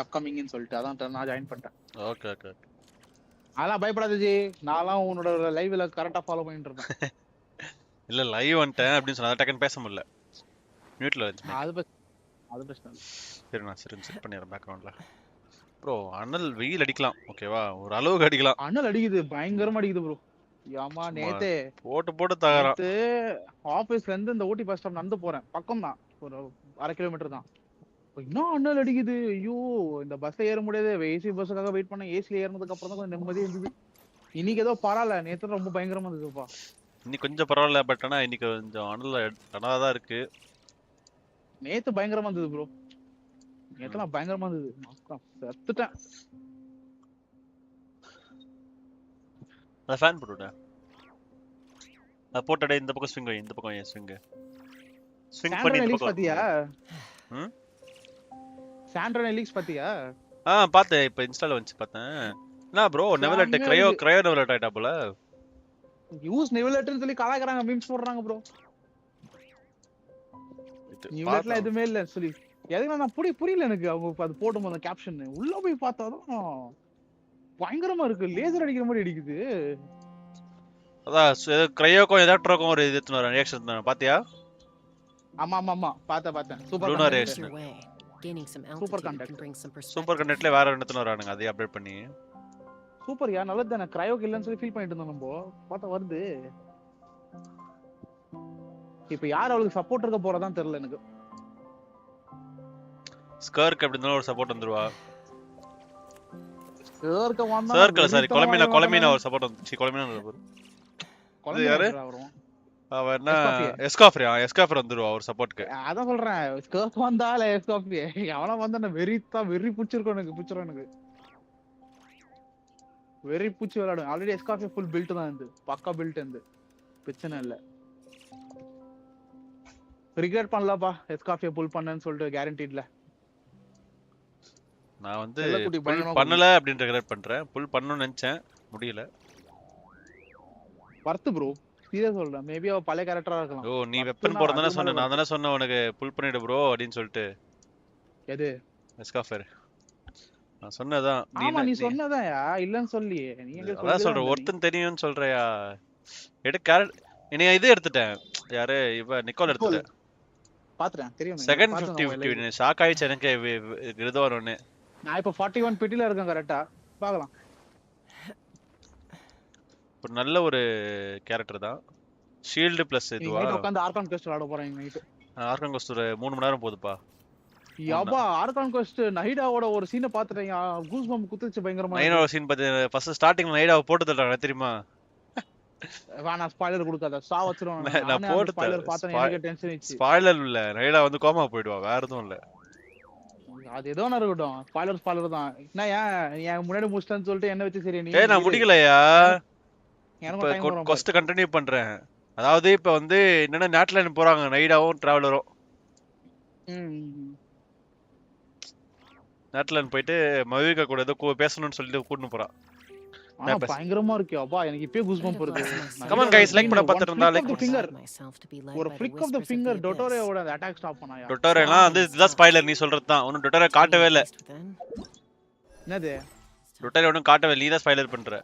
அப்கமிங்னு சொல்லிட்டு அதான் நான் ஜாயின் பண்ணிட்டேன். Okay okay. அதெல்லாம் பயப்படாத ஜி, நான்லாம் உன்னோட லைவ்ல கரெக்டா ஃபாலோ பண்ணிட்டு இருப்பேன். இல்ல லைவ் வந்துட்டேன் அப்படின்னு சொன்னா டக்குன்னு பேச முடியல, மியூட்ல வச்சு. அது பிரச்சனை இல்லை. சரி நான் சரி செட் பண்ணிடுறேன் பேக்ரவுண்ட்ல. ப்ரோ அனல் வெயில் அடிக்கலாம் ஓகேவா, ஒரு அளவுக்கு அடிக்கலாம். அனல் அடிக்குது, பயங்கரமா அடிக்குது ப்ரோ. ஆமா நேத்து போட்டு தகரான். ஆபீஸ்ல இருந்து இந்த ஊட்டி பஸ் ஸ்டாப் நடந்து போறேன், பக்கம் தான், ஒரு 1/2 கிலோமீட்டர் தான். இன்னும் அனல் அடிக்குது. ஐயோ இந்த பஸ்ல ஏற முடியாது, ஏசி பஸ்ஸுக்காக வெயிட் பண்ண. ஏசில ஏறினதுக்கு அப்புறம் தான் கொஞ்சம் நிம்மதியா இருந்தது. இன்னைக்கு ஏதோ பரவாயில்ல, நேத்து ரொம்ப பயங்கரமா இருந்ததுப்பா. இன்னைக்கு கொஞ்சம் பரவாயில்ல, பட் ஆனா இன்னைக்கு கொஞ்சம் அனலா தான் இருக்கு. நேத்து பயங்கரமா இருந்தது ப்ரோ, நேத்துலாம் பயங்கரமா இருந்தது. செத்துட்டேன். நான் ஃபேன் போட்டுட்டேன். அது போட்டடே இந்த பக்கம் ஸ்விங் வை, இந்த பக்கம் ஏன் ஸ்விங் பண்ணி இந்த பக்கம் பாத்தியா? சாண்ட்ரோன் எலிக்ஸ் பாத்தியா? பார்த்தேன், இப்போ இன்ஸ்டால வந்துச்சு பார்த்தேன். என்ன ப்ரோ நெவலட் கிரையோ நெவலட் ஆயிட்டா போல. யூஸ் நெவலட்னு சொல்லி கலாய்க்கறாங்க, மீம்ஸ் போடுறாங்க ப்ரோ. நெவலட்ல எதுமே இல்ல சொல்லி எதுக்கு நான் புரியல எனக்கு. அவங்க அது போடும் அந்த கேப்ஷன் உள்ள போய் பார்த்தாதான் பயங்கரமா இருக்கு, லேசர் அடிக்கிற மாதிரி அடிக்குது. அதான் கிரையோக்கும் எலக்ட்ரோக்கும் ஒரு இது எடுத்துன ரியாக்ஷன் தான் பாத்தியா? ஆமா ஆமா ஆமா பார்த்தேன். சூப்பர் ரியாக்ஷன், சூப்பர் கண்டென்ட்ல வேற என்னத்துன வரானுங்க, அதை அப்டேட் பண்ணி. சூப்பர்யா, நல்லது தானே. கிரையோக்கு இல்லன்னு சொல்லி ஃபீல் பண்ணிட்டு இருந்தோம் நம்ம, பார்த்தா வருது. இப்போ யார் அவளுக்கு சப்போர்ட் இருக்க போறதான் தெரியல எனக்கு. ஸ்கர்க் அப்படி இருந்தாலும் ஒரு சப்போர்ட் வந்துருவா. ஸ்கர்க் சாரி கொலமினா ஒரு சப்போர்ட் வந்துச்சு. கொலமினா யாரு அவ என்ன எஸ்காஃபர் வந்துருவா ஒரு சப்போர்ட்க்கு. அதான் சொல்றேன், ஸ்கர்க் வந்தால எஸ்காஃபி அவன வந்தா வெறி புடிச்சிருக்கும் எனக்கு. வெரி பூச்சி விளையாடும். ஆல்ரெடி எஸ்காஃபி ஃபுல் பில்ட் தான் இருந்து, பக்கா பில்ட் இருந்து, பிரச்சனை இல்ல. ரிக்ரெட் பண்ணலப்பா எஸ்காஃபியை புல் பண்ணேன்னு சொல்லிட்டு, கேரண்டீட்ல. நான் வந்து புல் பண்ணல அப்படின்ற ரிக்ரெட் பண்றேன். புல் பண்ணனும்னு நினைச்சேன், முடியல. வர்த் ப்ரோ, சீரியஸா சொல்றேன். மேபி அவ பழைய கேரக்டரா இருக்கலாம். ஓ நீ வெப்பன் போறதானே சொன்ன, நான் தானே சொன்னேன் உனக்கு புல் பண்ணிடு ப்ரோ அப்படினு சொல்லிட்டு. எது எஸ்காஃபர்? நான் சொன்னதான். நீ சொன்னதாயா இல்லன்னு சொல்லி நீ எங்க சொல்ற? அதான் சொல்ற, ஒருத்தன் தெரியும்னு சொல்றயா. என்னைய இது எடுத்துட்டேன். யாரு இவ நிக்கோல் எடுத்துட்டேன். பாத்துறேன் தெரியும். செகண்ட் 50 ஷாக் ஆயிச்சு எனக்கு இது வரணும்னு. நான் இப்ப 41 பிட்டில இருக்கேன் கரெக்ட்டா. பார்க்கலாம். ஒரு நல்ல ஒரு கேரக்டர் தான். ஷீல்ட் பிளஸ் இதுவா. நீ உட்கார்ந்து ஆர்கான் குவெஸ்ட் விளையாட போறேன் நைட். ஆர்கான் குவெஸ்ட் ஒரு 3 மணி நேரம் போகுதுப்பா. யப்பா ஆர்கான் குவெஸ்ட் நைடாவோட ஒரு சீனை பாத்துட்டேன், கூஸ் பம்ப் குத்துச்சு பயங்கரமா. நைடாவோட சீன் பாத்து ஃபர்ஸ்ட் ஸ்டார்டிங்ல நைடாவ போட்டு தள்ளுறாங்க தெரியுமா? நான் ஸ்பாயிலர் கொடுக்காத, சா வச்சிரோம். நான் போட்டு ஸ்பாயிலர் பார்த்தேன், எனக்கு டென்ஷன் ஆயிச்சு. ஸ்பாயிலர் இல்ல, நைடா வந்து கோமா போய்டுவா, வேற எதுவும் இல்ல. அது ஏதோ ஒன்னு இருக்கட்டும், ஸ்பாயிலர் தான். நான் முன்னாடி முடிச்சிட்டேன்னு சொல்லிட்டு என்ன வச்சு சரி. நீ நான் முடிக்கலையா, எனக்கு கொஸ்ட் கண்டினியூ பண்றேன். அதாவது இப்ப வந்து என்னன்னா நாட்லைன் போறாங்க நைடாவும் டிராவலரும். நாட்லைன் போயிட்டு மவிகா கூட ஏதோ பேசணும்னு சொல்லிட்டு கூட்டிட்டு போறான். பயங்கரமா இருக்கு. அப்பா எனக்கு இப்பவே கூஸ் பம்ப் வருது. கம் ஆன் गाइस, லைக் பண்ண பார்த்துட்டு இருந்தா லைக் பண்ணுங்க. ஒரு ஃபிளிக் ஆஃப் தி ஃபிங்கர் டொட்டோரேவோட அட்டாக் ஸ்டாப் பண்ணாயா? டொட்டோரேலாம் வந்து இதுதான் ஸ்பாயிலர், நீ சொல்றது தான். ஒண்ணும் டொட்டோரே காட்டவே இல்ல. என்னது டொட்டோரே ஒண்ணும் காட்டவே இல்ல, நீ தான் ஸ்பாயிலர் பண்ற.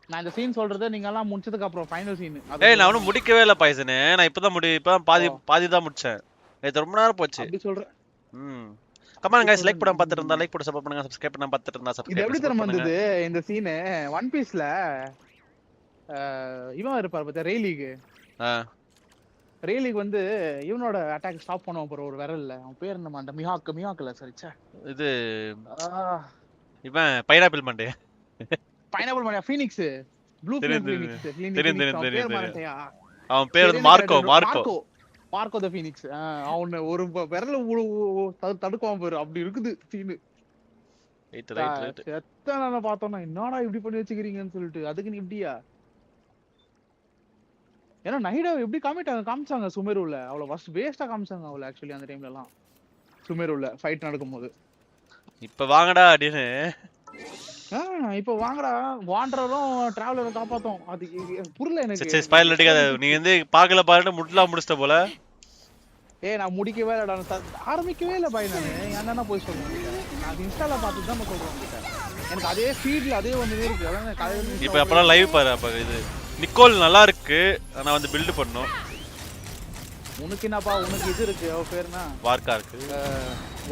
நான் இந்த சீன் சொல்றது நீங்க எல்லாம் முடிச்சதுக்கு அப்புறம் ஃபைனல் சீன். ஏய் நான் ஒண்ணும் முடிக்கவே இல்ல பாய்சனே, நான் இப்பதான் பாதி தான் முடிச்சேன். இது ரொம்ப நேரம் போச்சு. அப்படி சொல்றேன். கம் ஆன் गाइस, லைக் பண்ண பார்த்துட்டு இருந்தா லைக் போட்டு சப்போர்ட் பண்ணுங்க, சப்ஸ்கிரைப் பண்ண பார்த்துட்டு இருந்தா சப்ஸ்கிரைப். இது எப்படி தெரியுமா வந்தது இந்த சீன்? ஒன் பீஸ்ல இவன் இருப்பார் பாத்தியா, ரேலிக் வந்து இவனோட அட்டாக் ஸ்டாப் பண்ணுவான் ப்ரோ, ஒரு விரல்ல. அவன் பேர் என்ன மாண்ட, மிஹாக்ல சரிச்சா. இது இவன் pineapple Monday, Phoenix blue Phoenix. தெரியும். அவன் பேர் வந்து மார்க்கோ தி ஃபீனிக்ஸ். அவன் ஒரு விரல தடுக்குவான் பாரு, அப்படி இருக்குது சீன். ரைட் எத்தனை பார்த்தோம்னா என்னடா இப்படி பண்ணி வச்சுக்கிறீங்கன்னு சொல்லிட்டு. அதுக்கு நீ இப்படியா? ஏன்னா நைடா எப்படி காமிச்சாங்க சுமேருல, அவ்வளவு ஃபர்ஸ்ட் வேஸ்டா காமிச்சாங்க அவளை. ஆக்சுவலி அந்த டைம்ல எல்லாம் சுமேருல ஃபைட் நடக்கும்போது இப்ப வாங்கடா அப்படின்னு இப்ப வாங்கடா வாண்டரும் டிராவலரை காப்பாத்தோம். அது புரியல எனக்கு. சரி ஸ்பாயில் அடிக்காத, நீ வந்து பாக்கல பாருன்னு முடிச்சிட்ட போல. ஏய் நான் முடிக்கவே இல்லடா ஆரம்பிக்கவே இல்ல பாய் நானு என்னன்னா போய் சொல்றேன் நான் இன்ஸ்டால பார்த்து தான் சொல்றேன் எனக்கு அதே ஃபீட்ல அதே ஒண்ணே இருக்கு அதான் காலையில இப்போ அப்பலாம் லைவ் பாரு அப்ப இது நிக்கோல் நல்லா இருக்கு ஆனா வந்து பில்ட் பண்ணனும் உனக்கு என்னப்பா உனக்கு இது இருக்கு அவ பேர்னா வார்க்கா இருக்கு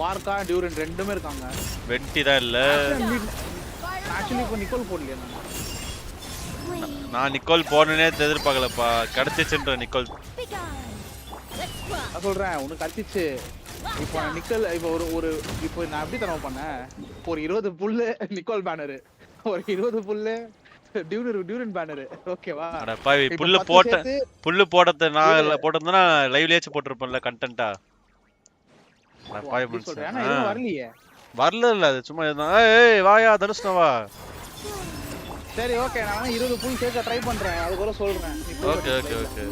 வார்க்கா டியூரன் ரெண்டுமே இருக்காங்க வெட்டி தான் இல்ல ஆக்சுவலி இப்போ நிக்கோல் போடலையா நான் நிக்கோல் போடனே எதிர்பார்க்கலப்பா கிடைச்சிச்சுன்ற நிக்கோல் நான் சொல்றேன் உனக்கு கிடைச்சிச்சு இப்போ நிக்கல் இப்போ ஒரு இப்போ நான் எப்படி தரமா பண்ணேன் ஒரு 20 புல்லு நிக்கோல் பேனர் ஒரு 20 புல்லு டியூரன் பேனர் ஓகேவா அட பாவி புல்லு போட்டது நான் போட்டதுனா லைவ்லயே போட்டுறப்பல கண்டென்ட்டா அட பாவி சொல்றேன் انا எதுவும் வரலையே வரல அது சும்மா ஏய் வாயா தனுஷ்னவா சரி ஓகே நான் 20 புல் சேர்க்க ட்ரை பண்றேன் அதுக்குள்ள சொல்றேன் ஓகே ஓகே ஓகே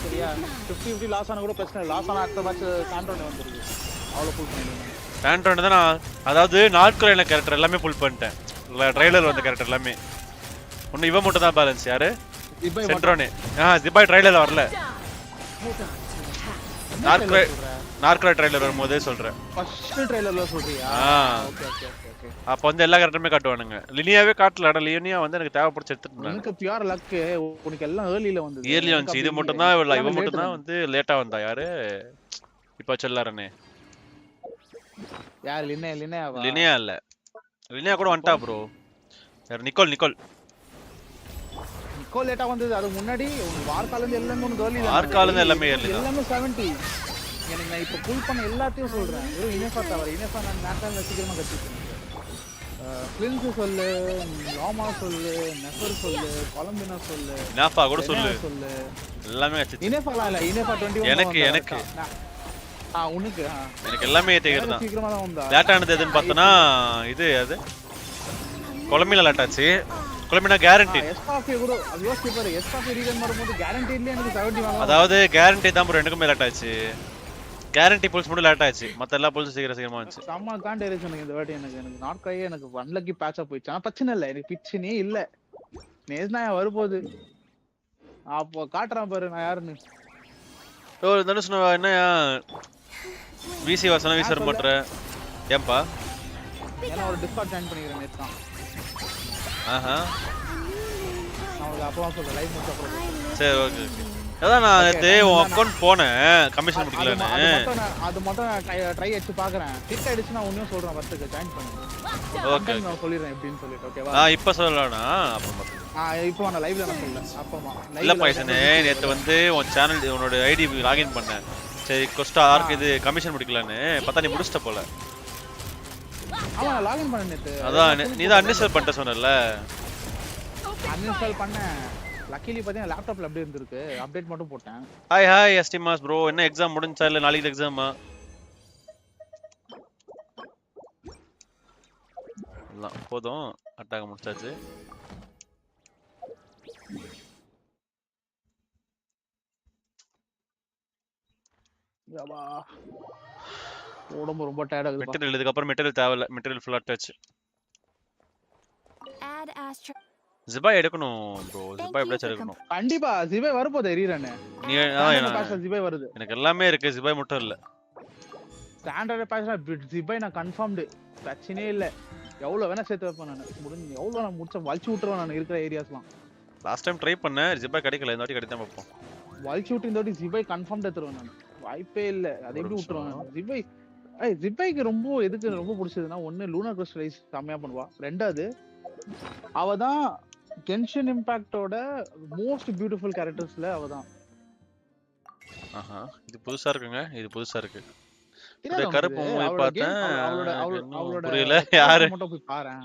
சரியா 50 லாஸ் ஆன கூட பிரச்சனை இல்ல லாஸ் ஆன அடுத்த மேட்ச் சாண்டோனே வந்துருது அவ்வளவு ஃபுல் பண்ணிடுவேன் சாண்டோனே தான் அதாவது நாட்குறையில கேரக்டர் எல்லாமே ஃபுல் பண்ணிட்டேன் ட்ரைலர் வந்த கேரக்டர் எல்லாமே ஒண்ணு இவ மட்டும் தான் பேலன்ஸ் யாரு சென்ட்ரோனே ஜிபாய் ட்ரைலர்ல வரல நாட்குறை ட்ரைலர் வரும்போதே சொல்றேன் ஃபர்ஸ்ட் ட்ரைலர்ல சொல்றியா ஓகே ஓகே ஓகே அப்ப வந்து எல்லா கேரக்டருமே காட்டுவானுங்க லினியாவே காட்டலடா லினியா வந்து எனக்கு தேவைப்பட்டு எடுத்துட்டு எனக்கு பியூர் லக் உனக்கு எல்லாம் ஏர்லில வந்தது ஏர்லி வந்து இது மட்டும் தான் இவ மட்டும் தான் வந்து லேட்டா வந்தா யாரு இப்ப சொல்லாரனே யார் லினியா இல்ல லினியா கூட வந்துட்டா ப்ரோ யார் நிக்கோல் லேட்டா வந்தது அது முன்னாடி வார்கால இருந்து எல்லாமே உனக்கு ஏர்லி வார்கால இருந்து எல்லாமே ஏர்லி எல்லாமே 70 எனக்கு நான் இப்ப புல் பண்ண எல்லாத்தையும் சொல்றேன் வெறும் இனேஃபா தவிர இனேஃபா நான் நேஷனல்ல சீக்கிரமா கத்துக்கிட்டேன் பிரின்ஸ் சொல்லு லாமா சொல்லு நெஃபர் சொல்லு கொலம்பினா சொல்லு இனேஃபா கூட சொல்லு எல்லாமே கத்துக்கிட்டேன் இனேஃபால இல்ல இனேஃபா 21 எனக்கு உனக்கு எனக்கு எல்லாமே தெரியுது சீக்கிரமா தான் வந்தா லேட் ஆனது எதுன்னு பார்த்தனா இது அது கொலம்பினா லேட் ஆச்சு கொலம்பினா கேரண்டி எஸ்காஃபே கூட அது யோசிச்சு பாரு எஸ்காஃபே ரீசன் வரும்போது கேரண்டி இல்ல எனக்கு 70 வாங்கலாம் அதாவது கேரண்டி தான் ப்ரோ எனக்குமே லேட் ஆச்சு கேரண்டி புல்ஸ் மட்டும் லேட் ஆச்சு மத்த எல்லா புல்ஸ் சீக்கிரமா ஆச்சு சம்மா காண்டேரேஷன் எனக்கு இந்த வாட்டி எனக்கு நாட் கையே எனக்கு அன்லக்கி பேட்சா போயிச்சு ஆனா பிரச்சனை இல்ல எனக்கு பிச்சனே இல்ல நேஸ்னா வரும்போது அப்போ காட்றான் பாரு நான் யாருன்னு ஓ தனுஷ்னா என்னயா விசி வாசன விசர் பண்ற ஏம்பா ஏன்னா ஒரு டிஸ்கார்ட் ஜாயின் பண்ணிக்கிறேன் நேத்து தான் ஆஹா நான் உங்களுக்கு அப்பலாம் சொல்றேன் லைவ் முடிச்ச அப்புறம் சரி ஓகே ஓகே அதான் நான் நேத்து உன் அக்கவுண்ட் போனேன் கமிஷன் முடிக்கலன்னு அது மட்டும் ட்ரை அடிச்சு பாக்குறேன் கிளிக் ஆயிடுச்சு நான் உன்னையும் சொல்றேன் வரதுக்கு ஜாயின் பண்ணு ஓகே நான் சொல்லிறேன் எப்படின்னு சொல்லிட்டு ஓகேவா இப்ப சொல்லலாம்னா அப்புறம் இப்போ நான் லைவ்ல நான் சொல்றேன் அப்பமா இல்ல பைசனே நேத்து வந்து உன் சேனல் உன்னோட ஐடி லாகின் பண்ணேன் சரி கொஸ்டா ஆர்க்கு இது கமிஷன் முடிக்கலன்னு பார்த்தா நீ முடிச்சிட்ட போல ஆமா நான் லாகின் பண்ணேன் நேத்து அதான் நீ தான் அன்இன்ஸ்டால் பண்ணிட்ட சொன்னல அன்இன்ஸ்டால் பண்ணேன் லக்கிலி பாத்தீங்கன்னா லேப்டாப்ல அப்படியே இருந்திருக்கு அப்டேட் மட்டும் போட்டேன் ஹாய் எஸ்டிமாஸ் ப்ரோ என்ன எக்ஸாம் முடிஞ்சா இல்ல நாளைக்கு எக்ஸாமா எல்லாம் போதும் அட்டாக முடிச்சாச்சு யப்பா உடம்பு ரொம்ப டயர்டா இருக்கு மெட்டீரியல் இதுக்கு அப்புறம் மெட்டீரியல் தேவையில்ல மெட்டீரியல் ஃபுல்லா டச் ஜிபாய் எடுக்கணும் ப்ரோ ஜிபாய் எப்படியாச்சும் எடுக்கணும் கண்டிப்பா ஜிபாய் வரப்போதே ரீரன் நீ ஜிபாய் வருது எனக்கு எல்லாமே இருக்கு ஜிபாய் மட்டும் இல்ல ஸ்டாண்டர்ட் பாஸ்னா ஜிபாய் நான் கன்ஃபார்ம்டு பிரச்சனையே இல்ல எவ்வளவு வேணா சேர்த்து வைப்பேன் நான் முடிஞ்சு எவ்வளவு நான் முடிச்ச வலிச்சு விட்டுருவேன் நான் இருக்கிற ஏரியாஸ்லாம் லாஸ்ட் டைம் ட்ரை பண்ணேன் ஜிபாய் கிடைக்கல இந்த வாட்டி கிடைத்தா பார்ப்போம் வலிச்சு விட்டு இந்த வாட்டி ஜிபாய் கன்ஃபார்ம்டு எடுத்துருவேன் நான் வாய்ப்பே இல்ல அதை எப்படி விட்டுருவேன் ஜிபாய் ஜிபாய்க்கு ரொம்ப எதுக்கு ரொம்ப பிடிச்சதுன்னா ஒன்னு லூனா கிறிஸ்டலைஸ் செம்மையா பண்ணுவா ரெண்டாவது அவதான் கென்ஷன் இம்பாக்டோட மோஸ்ட் பியூட்டிஃபுல் கேரக்டர்ஸ்ல அவதான் இது புதுசா இருக்குங்க இது புதுசா இருக்கு இந்த கருப்பு மூவி பார்த்தேன் அவளோட புரியல யாரு மட்டும் போய் பாறேன்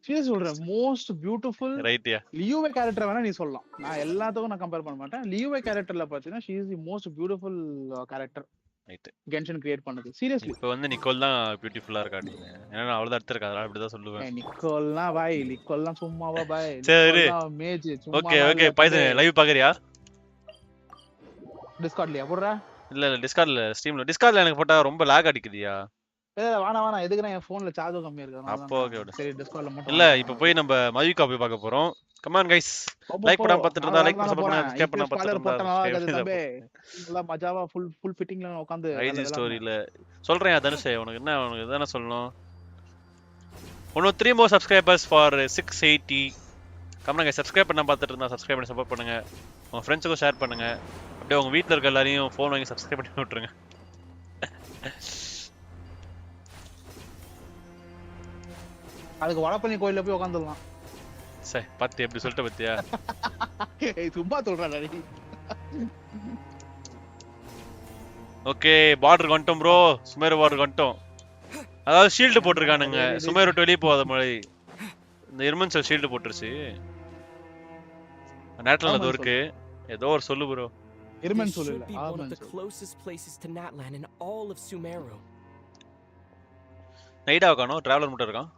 சீரியஸ் சொல்றேன் மோஸ்ட் பியூட்டிஃபுல் ரைட்யா லியூவே கேரக்டர் வேணா நீ சொல்லலாம் நான் எல்லாத்துக்கும் நான் கம்பேர் பண்ண மாட்டேன் லியூவே கேரக்டர்ல பாத்தீங்கன்னா she is the most beautiful character right Genshin create பண்ணது சீரியஸ்லி இப்போ வந்து நிக்கோல் தான் பியூட்டிஃபுல்லா இருக்கா நீங்க ஏன்னா அவள தான் எடுத்துர்க்கா அதனால இப்படி தான் சொல்லுவேன் நிக்கோல்னா பாய் நிக்கோல்னா சும்மாவா பாய் சரி மேஜ் சும்மா ஓகே ஓகே பைசன் லைவ் பாக்குறியா டிஸ்கார்ட்லயா போடுறா இல்ல டிஸ்கார்ட்ல ஸ்ட்ரீம்ல டிஸ்கார்ட்ல எனக்கு போட்டா ரொம்ப லாக் அடிக்குதியா வேணாம் எதுக்குன்னா என் போன்ல சார்ஜ் கம்மியா இருக்கு அப்போ ஓகே விடு. சரி டிஸ்கார்ட்ல மட்டும் இல்ல இப்போ போய் நம்ம மயூகா போய் பார்க்க போறோம். Come on guys. லைக் பண்ணாம பார்த்துட்டு இருந்தா லைக் பண்ணி சப்போர்ட் பண்ணுங்க. சப்ஸ்கிரைப் பண்ணாம பார்த்துட்டு இருந்தா தம்பி நல்லா மஜாவா ஃபுல் ஃபிட்டிங்ல உட்கார்ந்து ஐஜி ஸ்டோரியில சொல்றேன் தனுஷ் உனக்கு என்ன சொல்லணும். இன்னும் 3 more subscribers for 680. Come on guys subscribe பண்ணாம பார்த்துட்டு இருந்தா சப்ஸ்கிரைப் பண்ணி சப்போர்ட் பண்ணுங்க. உங்க ஃப்ரெண்ட்ஸ்க்கு ஷேர் பண்ணுங்க. அப்படியே உங்க வீட்ல இருக்க எல்லாரையும் ஃபோன் வாங்கி சப்ஸ்கிரைப் பண்ணி விட்டுருங்க. அதுக்கு வடபழனி கோயில்ல போய் உட்கார்ந்துடலாம். சரி பாத்தி எப்படி சொல்லிட்ட பத்தியா? ஏய் சும்மா சொல்றடா நீ. ஓகே பார்டர் வந்துட்டோம் ப்ரோ. சுமேரு பார்டர் வந்துட்டோம். அதாவது ஷீல்ட் போட்டுருக்கானுங்க. சுமேரு விட்டு வெளியே போகாத மாதிரி இந்த எர்மன் செல் ஷீல்ட் போட்டுருச்சு. நேட்ல அது இருக்கு. ஏதோ ஒரு சொல்லு ப்ரோ. எர்மன் சொல் இல்ல. நைடா காணோம். டிராவலர் மட்டும் இருக்கான்.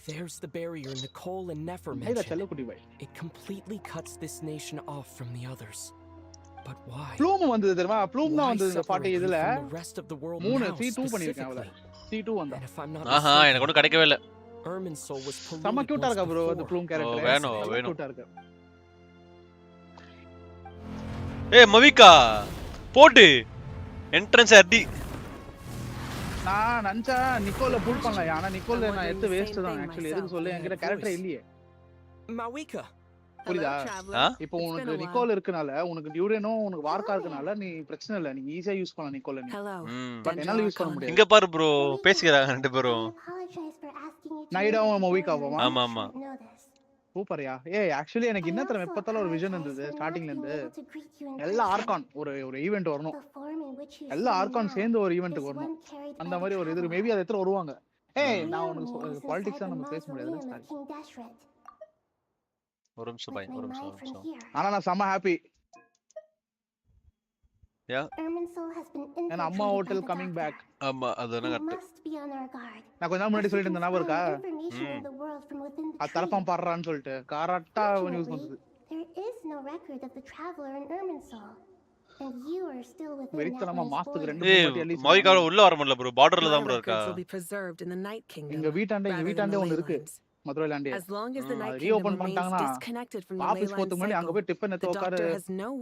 There's the barrier in the Cole and Nefer mentioned. It completely cuts this nation off from the others. But why? Bloom வந்தது தெரியுமா? ப்ளூம் தான் வந்தது இந்த 40 இதுல 3 C2 பண்ணிருக்கேன் அவள. C2 வந்தா. ஆஹா எனக்கு ஒண்ணு கிடைக்கவே இல்ல. சம கியூட்டா இருக்கா ப்ரோ அந்த ப்ளூம் கேரக்டர். வேணும் கியூட்டா இருக்கு. ஏய் மவிகா போடு என்ட்ரன்ஸ் அடி. நான் நஞ்சா நிக்கோல புல் பண்ணல. ஆனா நிக்கோல நான் எடுத்து வேஸ்ட் தான் एक्चुअली. எதுக்கு சொல்ல என்கிட்ட கேரக்டர் இல்லையே. Mawika புரியுதா? இப்போ உனக்கு நிக்கோல் இருக்கனால உனக்கு டியூரேனோ உனக்கு வார்க்கா இருக்கனால நீ பிரச்சனை இல்ல. நீ ஈஸியா யூஸ் பண்ணலாம் நிக்கோல நீ. பட் என்னால யூஸ் பண்ண முடியாது. இங்க பாரு ப்ரோ பேசிக்கறாங்க ரெண்டு பேரும். நைடாவும் மவிகாவும். ஆமா ஆமா. சூப்பர்யா. ஏய் एक्चुअली எனக்கு என்ன தர எப்பத்தால ஒரு விஷன் இருந்தது ஸ்டார்டிங்ல இருந்து. எல்லா ஆர்கான் ஒரு ஈவென்ட் வரணும். எல்லா ஆர்கான் சேர்ந்து ஒரு ஈவென்ட்க்கு வரணும். அந்த மாதிரி ஒரு இது மேபி அத எத்தனை வருவாங்க. ஏய் நான் உனக்கு பாலிடிக்ஸா நம்ம பேச முடியாது. ஒரு நிமிஷம் பை ஒரு நிமிஷம். ஆனா நான் செம ஹாப்பி. யா and அம்மா ஹோட்டல் கமிங் பேக். ஆமா அதுனா கரெக்ட். நான் கொஞ்ச நாள் முன்னாடி சொல்லிட்டு இருந்த ஞாபகம் இருக்கா? அது தரப்பம் பாறறான்னு சொல்லிட்டு கரெக்ட்டா நியூஸ் வந்தது. வெரித்தனமா மாஸ்துக்கு ரெண்டு மூணு வாட்டி மவிகால உள்ள வர முடியல ப்ரோ. பார்டர்ல தான் ப்ரோ இருக்கா. எங்க வீட்டாண்டே ஒன்னு இருக்கு. மதுரைலாண்டே ரீஓபன் பண்ணிட்டாங்கன்னா ஆபீஸ் போறதுக்கு முன்னாடி அங்க போய் டிஃபன் எடுத்து உட்காரு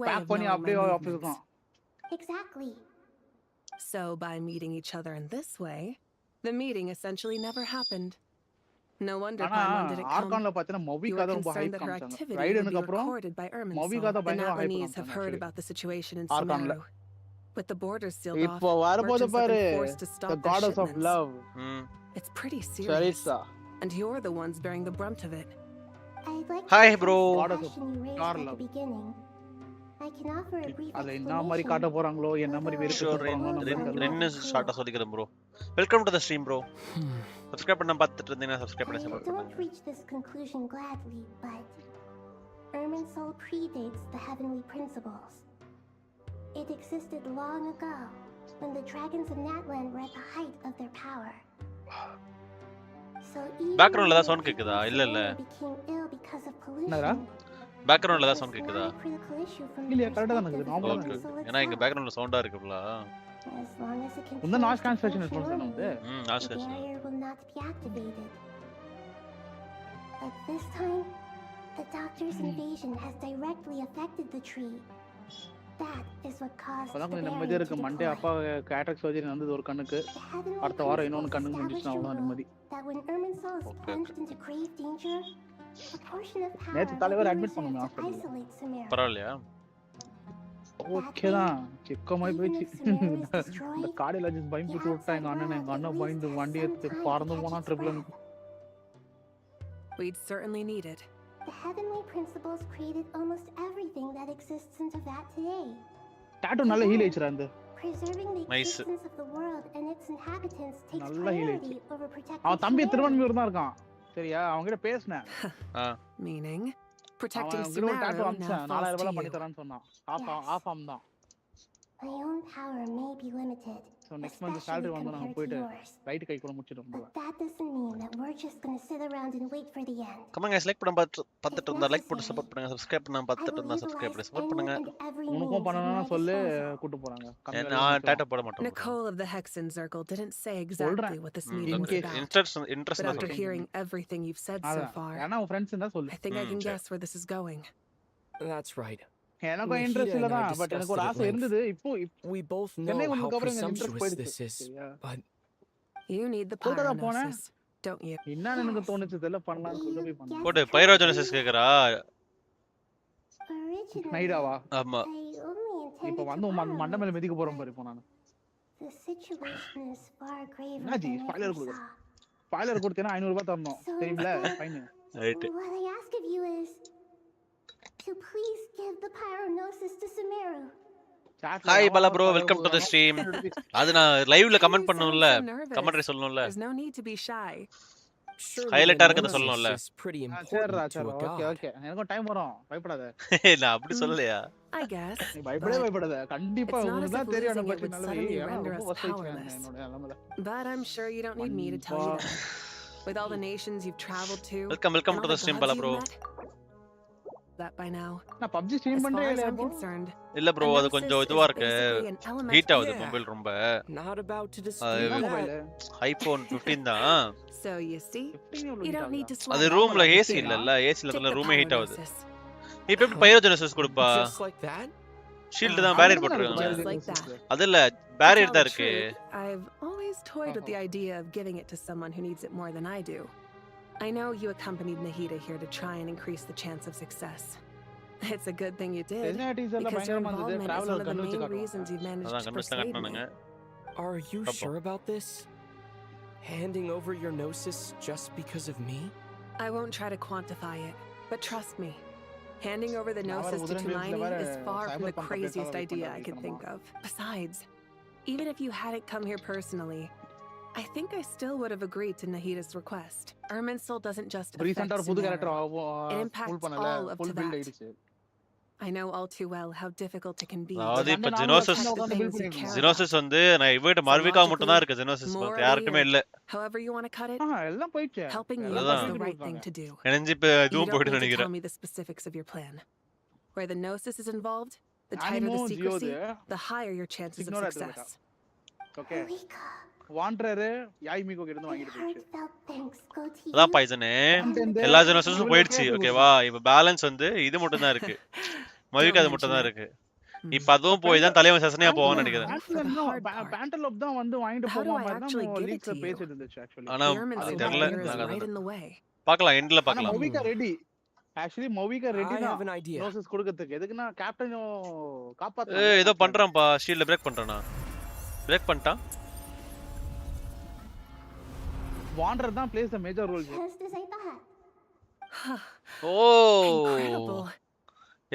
பேக் பண்ணி அப்படியே ஆபீஸ் தான். Exactly. So by meeting each other in this way, the meeting essentially never happened. No wonder Paimon didn't come. ஆர்கான்ல பார்த்தா மவிகா தான் ரொம்ப ஹைப் காமிச்சாங்க. ரைடுக்கு அப்புறம் மவிகா தான் பயங்கர ஹைப் காமிச்சாங்க. have heard about the situation in Sumeru. With the borders sealed off. இப்போ வரப்போது பாரு the goddess of love. It's pretty serious. சரிசா. And you're the ones bearing the brunt of it. Hi bro. அத என்ன மாதிரி காட்ட போறாங்களோ என்ன மாதிரி வெறுக்க போறாங்களோ ரெண்டு ஷார்ட்டா சொல்லிக்கிறேன் bro. Welcome to the stream bro. Subscribe பண்ண பார்த்துட்டு இருந்தீங்கன்னா சப்ஸ்கிரைப் பண்ணி சப்போர்ட் பண்ணுங்க. Don't reach this conclusion gladly, but Irminsul predates the heavenly principles. It existed long ago when the dragons of Natland were at the height of their power. So பேக்ரவுண்ட்ல தான் sound கேக்குதா? இல்ல இல்ல. என்னடா? பேக்ரவுண்ட்ல தான் சவுண்ட் கேக்குதா? இல்ல கரெக்ட்டா தான் இருக்குது. நார்மலா தான் இருக்கு. ஏனா இங்க பேக்ரவுண்ட்ல சவுண்டா இருக்குல. இந்த நாய்ஸ் கேன்சலேஷன் ரெஸ்பான்ஸ் தான வந்து. Noise cancellation. At this time, the doctor's invasion has directly affected the tree. That is what caused the நிம்மதியா இருக்கு. மண்டே அப்பா கேட்ராக்ட் சர்ஜரி நடந்தது ஒரு கண்ணுக்கு. அடுத்த வாரம் இன்னொரு கண்ணுக்கு வந்துச்சுனா அவ்வளவுதான் நிம்மதி. நேத்து தலைவர் அட்மிட் பண்ணாங்க ஹாஸ்பிடல்ல. பரவாயில்லையா? ஓகே தான். செக்கமாய் போயிச்சு. இந்த கார்டியாலஜிஸ்ட் பயந்து விட்டாங்க அண்ணன். எங்க அண்ணன் பயந்து வண்டி எடுத்து பறந்து போனா triple. We'd certainly need it. The heavenly principles created almost everything that exists into that today. Tattoo நல்ல ஹீல் ஆயிச்சுடா அந்த. Preserving the existence of the world and its inhabitants takes நல்ல ஹீல் priority ஆயிச்சு. over protecting. அவன் தம்பி திருவன்மையூர் தான் இருக்கான். சரியா? அவங்க கிட்ட பேசுனேன். Meaning protecting Sumeru. Tattoo Sumeru. Amsa 4000 ரூபாய் பண்ணி தரேன்னு சொன்னான். ஆஃப் தான். My own power may be limited. So next month salary வந்து நாங்க போயிட்டு ரைட் கை கூட முடிச்சிட்டோம். But that doesn't mean that we're just going to sit around and wait for the end. Come on guys, like பண்ண பார்த்துட்டு இருந்தா like போட்டு support பண்ணுங்க. சப்ஸ்கிரைப் பண்ண பார்த்துட்டு இருந்தா சப்ஸ்கிரைப் பண்ணி சப்போர்ட் பண்ணுங்க. உனக்கும் பண்ணனும்னா சொல்லு கூட்டி போறாங்க. நான் டாட்டா போட மாட்டேன். Nicole of the Hexen Circle didn't say exactly what this meeting was about. Interest But after hearing everything you've said so far, ஏனா உன் ஃப்ரெண்ட்ஸ் இருந்தா சொல்லு. I think I can guess where this is going. That's right. எனக்கு interest இல்ல தான் but எனக்கு ஒரு ஆசை இருந்தது. இப்போ we both know how presumptuous this is, but you need the pyronosis, don't you? என்ன எனக்கு தோணுச்சு தெரியல பண்ணலாம் சொல்ல போய் பண்ணலாம். போடு பைரோஜெனசிஸ் கேக்குறா. நைடாவா? ஆமா. இப்போ வந்து மண்ட மேல மிதிக்க போறோம் பாரு இப்போ நான். The situation is far graver. Nazi spoiler கொடு. ஸ்பாயிலர் கொடுத்தேனா 500 ரூபாய் தரணும். தெரியும்ல? Fine. Right. What I ask of you is to please give the pyronosis to Sumeru. Hi Bala bro, welcome to the stream. அது நான் லைவ்ல கமெண்ட் பண்ணனும்ல. கமெண்ட்ரி சொல்லணும்ல. There's no need to be shy. ஹைலைட்டா இருக்கத சொல்லணும்ல. Okay எனக்கு time வரும். பயப்படாத. நான் அப்படி சொல்லலையா? I guess. நீ பயப்படாத. கண்டிப்பா உங்களுக்கு தான் தெரியும் அத பத்தி நல்லவே. But I'm sure you don't need me to tell you that. With all the nations you've traveled to. Welcome to the stream Bala bro. That by now. நான் PUBG ஸ்ட்ரீம் பண்றேன்ல bro. இல்ல bro அது கொஞ்சம் இதுவா இருக்கு. Heat ஆகுது mobile ரொம்ப. Not about to dispute. iPhone 15 தான். So you see, you don't need to slide. அது ரூம்ல ஏசி இல்லல்ல, ஏசி இல்ல ரூமே ஹீட் ஆகுது. இப்போ எப்படி பைரோஜெனசிஸ் கொடுப்பா? Just like that? ஷீல்ட் தான் பேரியர் போட்டுருக்காங்க. அது இல்ல பேரியர் தான் இருக்கு. I've always toyed with the idea of giving it to someone who needs it more than I do. I know you accompanied Nahida here to try and increase the chance of success. It's a good thing you did, because your involvement is one of the main reasons you've managed to persuade me. Are you sure about this? Handing over your gnosis just because of me? I won't try to quantify it, but trust me. Handing over the gnosis to Tumaini is far from the craziest idea I could think of. Besides, even if you hadn't come here personally, I think I still would have agreed to Nahida's request. Irminsul doesn't just affect Sumeru. It impacts all of Tibet. I know all too well how difficult it can be. அது இப்ப ஜெனோசிஸ் வந்து நான் இவட்ட மார்விகா மட்டும் தான் இருக்கு ஜெனோசிஸ் யாருக்குமே இல்ல. However you want to cut it. எல்லாம் போயிடுச்சு. Helping you is the right thing to do. எனஞ்சி இப்ப இதுவும் போய்ட்டு நினைக்கிறேன். Tell me the specifics of your plan. Where the gnosis is involved, the tighter the secrecy, the higher your chances of success. Okay. வாண்டரர் யாய்மிகோ கிட்ட இருந்து வாங்கிட்டு போயிடுச்சு. அதான் பாய்சனே எல்லா ஜெனோசிஸும் போயிடுச்சு. ஓகேவா? இப்ப பேலன்ஸ் வந்து இது மட்டும் தான் இருக்கு. மவிகா அது மட்டும் தான் இருக்கு. இப்ப அதுவும் போய் தான் தலைவன் சசனியா போவான்னு நினைக்கிறேன். பேண்டலோப் தான் வந்து வாங்கிட்டு போமா மாதிரி தான் லீக்ஸ்ல பேசிட்டு இருந்துச்சு एक्चुअली. ஆனா அது தெரியல. பார்க்கலாம் எண்ட்ல பார்க்கலாம். Mavica ready. Actually Mavica ready தான் ஜெனோசிஸ் கொடுக்கிறதுக்கு. எதுக்குன்னா கேப்டன் காப்பாத்த ஏதோ பண்றான்ப்பா. ஷீல்ட் பிரேக் பண்றானா? பிரேக் பண்ணிட்டான். Wanderer தான் plays the major role here. Oh.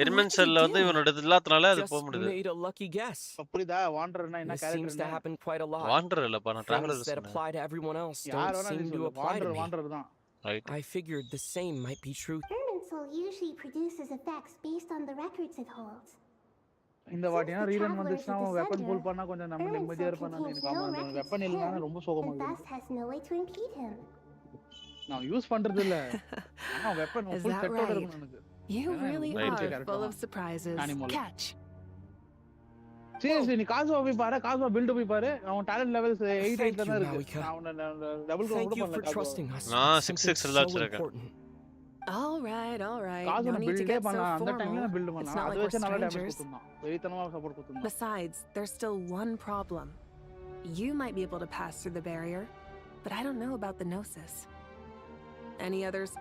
எர்மென்சல்ல வந்து இவனோட இல்லாதனால அது போக முடியுது. Made a lucky guess. அப்படிதா வாண்டரர்னா என்ன seems to happen quite a lot. வாண்டரர் இல்லப்பா நான் traveller that apply to everyone else யார் don't seem to apply to me. வாண்டரர் தான். Right. I figured the same might be true. Irminsul usually produces effects based on the records it holds. இந்த வாட்டினா rerun வந்துச்சுனா weapon புல் பண்ணா கொஞ்சம் நம்ம நிம்மதியா இருப்போம். நான் எனக்கு ஆமா வெப்பன் இல்லனா ரொம்ப சோகமா இருக்கு. நான் யூஸ் பண்றது இல்ல. ஆனா வெப்பன் ஃபுல் செட்டோட இருக்கு எனக்கு. You really are full of surprises. Catch. Seriously, நீ காசுவா போய் பாரு, காசுவா பில்ட் போய் பாரு. அவன் டாலன்ட் லெவல்ஸ் 8 தான் இருக்கு. அவன டபுள் கூட பண்ணல. நான் 6 எல்லாம் வச்சிருக்கேன். All right. No need to get so formal. It's not like we're strangers. Besides, there's still one problem. You might be able to pass through the barrier, but I don't know about the gnosis. Any others?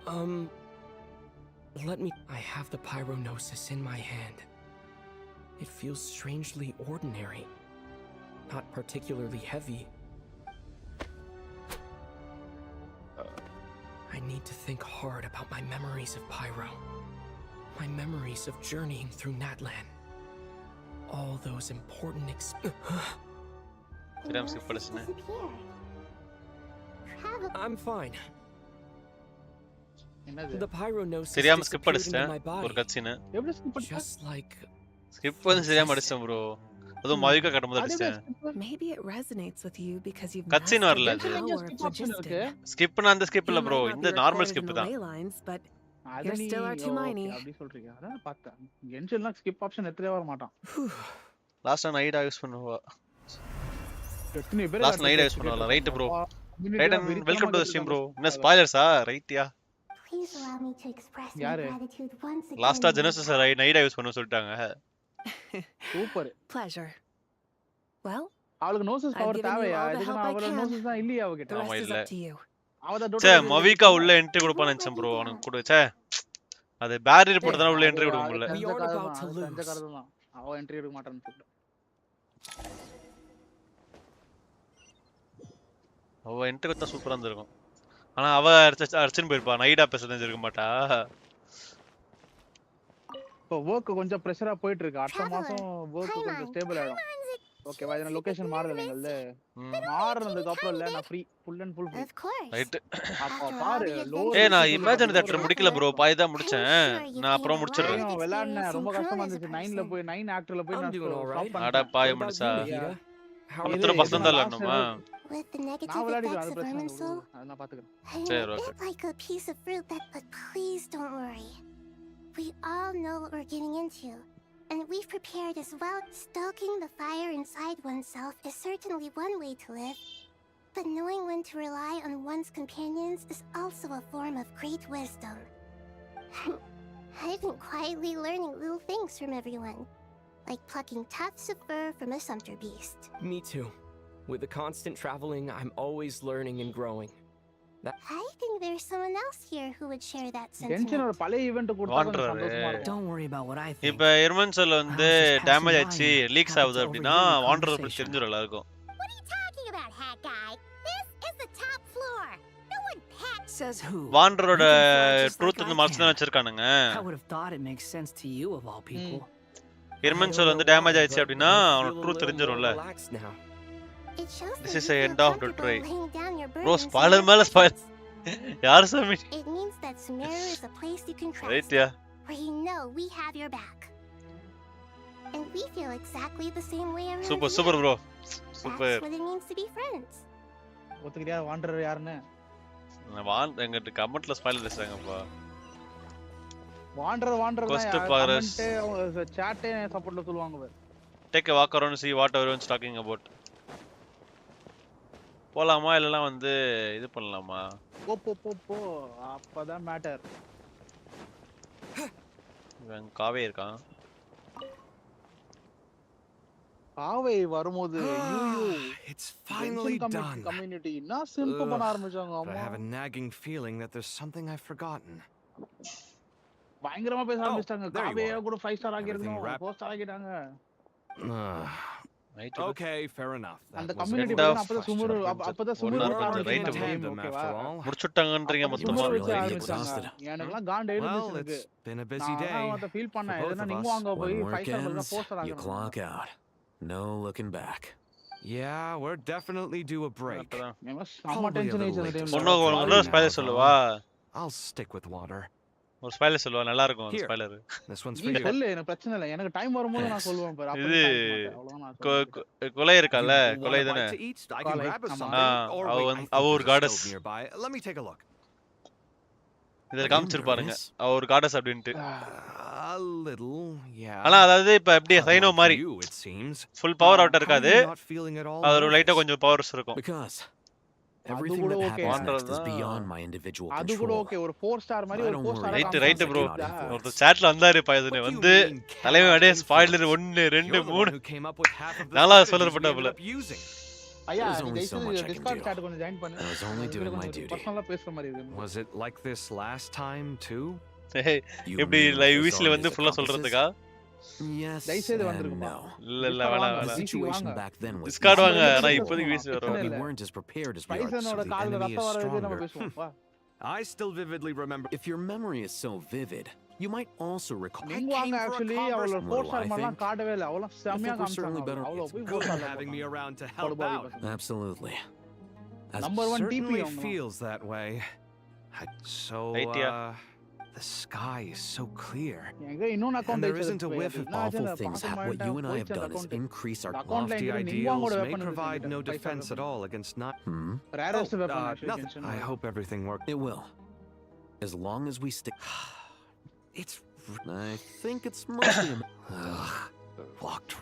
Let me... I have the pyronosis in my hand. It feels strangely ordinary. Not particularly heavy. I need to think hard about my memories of Pyro. My memories of journeying through Natlan. All those important I'm fine. The pyronosis disappeared into my body. Just like... Skip பண்ணி சரியா மடிச்சேன் bro. அது Mavica கட்டும்போது அடிச்சேன். Maybe it resonates with you because you've Cutscene mastered வரல the அது. power of logistics. ஸ்கிப்னா அந்த skip இல்ல You bro. might not இந்த be normal recorded in skip the தான். ley lines, but அத you're நீ still are too okay miny. அப்படி சொல்றீங்க. அதான் பார்த்தேன். கென்ஷன்லாம் ஸ்கிப் ஆப்ஷன் எத்தவே வர மாட்டான். லாஸ்ட் நைட் யூஸ் பண்ணுவா. எத்தனை பேர் லாஸ்ட் நைட் யூஸ் பண்ணுவா. Right bro. Right and welcome to the stream bro. என்ன ஸ்பாயிலர்ஸா? ரைட்யா. Please allow me to express my யாரு? gratitude once again. லாஸ்டா ஜெனசிஸ் நைட் யூஸ் பண்ண சொல்லிட்டாங்க. சூப்பர். Pleasure. Well, அவளுக்கு noses I've power given you தேவையா? all the இதுக்கு help நான் I அவள can. நோசஸ் தான் இல்லையா the அவகிட்ட? rest is இல்ல. up to you. அவத say Mavica உள்ள என்ட்ரி கொடுப்பான்னு நினைச்சேன் ப்ரோ. அவனுக்கு கொடு. சே அது பேரியர் போட்டதால உள்ள என்ட்ரி கொடுக்க முடியல. We aren't about to lose. அந்த கதை தான். அவ என்ட்ரி எடுக்க மாட்டான்னு சொல்லிட்டு. அவ என்ட்ரி கொடுத்தா சூப்பரா இருந்திருக்கும். ஆனா அவ அர்ச்சன் போயிருப்பா. நைடா பேச தெரிஞ்சிருக்க மாட்டா. இப்போ வர்க் கொஞ்சம் பிரஷரா போயிட்டு இருக்கு. அடுத்த மாசம் வர்க் கொஞ்சம் ஸ்டேபிள் ஆயிடும். ஓகேவா? இதன லொகேஷன் மாறுதுங்கல்ல. மாறனதுக்கு அப்புறம் இல்ல நான் free full and full free. Of course. Right. அப்ப பாரு லோ நான் இமேஜின் தியேட்டர் முடிக்கல ப்ரோ. பாதி தான் முடிச்சேன். நான் அப்புறம் முடிச்சிடுறேன். விளையாடுன ரொம்ப கஷ்டமா இருந்துச்சு. 9ல போய் 9 ஆக்டர்ல போய் I'm நான் doing all ஸ்டாப் right. அட பண்ணிட்டேன். பாய What about முடிச்சா. you, Nikita? How are இத்தனை you? பசங்க தான் இல்லணுமா? With the negative நான் விளையாடிக்கிறேன். effects அது of பிரச்சனை Ermin இல்ல. Soul, அத நான் பாத்துக்கிறேன். I'm Sure, a okay. bit like a piece of fruit but please don't worry. We all know what we're getting into, and we've prepared as well. Stoking the fire inside oneself is certainly one way to live, but knowing when to rely on one's companions is also a form of great wisdom. I've been quietly learning little things from everyone, like plucking tufts of fur from a sumpter beast. Me too. With the constant traveling, I'm always learning and growing. I think there's someone else here who would share that tension sentiment. ஒரு பழைய event கொடுத்தா கொஞ்சம் van der சந்தோஷமா இருக்கும். Don't worry about what I think. இப்ப எர்மன் செல் வந்து damage ஆச்சு leaks ஆகுது அப்படினா வாண்டர் அப்படி தெரிஞ்சிரும் எல்லாருக்கும். What are you talking about, hat guy? This is the top floor. No one pets. Says who? வாண்டரோட ட்ரூத் வந்து மறைச்சு தான் வச்சிருக்கானுங்க. I would have thought it makes sense to you of all people. எர்மன் செல் வந்து damage ஆயிடுச்சு அப்படினா அவனுக்கு truth தெரிஞ்சிரும்ல. It shows This that is you the feel end of the comfortable trade. laying down your Bro, burdens spoiler in மேல your spoil. presence. யார் சாமி? It means that Sumeru is a place you can trust, right yeah. where you know we have your back. And we feel exactly the same way around super here. Super bro. That's super. what it means to be friends. ஒத்துக்கிறியா Wanderer யாருன்னு? எங்கிட்ட கமெண்ட்ல spoil பேசுறாங்கப்பா. Wanderer தான் Quest progress. Comment சாட்டே சப்போர்ட்ல சொல்லுவாங்க பாரு. Take a walk around and see what everyone's talking about. போலாமா இல்லனா வந்து இது பண்ணலாமா? போ அப்பதான் மேட்டர். இவன் காவே இருக்கான். காவே வரும்போது It's finally done. கம்யூனிட்டி நான் சிம்பிள் பண்ண ஆரம்பிச்சாங்க. But I அம்மா have a nagging feeling that there's something I've forgotten. பயங்கரமா பேச ஆரம்பிச்சிட்டாங்க. there you காவே are. கூட 5 ஸ்டார் ஆகி Everything இருக்கணும். wrapped. 4 ஸ்டார் ஆகிட்டாங்க. ரைட். Okay, fair enough. அந்த That was community end of அப்பதான் சுமரு அப்பதான் சுமரு One வச்சு hour right ஆரம்பிச்சாங்க. to tandem ஓகேவா? after all. முடிச்சுட்டாங்கன்றீங்க மொத்தமா. சுமரு வச்சு really ஆரம்பிச்சாங்க. exhausted. எனக்குலாம் காண்ட் Well, எழுந்துச்சு எனக்கு. it's been a busy day. நான் அத ஃபீல் பண்ணேன். for both எதனா of நீங்க us. வாங்க போய் When 5 work ஸ்டார் பண்ணா ends, 4 ஸ்டார் you ஆகணும். clock out. No looking back. Yeah, we're definitely due a break. அப்பதான். செம்ம டென்ஷன் ஆயிடுச்சு அந்த டைம்ல. ஒன்னு ஸ்பாயிலர் சொல்லுவா. I'll stick with water. ஒரு ஸ்பாயிலர் சொல்லுவா நல்லா இருக்கும் Here. ஸ்பாயிலர். This one's நீ for you. சொல்லு எனக்கு பிரச்சனை இல்ல. எனக்கு டைம் வரும்போது நான் சொல்லுவேன் பாரு. அப்ப இது அவ்வளவுதான் நான் சொல்றேன். கொலை இருக்கால You கொலை want a தானே. bite to eat? I can Kolai. grab us Come on. something. Or அவ wait, வந்து- I think அவ ஒரு there's a goddess. stove nearby. Let me take a look. இத காமிச்சிருப்பாருங்க. அவ ஒரு காடஸ் அப்படினு. A little, yeah. ஆனா அதாவது இப்ப அப்படியே Not சைனோ like மாதிரி you, it seems. Full power out How are இருக்காது. you not feeling at all அது ஒரு லைட்டா nervous? கொஞ்சம் பவர்ஸ் இருக்கும். Because அது everything கூட that okay. happens Water next is தான். beyond my individual அது கூட control. ஓகே. ஒரு 4 ஸ்டார் மாதிரி I ஒரு don't 4 star worry. Right right bro. Not ஒரு சாட்ல வந்தாரு பையனே What do you வந்து mean, தலைவன் அப்படியே cannot spoiler influence? 1 2 You're the 3 one who came up with half of the நாலா strategies we சொல்லப்பட்டாப்புல. ended up using. ஐயா There's நீ only so much I can Discord do. Chat கொஞ்சம் join பண்ணு. I was only doing my duty. பர்சனலா பேசுற மாதிரி இருக்கு. Was it like this last time too? You எப்படி mean லைவ் with வீஸ்ல all வந்து these ஃபுல்லா accomplices? சொல்றதுக்கா? Yes They say they and வந்திருக்குமா? no. இல்ல வேணாம் The வேணாம். situation வாங்க. back then was டிஸ்கார்ட் வாங்க. நம்ம ஆனா பேசுவோம். இப்போதைக்கு வீஸ் பிரச்சனை வரும். we இல்ல. weren't as prepared as we are. ஸ்பைசனோட the கால்ல enemy ரத்தம் is வரது நம்ம stronger. பேசுவோம். வா. I still vividly remember. If your memory is so vivid, you might also recall. நீங்க வாங்க came for a ஆக்சுவலி அவளோட conversation. 4 What do star I மாதிரிலாம் think? காட்டவே இல்ல. அவ்வளவு செமையா I think we're certainly காமிச்சாங்க. better- அவ்வளவு It's போய் good 4 star having me around to help படுபாவி out. பசங்க. Absolutely. As Number 1 TP Certainly அவங்க. feels that way. So, Right, yeah. The sky is so clear. எங்க இன்னொரு account And there isn't a whiff of Awful things what you and I have done is increase our lofty ideals may provide no defense at all against not. rarest weapon Nothing. Genshin. I hope everything works. It will. As long as we stick. It's I think it's mostly. locked.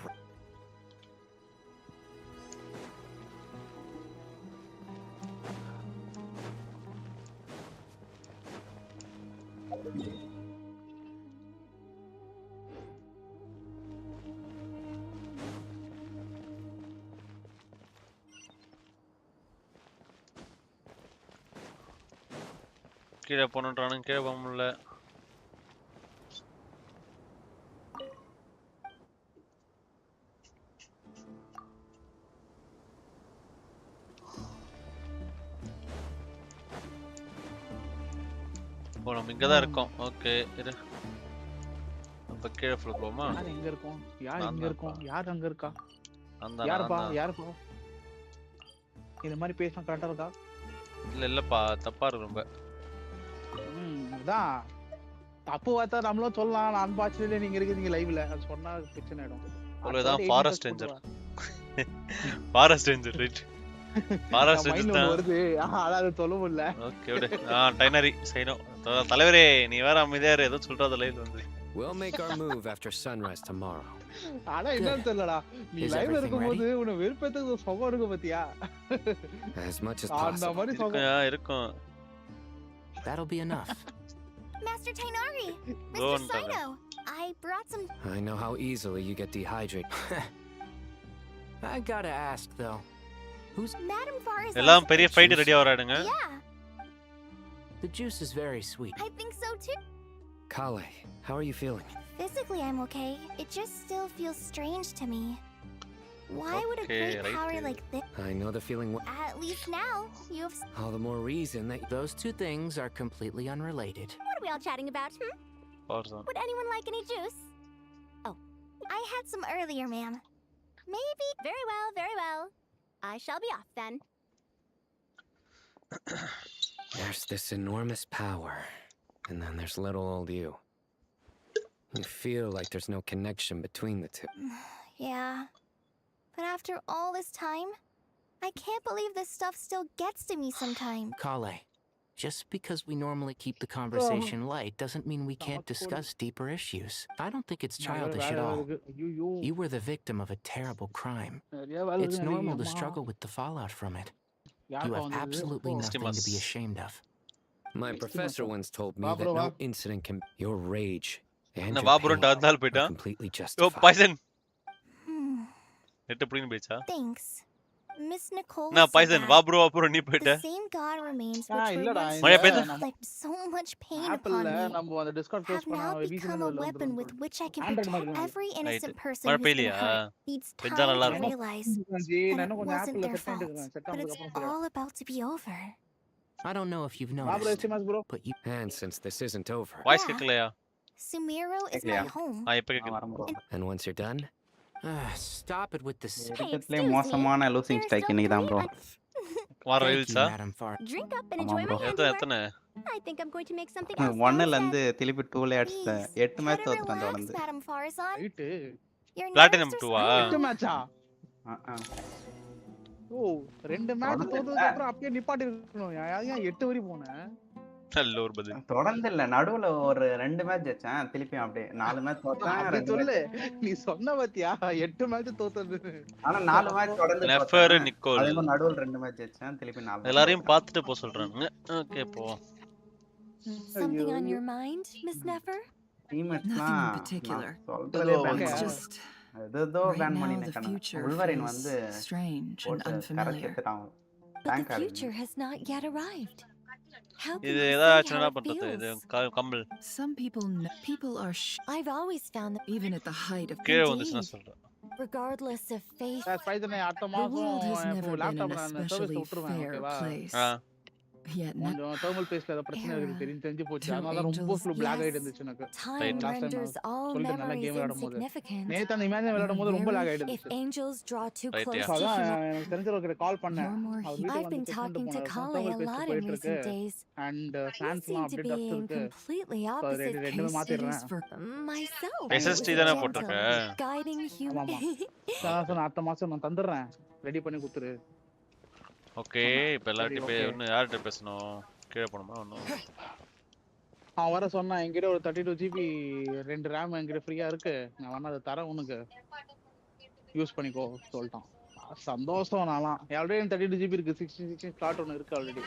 கீழே போனோன்றானுங்க, கீழே போக முடியல. ஓ, நம்ம இங்கதான் இருக்கோம். Okay, இரு. அப்ப கீழே ஃப்ளோர் போமா? யார் எங்க இருக்கோம்? யார் நான் எங்க தான் இருக்கோம்? யார் அங்க இருக்கா? அந்த யாருப்பா? யாருப்பா? இந்த மாதிரி பேசினா கரெக்டா இருக்கா? இல்லப்பா, தப்பா இருக்கு ரொம்ப. அதான் தப்பு பார்த்தா நம்மளும் சொல்லலாம். நான் பாச்சுல நீங்க இருக்கீங்க லைவ்ல, அது சொன்னா பிரச்சனை ஆயிடும். அவ்வளவுதான். Forest ranger. Forest ranger right. Forest ranger தான் வருது. ஆனா அது சொல்ல முடியல. ஓகே விடு. டைனரி சைனோ. தலைவரே நீ வேற அமைதியா இரு, ஏதோ சொல்றத லைவ்ல வந்து. We'll make our move after sunrise tomorrow. ஆனா என்ன தெரியலடா, நீ லைவ்ல இருக்கும்போது உன வெறுப்பேத்துக்கு சுகம் இருக்கு பாத்தியா? As much as அந்த மாதிரி possible. சுகம் இருக்கும். That'll be enough. Master Tainari, Go Mr. on, Tainari. Sino, I brought some. I know how easily you get dehydrated. I gotta ask though, who's Madam Farzan's எல்லாம் பெரிய fight ரெடியா வராடுங்க. Yeah, the juice is very sweet. I think so too. Kale, how are you feeling? Physically, I'm okay. It just still feels strange to me. Why would a Okay, great right power there. like this? I know the feeling. At least now, you have. All the more reason that those two things are completely unrelated. What are we all chatting about? Would anyone like any juice? Oh, I had some earlier, ma'am. Maybe. Very well, very well. I shall be off then. There's this enormous power, and then there's little old you. You feel like there's no connection between the two. Yeah. But after all this time, I can't believe this stuff still gets to me sometimes. Kale, just because we normally keep the conversation light doesn't mean we can't discuss deeper issues. I don't think it's childish at all. You were the victim of a terrible crime. It's normal to struggle with the fallout from it. You have absolutely nothing to be ashamed of. My professor once told me that no incident can. Your rage and என்ன your வாபுரம் pain டாந்தால் are போய்ட்டான். completely oh justified. Poison. நெட் புடிங்க பேச்சா? Thanks. Miss Nicole. நான் poison வாபுரம் நீ போய்ட்ட. The same God remains which இல்லடா, மழை பெய்யுது. inflict so much pain ஆப்பிள்ல upon me. நம்ம அந்த டிஸ்கார்ட் க்ளோஸ் Have பண்ணா now become a weapon with which I can Android protect மாதிரி every innocent person மழை who's been பெய்யலையா? hurt. Needs பெஞ்சா time நல்லா to இருக்கும். realize நான் that இன்னும் it கொஞ்சம் wasn't ஆப்பிள்ல their செட் fault. பண்ணிட்டு செட் But ஆனதுக்கு it's அப்புறம் all about to be over. I don't know if you've வாபுரம் noticed, SMS bro. but you. And since this isn't over, voice Yeah. கேக்கலையா? Sumiro is my home. இப்ப கேக்குது. and once you're done, Stop it with this. Hey, இருக்கிறதுலே excuse me. மோசமான losing There's strike still இன்னைக்கு தான் bro. வார Thank you, ரீல்ஸா? Madam Far. Drink up and Come enjoy on, my bro. handiwork. எத்தனை? I think I'm going to make something else. 1ல இருந்து திருப்பி 2ல அடிச்ச Please, 8 match try to தோத்துறேன் relax, தொடர்ந்து. Madam Farzan. Right. Your Platinum nerves are 2 ஆ? swelling. 8 மேட்சா? ஓ 2 match தொடர்ந்து தோத்ததுக்கு அப்புறம் அப்படியே நிப்பாட்டி இருக்கணும். ஏன் 8 வரை போனேன்? நல்ல ஒரு பதில். தொடர்ந்து இல்ல, நடுவுல ஒரு 2 மேட்ச் ஜெயிச்சேன், திருப்பி அப்படியே 4 மேட்ச் தோத்தேன். அப்படி 2 சொல்லு. நீ சொன்ன பாத்தியா 8 மேட்ச் தோத்தது. ஆனா 4 மேட்ச் தொடர்ந்து நெஃபர் தோத்தேன். நிக்கோல். அதே மாதிரி நடுவுல 2 மேட்ச் ஜெயிச்சேன், திருப்பி 4. எல்லாரையும் பார்த்துட்டு போ சொல்றாங்க. ஓகே போ. Something on your mind, Miss Nefer? டீம்மேட்ஸ்லாம் Nothing in particular. சொல்றதே பேன் It's பண்ணாங்க. just ஏதோ right பேன் now பண்ணி the நிக்கணும். future உள்வரின் feels வந்து strange and போட்டு unfamiliar. கரெக்டான். But the future has not yet arrived. How can இது you ஏதாச்சும் say என்ன how it பண்றது? இது feels? Compel. Some people are I've always found that even at the height of கீழே வந்துச்சுன்னா சொல்றேன். regardless of faith, ஸ்பைசன் அடுத்த the world has மாசம் never been லேப்டாப் an நான் சர்வீஸ் especially விட்டுருவேன். fair ஓகேவா? place. Yet கொஞ்சம் thermal paste ல ஏதோ பிரச்சனை இருக்கு தெரிஞ்சு போச்சு. அதனால தான் ரொம்ப ஃபுல் black ஆயிட்டு இருந்துச்சு எனக்கு. Time renders all memories insignificant. நேத்து அந்த இமேஜின் விளையாடும்போது ரொம்ப lag ஆயிட்டு If இருந்துச்சு. angels draw too close to அதான் humanity. எனக்கு தெரிஞ்சவர்கிட்ட கால் பண்ணேன். அவர் வீட்டுக்கு I've been வந்து talking to Kali a lot in recent days. and You fansலாம் seem to update be in இருக்கு. completely opposite ரெண்டுமே மாத்திடுறேன். myself. SST தான போட்டுருக்க. Guiding human. நான் அடுத்த மாசம் நான் தந்துறேன். ரெடி பண்ணி குடுத்துரு. ஓகே இப்போ எல்லார்ட்ட இன்னும் யார்ட்ட பேசணும்? கீழ போணுமா இன்னும்? அவன் வர சொன்னா என்கிட்ட ஒரு 32 GB 2 RAM என்கிட்ட ஃப்ரீயா இருக்கு. நான் வேணா அதை தரேன் உனக்கு. யூஸ் பண்ணிக்கோ சொல்லிட்டான். சந்தோஷம் நான்லாம். ஆல்ரெடி 32 GB இருக்கு. 16 ஸ்லாட் ஒன்னு இருக்கு ஆல்ரெடி.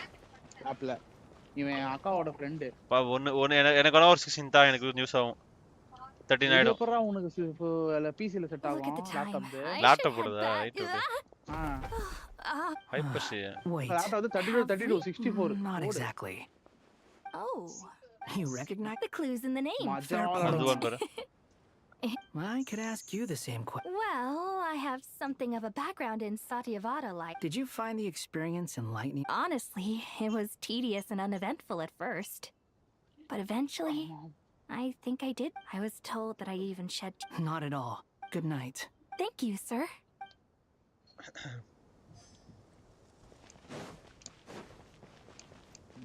ஆப்ல. இவன் அக்காவோட ஃப்ரெண்ட். பா ஒன்னு எனக்கு ஒரு 16 தான் எனக்கு யூஸ் ஆகும். 13 ஆயிடும். அப்புறம் உனக்கு PC ல செட் ஆகும் லேப்டாப் போடுதா? Right okay. Hyper share. Wait. Laptop 32 64. Not exactly. Oh. You recognize the clues in the name? Well, I could ask you the same question. Well, I have something of a background in Satyavada like. Did you find the experience enlightening? Honestly, it was tedious and uneventful at first. But eventually, I think I did. I was told that I even shed. Not at all. Good night. Thank you, sir.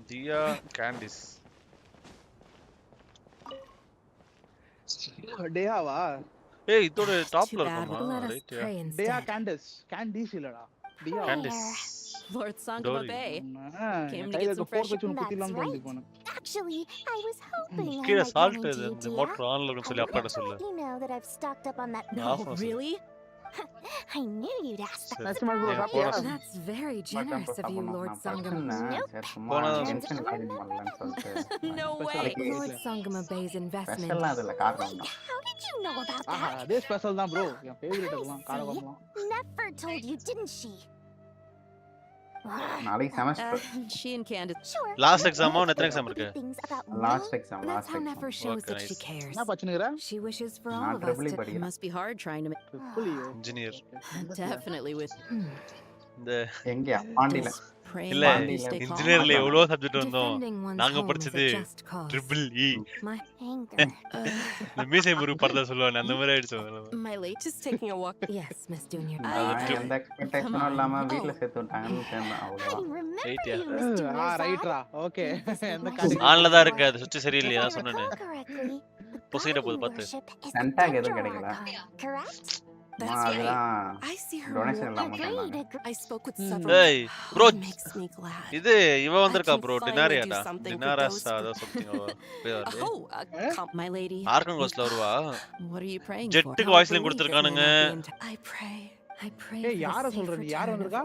Dia Candice. டேயாவா? ஏய் இதோட டாப்ல இருக்குமா? Right yeah. டேயா Candice இல்லடா. டியா Candice. Lord Sangama Bay. Came to get some fresh Actually, I was hoping கீழ salt இந்த motor ஆன்ல இருக்குன்னு சொல்லி அப்பாட்ட சொல்லு. You know that I've stocked up on that. No, really? I knew you'd ask that. That's very generous of you, Lord Sangama. No way. Lord Sangama Bay's investment. How did you know about that? This special தான் bro. என் favourite அதெல்லாம் காரவம்லாம். Never told you, didn't she? நாளைக்கு semester. She and Candice. Last exam எத்தனை exam இருக்கு? Last exam. That's how never shows that she cares. என்ன பச்சனுங்கற? She wishes for all of us to. It must be hard trying to make. Engineer. Definitely with. இந்த எங்க பாண்டில. இல்ல இன்ஜினியர்ல எவ்வளவு subject வந்தோம். நாங்க படிச்சது EEE. My anger. இந்த மீசை முரு பர்தா சொல்லுவானே அந்த மாதிரி ஆயிடுச்சு. My late just taking a walk. Yes, Miss Junior. அந்த எக்ஸ்பெக்டேஷன் இல்லாம வீட்ல சேர்த்து விட்டாங்கன்னு சொன்னா அவ்வளவுதான். ரைட்ரா. ஓகே. ஆன்ல தான் இருக்கு. அது சுத்தி சரியில்லையா சொன்னேனே. பொசிட போது பாத்து. சென்டாக் எதுவும் கிடைக்கல. Correct? That's right. I see her. I spoke with several. Hey, bro. Makes me glad. இது இவ வந்திருக்கா bro. டினாரியாடா. டினாராஸ் அதோ something Oh, my lady. ஆர்கன் கோஸ்ல வருவா. What are you praying for? ஜெட்டுக்கு வாய்ஸ் லிங்க் கொடுத்திருக்கானுங்க. I pray. ஏய் யார சொல்ற நீ? யார் வந்திருக்கா?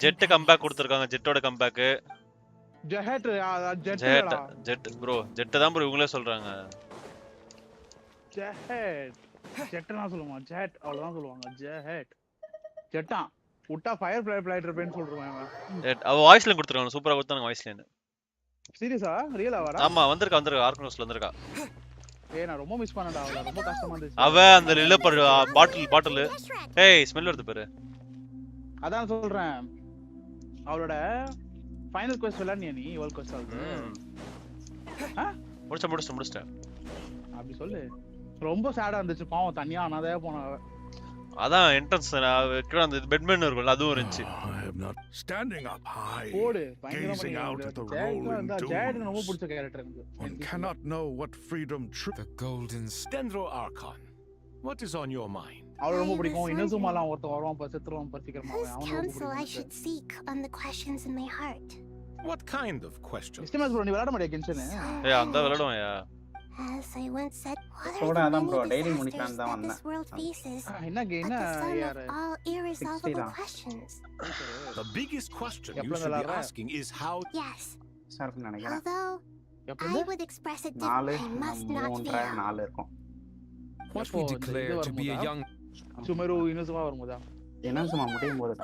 ஜெட் கம்பேக் கொடுத்திருக்காங்க. ஜெட்டோட கம்பேக். Jett bro. ஜெட் தான் bro இவங்களே சொல்றாங்க. ஜெட்னா சொல்லுவாங்க. ஜெட் அவ்வளவுதான் சொல்லுவாங்க. ஜெட்டா உட்டா ஃபயர் ஃளைட்டர் பேன் சொல்றாங்க அவன். அவ வாய்ஸ் லைன் கொடுத்துறாங்க. சூப்பரா கொடுத்தாங்க வாய்ஸ் லைன். சீரியஸா? ரியலா வாடா? ஆமா வந்திருக்கா ஆர்கனோஸ்ல வந்திருக்கா. ஏய் நான் ரொம்ப மிஸ் பண்ணடா அவள. ரொம்ப கஷ்டமா இருந்துச்சு. அவ அந்த லில்ல பாட்டில் ஏய் ஸ்மெல் வருது பாரு. அதான் சொல்றேன். அவளோட ஃபைனல் குவெஸ்ட் விளையாடுனியா நீ? வேர்ல்ட் குவெஸ்ட் ஆல்து. முடிச்சிட்டேன். அப்படி சொல்லு. ரொம்ப சேடா இருந்துச்சு பாவம். தனியா அனாதையா போனாவ. அதான் என்ட்ரன்ஸ் அந்த பெட்மேன் இருக்குல்ல அதுவும் இருந்துச்சு. Standing up high, போடு gazing out at the rolling doom. Jett ரொம்ப பிடிச்ச கேரக்டர் எனக்கு. One cannot know what freedom The golden Dendro Archon. What is on your mind? அவள ரொம்ப பிடிக்கும். இனசுமாலாம் ஒருத்த வருவான் பசத்துறவான் பர்சிக்கறமா. Whose counsel I should seek on the questions in my heart? What kind of question? Estimate bro நீ விளையாட மாட்டியா Genshin? ஏய் அந்த விளையாடுவாயா? As I once said, soda தான் bro டெய்லி முடிக்கலாம் தான் வந்தேன். என்ன கேனா யார்? All irresolvable questions. The biggest question you should be asking is how. Yes. Sir நினைக்கிறேன். Although I would express it differently, I must not fear. 4 இருக்கும். What we declare to be a young. சுமரு இனசுமா வரும்போதா? இனசுமா முடியும் போது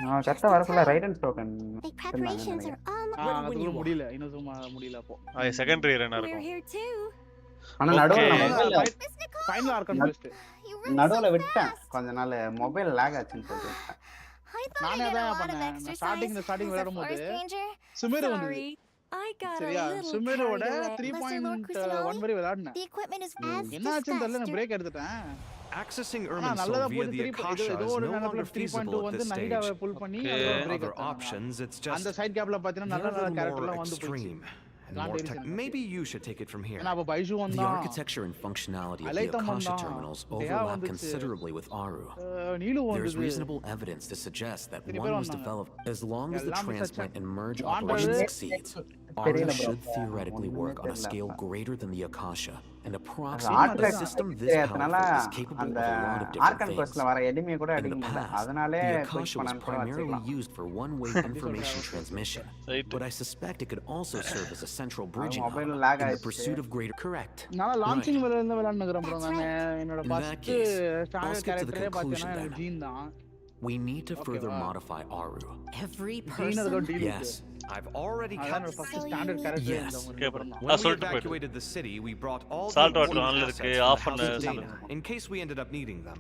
நான் கரெக்ட்டா வரக்குள்ள right and spoken. The preparations are all அதுக்கு முடியல. இனசுமா முடியல அப்போ. செகண்டரி ரன்னர் இருக்கும். We're here too. ஆனா நடுவுல மொபைல் ஃபைனல் ஆர்கன் பெஸ்ட். நடுவுல விட்டேன். கொஞ்ச நாள் மொபைல் லாக் ஆச்சுன்னு சொல்லிட்டேன். I நானே தான் பண்ணேன் ஸ்டார்டிங் விளையாடும்போது சுமேர் வந்தது சரியா சுமேரோட 3.1 வரை விளையாடுனேன் என்னாச்சுன்னு தெரியல நான் பிரேக் எடுத்துட்டேன் Accessing Ermin's soul via the Akasha is no longer feasible at this stage. Other options, it's just a little more extreme. Maybe you should take it from here. The architecture and functionality of the Akasha terminals overlap considerably with Aru. There is reasonable evidence to suggest that one was developed as long as the transplant and merge operation succeeds. Aru should theoretically work on a scale greater than the Akasha, and approximately a system this powerful is capable of a lot of different things. In the past, the Akasha was primarily used for one-way information transmission, but I suspect it could also serve as a central bridging hub in the pursuit of greater correct. In that case, I'll skip to the conclusion then. We need to further modify Aru. Every person. Yes, I've already cut. Yes. When we evacuated the city, we brought all the important assets from the House of Dana in case we ended up needing them.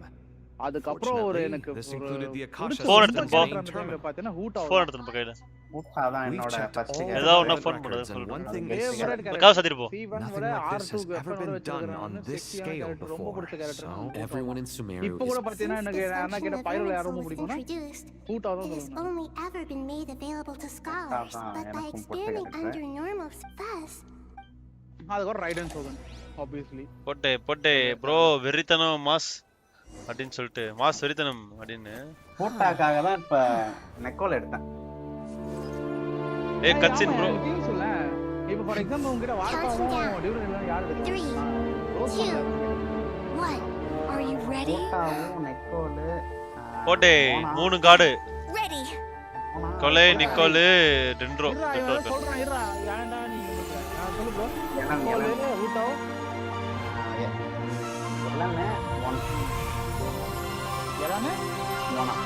Fortunately, this included the Akasha Phone system's main terminal. phone எடுத்து நம்ம கையில We've checked all ஏதோ the ஒண்ணு phone records, and one thing is certain. காசு சத்திட்டு போ Nothing like this has ever been done on this scale before. So Everyone in Sumeru இப்போ கூட பாத்தீனா எனக்கு அண்ணா கிட்ட பைரல யாரோ ரொம்ப பிடிக்கும்னா It has only ever been made available to scholars, but by expanding under normal fuss. அதுக்கு ஒரு ரைட் அண்ட் சோகன் obviously போட்டே ப்ரோ வெறித்தனம் மாஸ் அப்படினு சொல்லிட்டு மாஸ் வெறித்தனம் அப்படினு போட்டாக்காக தான் இப்ப நெக்கோல் எடுத்தேன் ஏய் கட்சின் ப்ரோ சொல்ல இப்போ ஃபார் எக்ஸாம்பிள் உங்ககிட்ட வார்காவும் டியூரன் எல்லாம் யாரு 3 2 1 Are you ready? போட்டாவும் நெக்கோல் போட்டே மூணு கார்டு Ready. கொலை நிக்கோல் டென்ட்ரோ சொல்றேன் இருடா ஏன்டா நீ சொல்லு ப்ரோ எல்லாமே ஊட்டாவோ எல்லாமே 1 எல்லாமே 1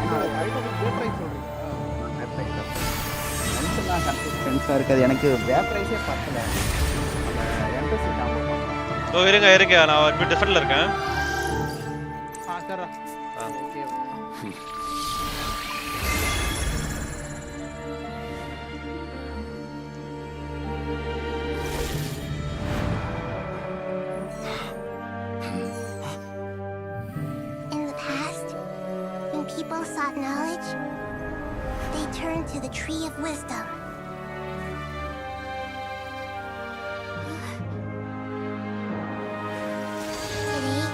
என்னோட ரைட் ஆஃப் கோட் ரைட் சொல்றீங்க கன்சிஸ்டன்ஸா இருக்குது எனக்கு வேப்ரைஸே பத்தல என்ட்ரன்ஸ் காம்போ ஓ இருங்க நான் ஒரு டிஃபரெண்ட்ல இருக்கேன் சரா okay In the past, when people sought knowledge, they turned to the Tree of Wisdom. Today,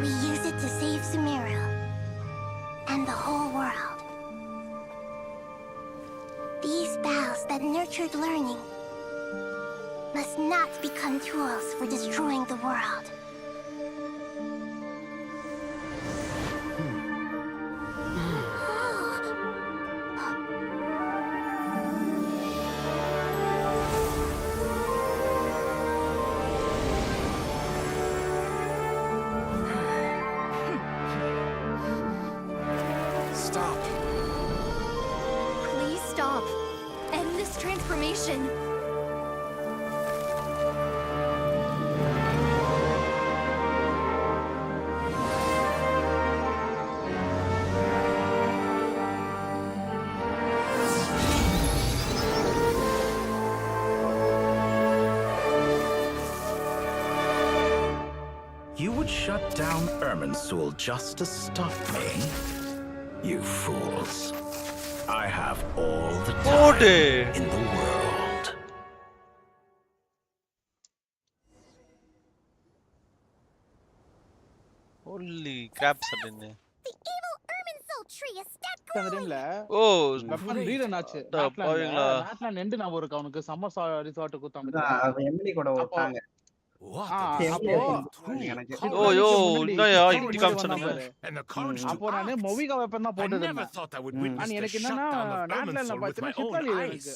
we use it to save Sumeru and the whole world. These boughs that nurtured learning must not become tools for destroying the world. Stop. Please stop. End this transformation. You would shut down Irminsul just to stop me? You fools. I have all the time in the world. Holy crap அப்படினு The evil Irminsul tree is stuck அந்த டைம்ல ஓ weapon rerun ஆச்சு பாவீங்களா நாட்ல நெண்டு நான் ஒரு அவனுக்கு summer resort குத்தாங்க அது எம்டி கூட ஓட்டாங்க ஓ யோ என்னயா இப்படி காமிச்சனங்க அப்போ நானே மொவிகா வெப்பன் தான் போட்டுட்டேன் நான் எனக்கு என்னன்னா நாட்ல பார்த்தா சித்தாலி எனக்கு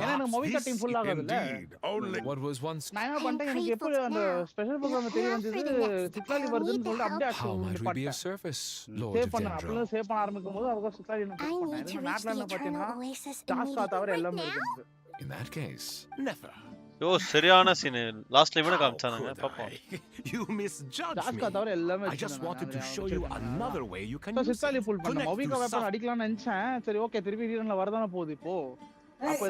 ஏன்னா எனக்கு மொவிகா டீம் ஃபுல் ஆகாதுல்ல What was once நான் என்ன பண்ணிட்டேன் எனக்கு எப்போ அந்த ஸ்பெஷல் ப்ரோகிராம் தெரிய வந்தது சித்தாலி வருதுன்னு சொல்லிட்டு அப்படியே சேவ் பண்ணேன் அப்பலாம் சேவ் பண்ண ஆரம்பிக்கும்போது அவங்க சித்தாலி என்ன பண்ணேன் நாட்ல என்ன பார்த்தீங்கன்னா டாஸ்க் தவிர எல்லாமே இருக்கு In that case, never. யோ சரியான சீன் லாஸ்ட்ல இவன காமிச்சானுங்க பாப்போம். You misjudged me. டாஸ்கா தவிர எல்லாமே I just wanted to show you another way you can use சித்தாலி புல் பண்ண Connect மொபிகா to வெப்பன் அடிக்கலாம்னு நினைச்சேன். சரி ஓகே திருப்பி ரீரன்ல வரதானே போகுது இப்போ. அப்போ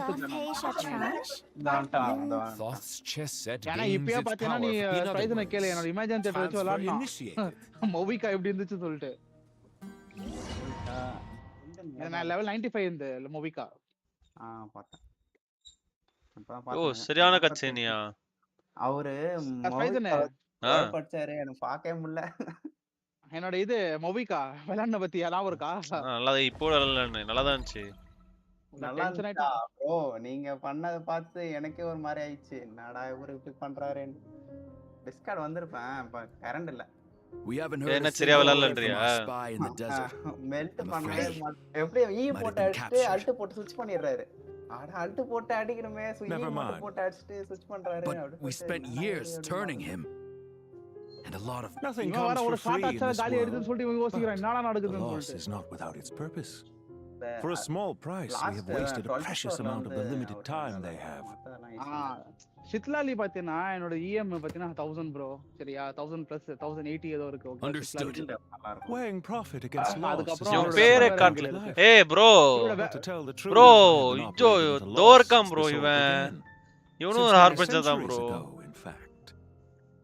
Thoth's chess set ஏன்னா gains இப்பயே its பாத்தீங்கன்னா நீ power. In other ஸ்பைசனை words, கேளு என்னோட இமேஜின் தியேட்டர் வச்சு fans were விளையாடணும். initiated. மொபிகா எப்படி இருந்துச்சு சொல்லிட்டு. நான் லெவல் 95 இந்த மொபிகா. பார்த்தேன். ஓ சரியான கச்சேனியா. அவரு ஸ்பைசன் படிச்சாரு எனக்கு பார்க்கவே முடியல. என்னோட இது மொபிகா விளையாண்ட பத்தி ஞாபகம் இருக்கா? நல்லா இப்போ நல்லா தான் இருந்துச்சு. நல்லா இருந்துச்சா ப்ரோ? நீங்க பண்ணதை பார்த்து எனக்கே ஒரு மாதிரி ஆயிடுச்சு. என்னடா இவரு இப்படி பண்றாருன்னு. டிஸ்கார்ட் வந்திருப்பேன். இப்ப கரண்ட் இல்ல. We haven't heard என்ன சரியா விளையாடலன்றியா? spy in the desert. Melt பண்ணவே எப்படி போட்டு அடிச்சிட்டு அல்ட் போட்டு ஸ்விட்ச் பண்ணிடுறாரு. ஆனா அல்ட் போட்டு அடிக்கணுமே போட்டு அடிச்சிட்டு ஸ்விட்ச் பண்றாரு. But we spent years turning him. And a lot of nothing comes for free in this world. Loss is not without its purpose. For a small price, we have wasted a precious amount of the limited time they have. சித்லாலி பாத்தீனா என்னோட EM பாத்தீனா 1000 bro. சரியா 1000 plus 1080 ஏதோ இருக்கு. Understood. Weighing profit against loss. இவன் பேரே காட்டல. ஏய் bro. Bro, இதோ தோர்க்கம் bro இவன். இவனும் ஒரு ஹார்பஞ்சர் தான் bro.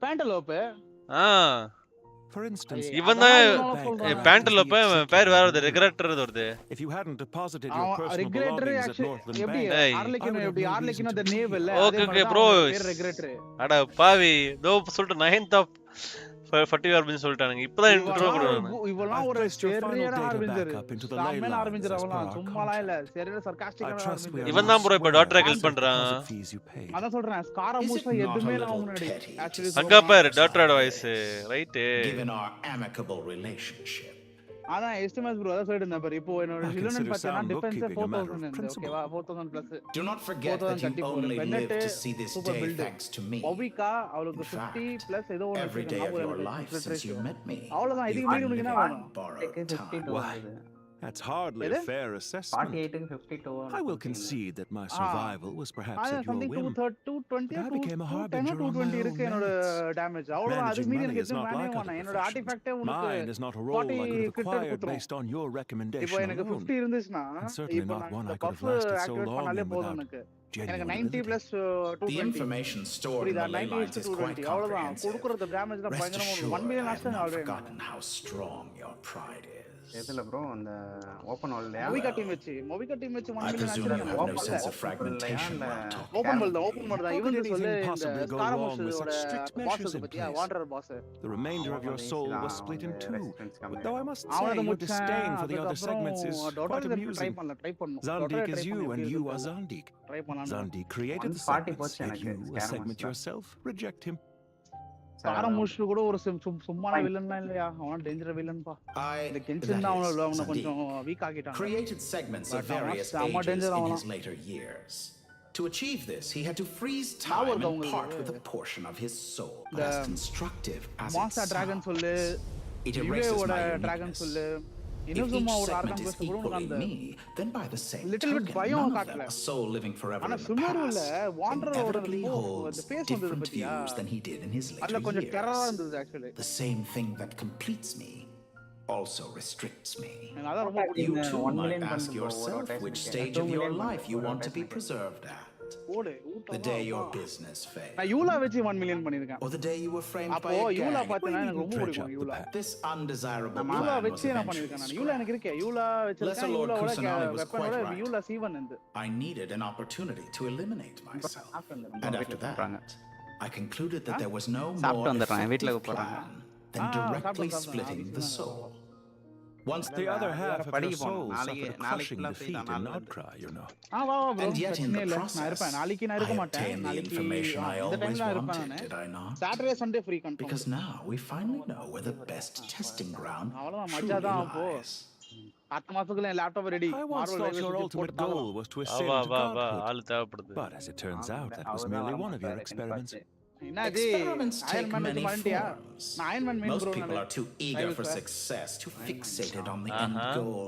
பேண்டலோப். For instance, இவன் தான் பேண்டலோப் பேர் வேற ஒரு ரெகுலேட்டர் வருது. If you hadn't deposited your personal belongings at Northland Bank, ஆர்லிக்கினோ the name இல்ல. Okay bro. அட பாவி தோ சொல்லிட்டு 9th of 40 ஆர்பின் சொல்லிட்டானுங்க. இப்பதான் இன்ட்ரோ கொடுறாங்க. இவெல்லாம் ஒரு சரியான ஆர்பிஞ்சர். சாமேல ஆர்பிஞ்சர் அவலாம் சும்மாலாம் இல்ல. சரியான சர்காஸ்டிக்கான ஆர்பிஞ்சர். இவன் தான் bro இப்ப டாக்டர் ஹெல்ப் பண்றான். அதான் சொல்றேன். ஸ்காரமூஷா எதுமே இல்ல அவனுக்கு. ஆக்சுவலி அங்க பாரு doctor advice right. Given our amicable relationship. அதான் எஸ்டிமேட் ப்ரோ அத சொல்லிட்டு இருந்தேன் பாரு. இப்போ என்னோட வில்லன் பார்த்தா டிஃபென்ஸ் 4000 இருந்து ஓகேவா 4000 plus. Do not forget that you only live to see this day thanks to me. மொபிகா அவளுக்கு 50 பிளஸ் ஏதோ ஒன்னு every day of your life since you met me. அவ்வளவுதான். இதுக்கு மீறி உங்களுக்கு என்ன வேணும்? 52 that's hardly a fair assessment. 48 and 52. I will concede that my survival was perhaps at your whim. 220 I became a harbinger on my 220 இருக்கு என்னோட own. Damage. அவ்வளவுதான். அதுக்கு மீறி எனக்கு எதுவும் வேணவே வேணாம். என்னோட ஆர்ட்டிஃபேக்ட்டே உங்களுக்கு Mine is not a role I could have acquired based on your recommendation. இப்போ எனக்கு 50 இருந்துச்சுனா இப்போ one I நான் could have lasted so activate long பண்ணாலே போதும் without எனக்கு. genuine எனக்கு 90 ability. plus The 220 information stored in the ley lines is quite அவ்வளவுதான். comprehensive. கொடுக்குற டேமேஜ் தான் Rest பயங்கரமா assured, 1 million I have Aston not already. forgotten how strong your pride is. எதுல bro அந்த ஓபன் வேர்ல்ட்லயா? மொபிகா டீம் வச்சு 1 I million presume you have no Aston. sense of fragmentation while talking. Open world தான் How could இவன் சொல்லு anything இந்த possibly go wrong with such strict ஸ்காரமூஷோட measures boss in பத்தியா place? Wander boss. The remainder of your soul was split in two. But though I must say அவனத your disdain for the other segments is quite daughter try amusing. பண்ணல try பண்ணனும். Zandik is you and you are Zandik. Try பண்ணலாம். Zandik created the 140 segments. Yet எனக்கு you, a segment yourself, reject him. ஸ்காரமூஷ் கூட ஒரு சும்மான வில்லன்லாம் இல்லையா? அவன் danger villain பா. இந்த கென்ஷன் தான் அவன கொஞ்சம் week ஆக்கிட்டான். Created segments of various ages in his later years. To achieve this, he had to freeze time and part with a portion of his soul. But as constructive as master dragon சொல்லு, it erases my dragon uniqueness. சொல்லு. If each segment is equally me, then by the same token, none of them a soul living forever in the past inevitably holds different views than he did in his later years. The same thing that completes me also restricts me. You too might ask yourself which stage of your life you want to be preserved at. The day your business failed. நான் யூலா வெச்சு 1 million பண்ணிருக்கேன். Or the day you were framed by அப்போ a யூலா gang. பார்த்தா எனக்கு ரொம்ப பிடிக்கும் யூலா. This undesirable யூலா plan was வெச்சு நான் பண்ணிருக்கேன். நான் யூலா எனக்கு இருக்கே. யூலா வெச்சிருக்கேன். யூலாவோட வெப்பனோட யூலா C1 இருந்து. I needed an opportunity to eliminate myself. And after that, I concluded that there was no more effective plan than directly splitting the soul. Once the other half of your soul suffered a crushing defeat in outcry, you know. And yet in the process, I obtained the information I always wanted, did I not? Saturday Sunday free control. Because now we finally know where the best testing ground truly lies. அடுத்த மாசத்துக்குள்ள laptop ready. I once thought your ultimate goal was to ascend to godhood. But as it turns out, that was merely one of your experiments. Experiments take many forms. Most people are too eager for success, too fixated on the end goal.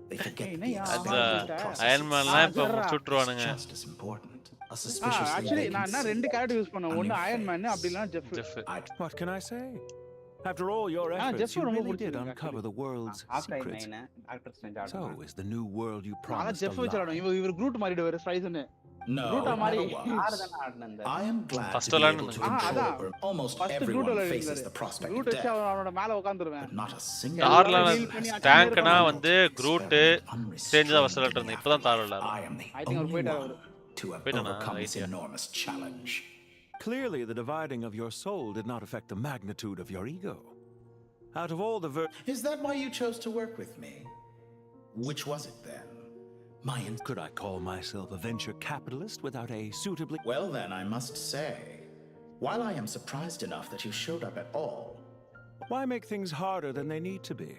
They forget the experimental process is just as important. A suspiciously actually vacant நான் ரெண்டு silhouette, character use a பண்ணேன். new ஒன்னு iron man face. அப்படி இல்லனா Jeff. What can I say? After all your efforts, Jeff you ரொம்ப really did பிடிச்சிருக்கு uncover the world's Hawkeye secrets. Main Doctor Strange So ஆடுறான். is the new world you ஆனா promised Jeff a வச்சு lie. ஆடணும். இவர் Groot மாறிடுவாரு ஸ்ப்ரைசன். No, Groot it மாறி. never யார் was. தான ஆடுனது? I am glad First to be one able to ஆ, control அதான். her. Almost first everyone Groot faces the prospect of Groot வச்சு death, அவனோட மேல உட்கார்ந்துருவேன். but not a single தார்ல heal பண்ணி டேங்க்னா அடிச்சிட்டே வந்து க்ரூட் ஸ்ட்ரேஞ்ச் தான் வசல்ட் இருந்தேன். இப்போதான் தார் விளையாடுறேன். I am the I think our only போயிட்டாரு one அவரு. to have Wait a minute, overcome this idea. enormous challenge. Clearly, the dividing of your soul did not affect the magnitude of your ego. Out of all the Is that why you chose to work with me? Which was it then? Could I call myself a venture capitalist without a suitably... Well then, I must say, while I am surprised enough that you showed up at all... Why make things harder than they need to be?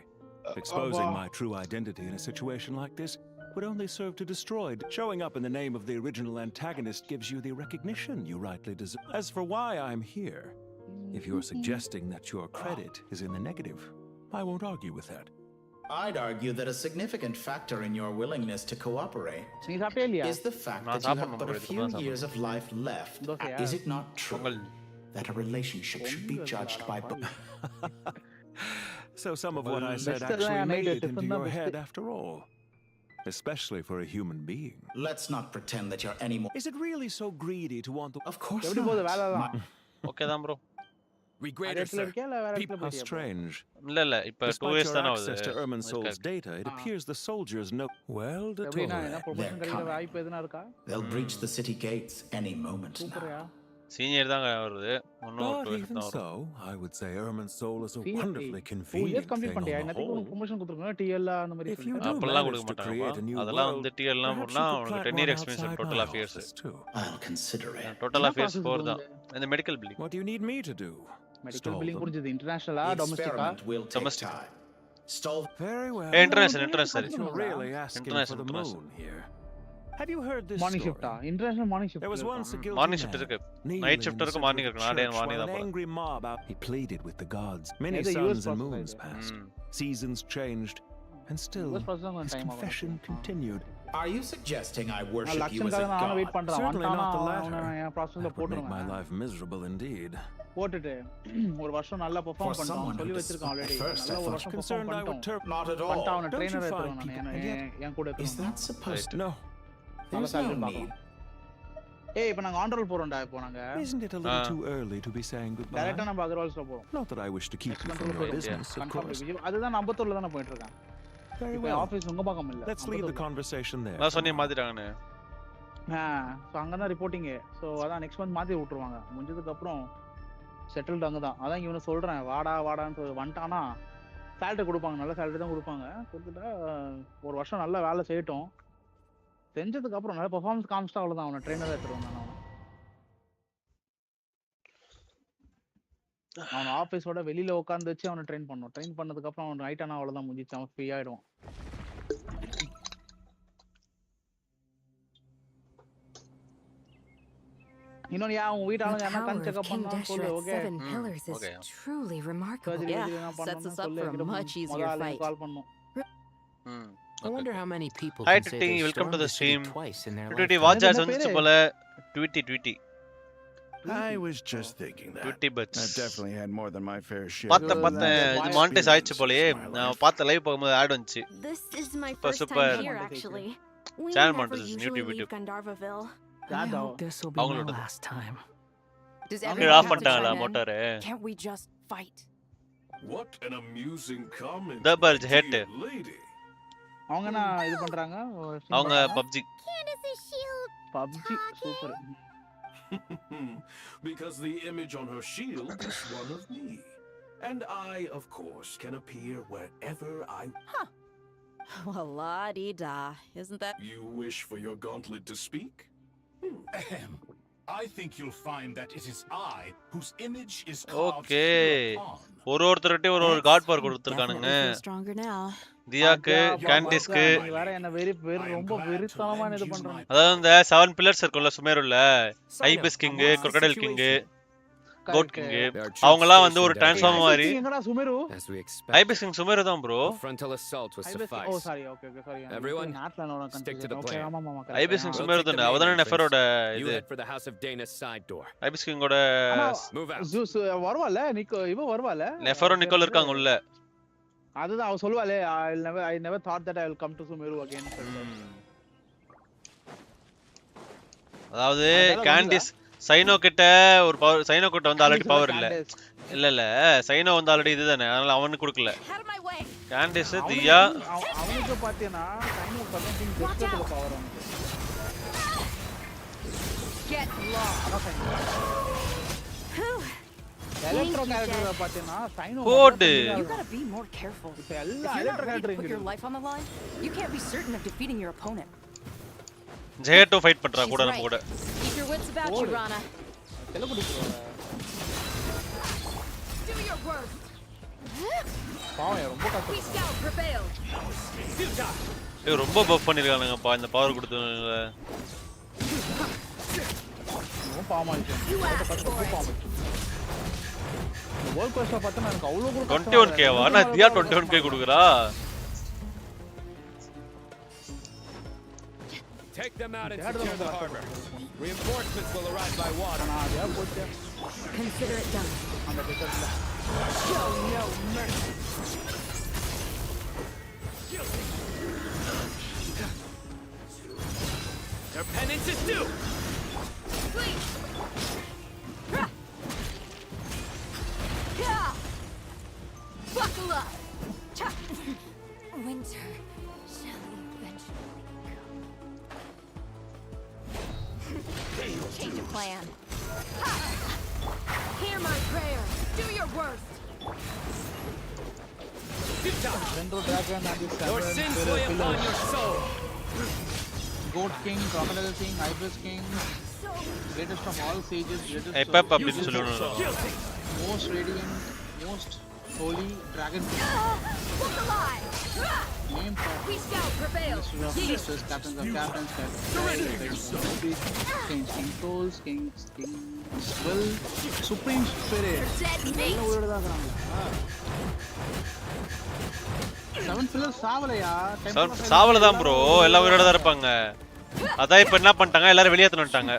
Exposing my true identity in a situation like this would only serve to destroy. Showing up in the name of the original antagonist gives you the recognition you rightly deserve. As for why I'm here, if you're suggesting that your credit is in the negative, I won't argue with that. I'd argue that a significant factor in your willingness to cooperate is the fact that you have but a few years of life left. Is it not true that a relationship should be judged by... So some of what I said actually made it into your head after all. Especially for a human being. Let's not pretend that you're any more... Is it really so greedy to want to... Of course எப்படி போகுது வேலை not. தான். Okay தான் bro. அதே இடத்துல இருக்கியா இல்ல வேற இடத்துல How போறியா? strange. இல்ல இப்போ 2 Despite இயர்ஸ் your தான access to ஆகுது. Irminsol's data, it appears the soldiers know... Well, எப்படினா என்ன ப்ரொமோஷன் They're கிடைக்கிற coming. வாய்ப்பு எதுனா இருக்கா? They'll breach the city gates any moment சூப்பர்யா. now. Senior தாங்க வருது. இன்னும் But 2 இயர்ஸ் even தான் வரும். so, I would say Irminsol is a Seriously? wonderfully 2 convenient years complete thing பண்ணியா? on the என்னத்துக்கு whole. உனக்கு ப்ரொமோஷன் கொடுத்துருக்காங்க டிஎல் அந்த மாதிரி If you சொல்லிட்டு. do அப்பெல்லாம் manage கொடுக்க to create a மாட்டாங்கப்பா. new அதெல்லாம் world, வந்து டிஎல்லாம் perhaps போனா you could உங்களுக்கு plant 10 year one experience outside total my of years. office too. I'll consider it. Total என்ன ஆஃப் இயர்ஸ் process 4 தான். போகுது? இந்த medical billing. What do you need me to do? Medical Stall billing them? புரிஞ்சது. இன்டர்நேஷனலா The டொமஸ்டிக்கா? experiment will take Domestic. time. Stall... Very well. International சரி. You're really asking for the International. moon here. Have you heard this morning story? ஷிஃப்ட்டா? International morning shift. There was once a guilty morning shift man இருக்கு. kneeling night in shift the இருக்கு, center morning of இருக்கு. church நானே while morning an தான் போறேன். angry mob out. He pleaded with the gods. Many It's a US suns and process, moons இது. passed. Seasons changed. And still, US process தான் his time ஆகும். confession continued. Are you suggesting I நான் worship you as லட்சம்காக a நான் wait god? பண்றேன். Certainly வந்துட்டானா not the அவனை latter. என் ப்ராசஸ்ல That would make my போட்டுருவேன். life miserable indeed. போட்டுட்டு ஒரு வருஷம் நல்லா For பெர்ஃபார்ம் someone பண்ணோம் who சொல்லி does... வச்சிருக்கான் At ஆல்ரெடி. first I நல்லா ஒரு thought... வருஷம் பெர்ஃபார்ம் Concerned I would பண்ணிட்டோம். Not at பண்ணிட்டு all. அவனை Don't you trainer find எடுத்துருவான். people- நான் என் கூட Is எடுத்துருவான். that supposed to... No. நல்ல There's salary no பார்க்கலாம். need. ஏய் இப்போ நாங்க ஆன் ரோல் போறோம்டா இப்போ நாங்க. Isn't it a little too early to be saying goodbye? டைரக்டா நம்ம அகர்வால்ஸ்ல போறோம். Not that I wish to keep you from your business, of course. அதுதான் நான் அம்பத்தூர்ல தான போயிட்டு இருக்கேன். Very இப்போ well. ஆபீஸ் உங்க பக்கம் இல்ல. Let's leave the conversation there. நான் சொன்னே மாத்திட்டாங்கன்னு. சோ அங்க தான் ரிப்போர்ட்டிங். சோ அதான் நெக்ஸ்ட் மந்த் மாத்தி விட்டுருவாங்க. முடிஞ்சதுக்கு அப்புறம் செட்டில்ட் அங்க தான். அதான் இவனை சொல்றேன் வாடான்னு வந்துட்டானா சாலரி கொடுப்பாங்க. நல்ல சாலரி தான் கொடுப்பாங்க. கொடுத்துட்டா ஒரு வருஷம் நல்லா வேலை செய்யட்டும். செஞ்சதுக்கு அப்புறம் நல்ல பெர்ஃபார்மன்ஸ் காமிச்சிட்டா அவ்வளவுதான். அவனை ட்ரெயினர் எடுத்துருவாங்க. அவன் ஆபீஸோட வெளியில உட்காந்து வச்சு அவனை ட்ரெயின் பண்ணும். ட்ரெயின் பண்ணதுக்கு அப்புறம் அவன் நைட் ஆனா அவ்வளவுதான் முடிஞ்சிச்சு. அவன் ஃப்ரீ ஆயிடுவான். இன்னொன்னு உன் வீட்டு ஆளுங்க என்ன கண் செக்அப் பண்ணா சொல்லு. Okay Okay. Truly remarkable. Surgery Yeah, என்ன sets பண்ணனும் us up சொல்லு. for a much easier fight. கால் பண்ணும். I wonder how many people Hi can say Titi, they welcome to stormed the the city stream. twice in their Titi life. watch as வந்துச்சு போல. Tweety. I was just thinking that. Tweety bits. I've definitely had more than my fair share. பார்த்தேன் இது monetise ஆயிச்சு போலயே. நான் பார்த்த live போகும்போது add வந்துச்சு. This is my Super, first super. time here, actually. We Channel never monitors, usually YouTube. leave Gandharvaville. I hope this will be my அவங்களோட last time. Does கீழ everyone ஆஃப் have to பண்ணிட்டாங்களா chime in? Motor? Can't we just fight? What an amusing comment. The birds hit. dear lady. அவங்க என்ன இது பண்றாங்க? அவங்க PUBG. Candace's shield. PUBG super. Because the image on her shield is one of me. And I, of course, can appear wherever I... Well, la-dee-da. Isn't that... You wish for your gauntlet to speak? I think you'll find that it is I whose image is carved Okay. ஒருத்தர்கிட்ட ஒரு god power கொடுத்திருக்கானுங்க. Definitely feel stronger now. தியாக்கு, கேண்டிஸ்க்கு. நீ வேற என்ன ரொம்ப வெறித்தனமா இது பண்றாங்க. அதாவது இந்த 7 பில்லர்ஸ் இருக்குல்ல சுமேருல. Ibis king, crocodile king, goat king அவங்கலாம் வந்து ஒரு ட்ரான்ஸ்ஃபார்மர் மாதிரி எங்கடா சுமேரு ஐபிஎஸ் கிங் சுமேரு தான் bro Frontal assault was suffice. Oh sorry okay sorry Everyone, stick to the plan. ஆமா ஐபிஎஸ் கிங் சுமேரு தான் அவதான நெஃபரோட You இது head for the House of Dana's side door. Ibis கிங்கோட Move out. ஜூஸ் வருவால நிக்கோ இவ வருவால நெஃபரோ நிக்கோல் இருக்காங்க உள்ள அதுதான் அவ சொல்லுவாளே I never thought that I will come to Sumeru again. அதாவது கேண்டிஸ் சைனோ கிட்ட ஒரு பவர் சைனோ கிட்ட வந்து ஆல்ரெடி பவர் இல்ல சைனோ வந்து ஆல்ரெடி இதுதானே அதனால அவனுக்கு கொடுக்கல கேண்டிஸ் தியா அவனுக்கு பாத்தீனா சைனோ பத்தி ஜஸ்ட் பவர் அவனுக்கு Get lost. எலக்ட்ரோ கேரக்டர் பாத்தீனா சைனோ கோட் You gotta be more careful. If you're not ready to put your life on the line, you can't be certain of defeating your opponent. ஜெயட்டோ fight பண்றா கூட நம்ம கூட Keep your wits about you, Rana. தெலகுடி Do your worst. பாவம் ரொம்ப கஷ்டம் We shall prevail. ஏய் ரொம்ப பஃப் பண்ணிருக்கானுங்கப்பா இந்த பவர் கொடுத்தவங்க ரொம்ப பாவமாயிச்சு வேர்ல்ட் கோஸ்டா பார்த்தா எனக்கு அவ்வளவு கூட 21k வா நான் தியா 21k கொடுக்குறா Take them out and secure the harbor. Reinforcements will arrive by water. Consider it done. Show no mercy. Their penance is due. Please. Buckle up. Winter shall eventually come. Change of plan. Hear my prayer. Do your worst. Your sins lay upon your soul. Goat King, Crocodile King, Ibis King, greatest of all sages, greatest most radiant, most holy dragon king. Look alive. Name for We shall prevail. Captains of captains, Kings, King Souls, Kings, Will, Supreme Spirit. Seven pillars சாவலையா சாவல தான் bro எல்லாம் உயிரோட தான் இருப்பாங்க அதான் இப்ப என்ன பண்ணிட்டாங்க எல்லாரும் வெளியேத்தன வந்துட்டாங்க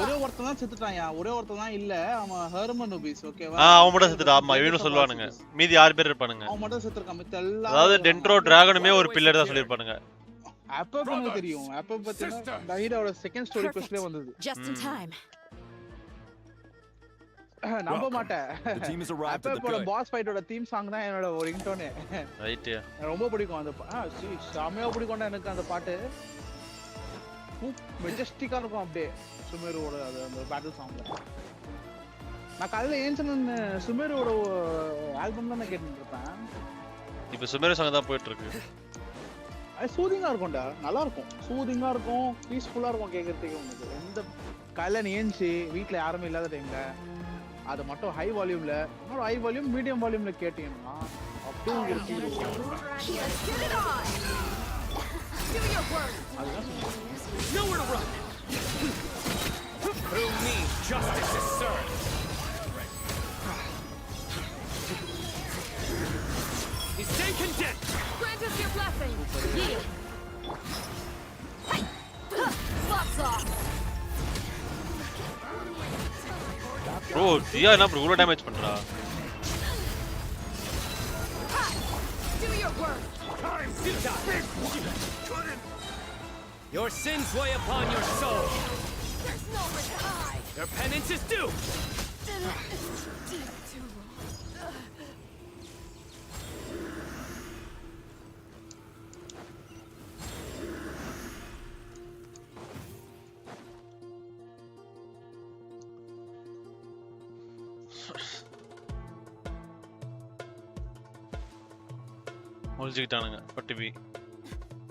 ஒரே ஒருத்தன் தான் செத்துட்டான்யா ஒரே ஒருத்தன் தான் இல்ல அவன் ஹெர்மனோபிஸ் ஓகேவா அவன் மட்டும் செத்துட்டா ஆமா இவனும் சொல்வானுங்க மீதி 6 பேர் இருப்பானுங்க அவன் மட்டும் செத்துறான் மத்த எல்லாம் அதாவது டென்ட்ரோ டிராகனுமே ஒரு பில்லர் தான் சொல்லிருப்பானுங்க அப்ப எனக்கு தெரியும் அப்ப பத்தினா டைரோட செகண்ட் ஸ்டோரி குவெஸ்ட்ல வந்தது Just in time. நம்ப மாட்டேன் அப்ப பாஸ் ஃபைட்டோட தீம் சாங் தான் என்னோட ஒரு ரிங்டோனே ரைட் ரொம்ப பிடிக்கும் அந்த சாமியா பிடிக்கும்டா எனக்கு அந்த பாட்டு மெஜஸ்டிக்கா இருக்கும் அப்படியே சுமேருவோட அந்த பேட்டில் சாங்ல நான் காலையில ஏஞ்சன சுமேருவோட ஆல்பம் தான் நான் கேட்டுட்டு இருப்பேன் இப்போ சுமேரு சாங் தான் போயிட்டு இருக்கு அது சூதிங்கா இருக்கும்டா நல்லா இருக்கும் சூதிங்கா இருக்கும் பீஸ்ஃபுல்லா இருக்கும் கேக்குறதுக்கு உங்களுக்கு எந்த காலையில ஏஞ்சி வீட்ல யாருமே இல்லாத டைம்ல அது மட்டும் ஹை வால்யூம்ல இன்னொரு ஹை வால்யூம் மீடியம் வால்யூம்ல கேட்டீங்கன்னா அப்படியே உங்களுக்கு Nowhere to run. Through me, justice is served. He stay content. Grant us your blessing. Yield. Lots off. Bro தியா என்ன ப்ரோ இவ்வளவு டேமேஜ் பண்றா Do your worst. Your sins weigh upon your soul. There's nowhere to hide. Your penance is due. ஒளிஞ்சிட்டானுங்க பட்டிபி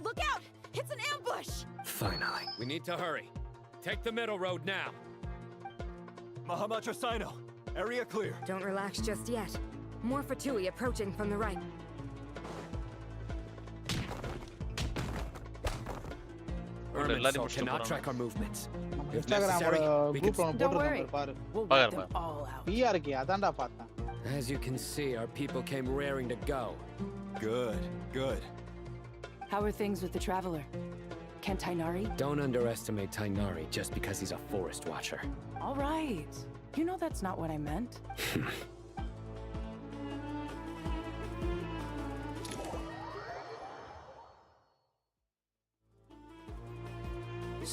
Look out! It's an ambush! Finally. We need to hurry. Take the middle road now. Mahamacha Sino, area clear. Don't relax just yet. More Fatui approaching from the right. எல்லாரும் முடிச்சிட்டு cannot track our போறாங்க. movements. If இன்ஸ்டாகிராமோட necessary, we can. குரூப்ல ஒன்னு Don't worry. போட்டுருக்காங்க பாரு. We'll பாக்கறேன் wipe them all out. BRK அதான்டா பார்த்தேன். As you can see, our people came raring to go. Good, good. How are things with the traveler? Can Tainari? Don't underestimate Tainari just because he's a forest watcher. All right. You know that's not what I meant.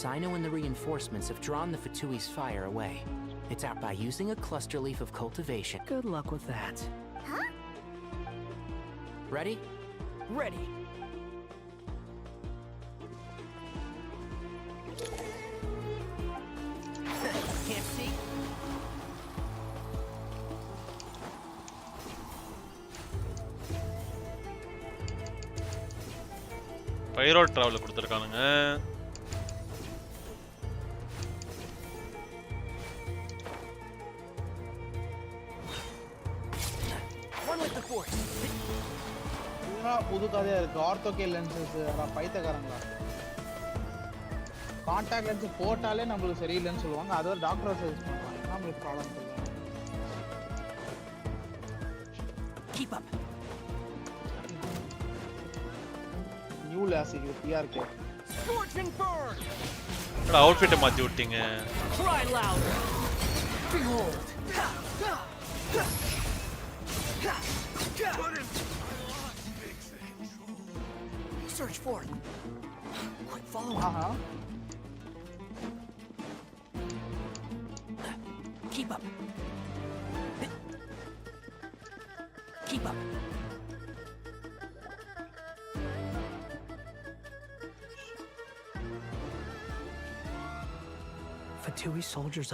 Sino and the reinforcements have drawn the Fatui's fire away. It's out by using a cluster leaf of cultivation. Good luck with that. Huh? Ready? Ready. Can't see. Pyro travel கொடுத்துருக்கானுங்க. One with the force. புது கதையா இருக்கு. ஆர்த்தோகே lenses பைத்தியக்காரங்களா. Contact lens போட்டாலே நம்மளுக்கு சரியில்லைன்னு சொல்லுவாங்க. அது ஒரு டாக்டர் சஜஸ்ட் பண்ணுவாங்க. நம்மளுக்கு ப்ராப்ளம் சொல்லுவாங்க. Keep up. New LASIK BRK. Scorching burn. என்னடா அவுட்ஃபிட் மாத்தி விட்டீங்க. Cry louder. Behold. Search for it. Quick, follow up. Keep up. Keep up. Fatui soldiers.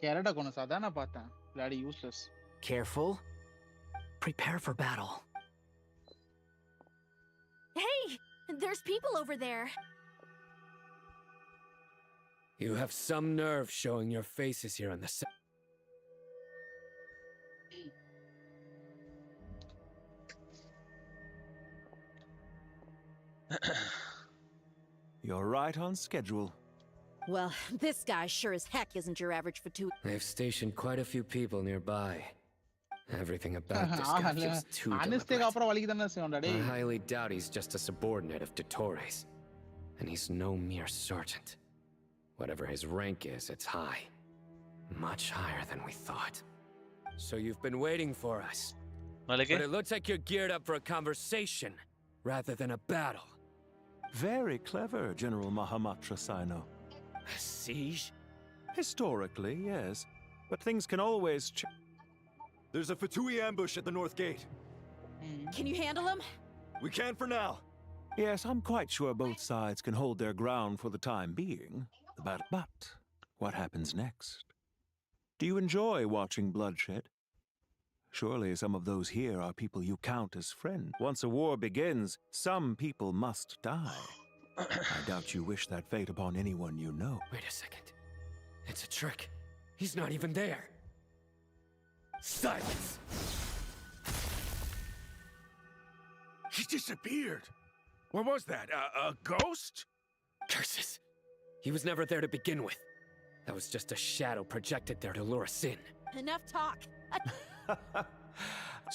கேரடா கொன சாதாரண பார்த்தேன். bloody useless. Careful. Prepare for battle. Hey, there's people over there. You have some nerve showing your faces here on the set. You're right on schedule. Well, this guy sure as heck isn't your average Fatui. They've stationed quite a few people nearby. Everything about this guy feels too deliberate. I highly doubt he's just a subordinate of Dottores. And he's no mere sergeant. Whatever his rank is, it's high. Much higher than we thought. So you've been waiting for us. But it looks like you're geared up for a conversation, rather than a battle. Very clever, General Mahamatra Sino. A siege? Historically, yes. But things can always change. There's a Fatui ambush at the north gate. Can you handle him? We can for now. Yes, I'm quite sure both sides can hold their ground for the time being. But what happens next? Do you enjoy watching bloodshed? Surely some of those here are people you count as friends. Once a war begins, some people must die. I doubt you wish that fate upon anyone you know. Wait a second. It's a trick. He's not even there. Silence! He disappeared. What was that? A ghost? Curses! He was never there to begin with. That was just a shadow projected there to lure us in. Enough talk.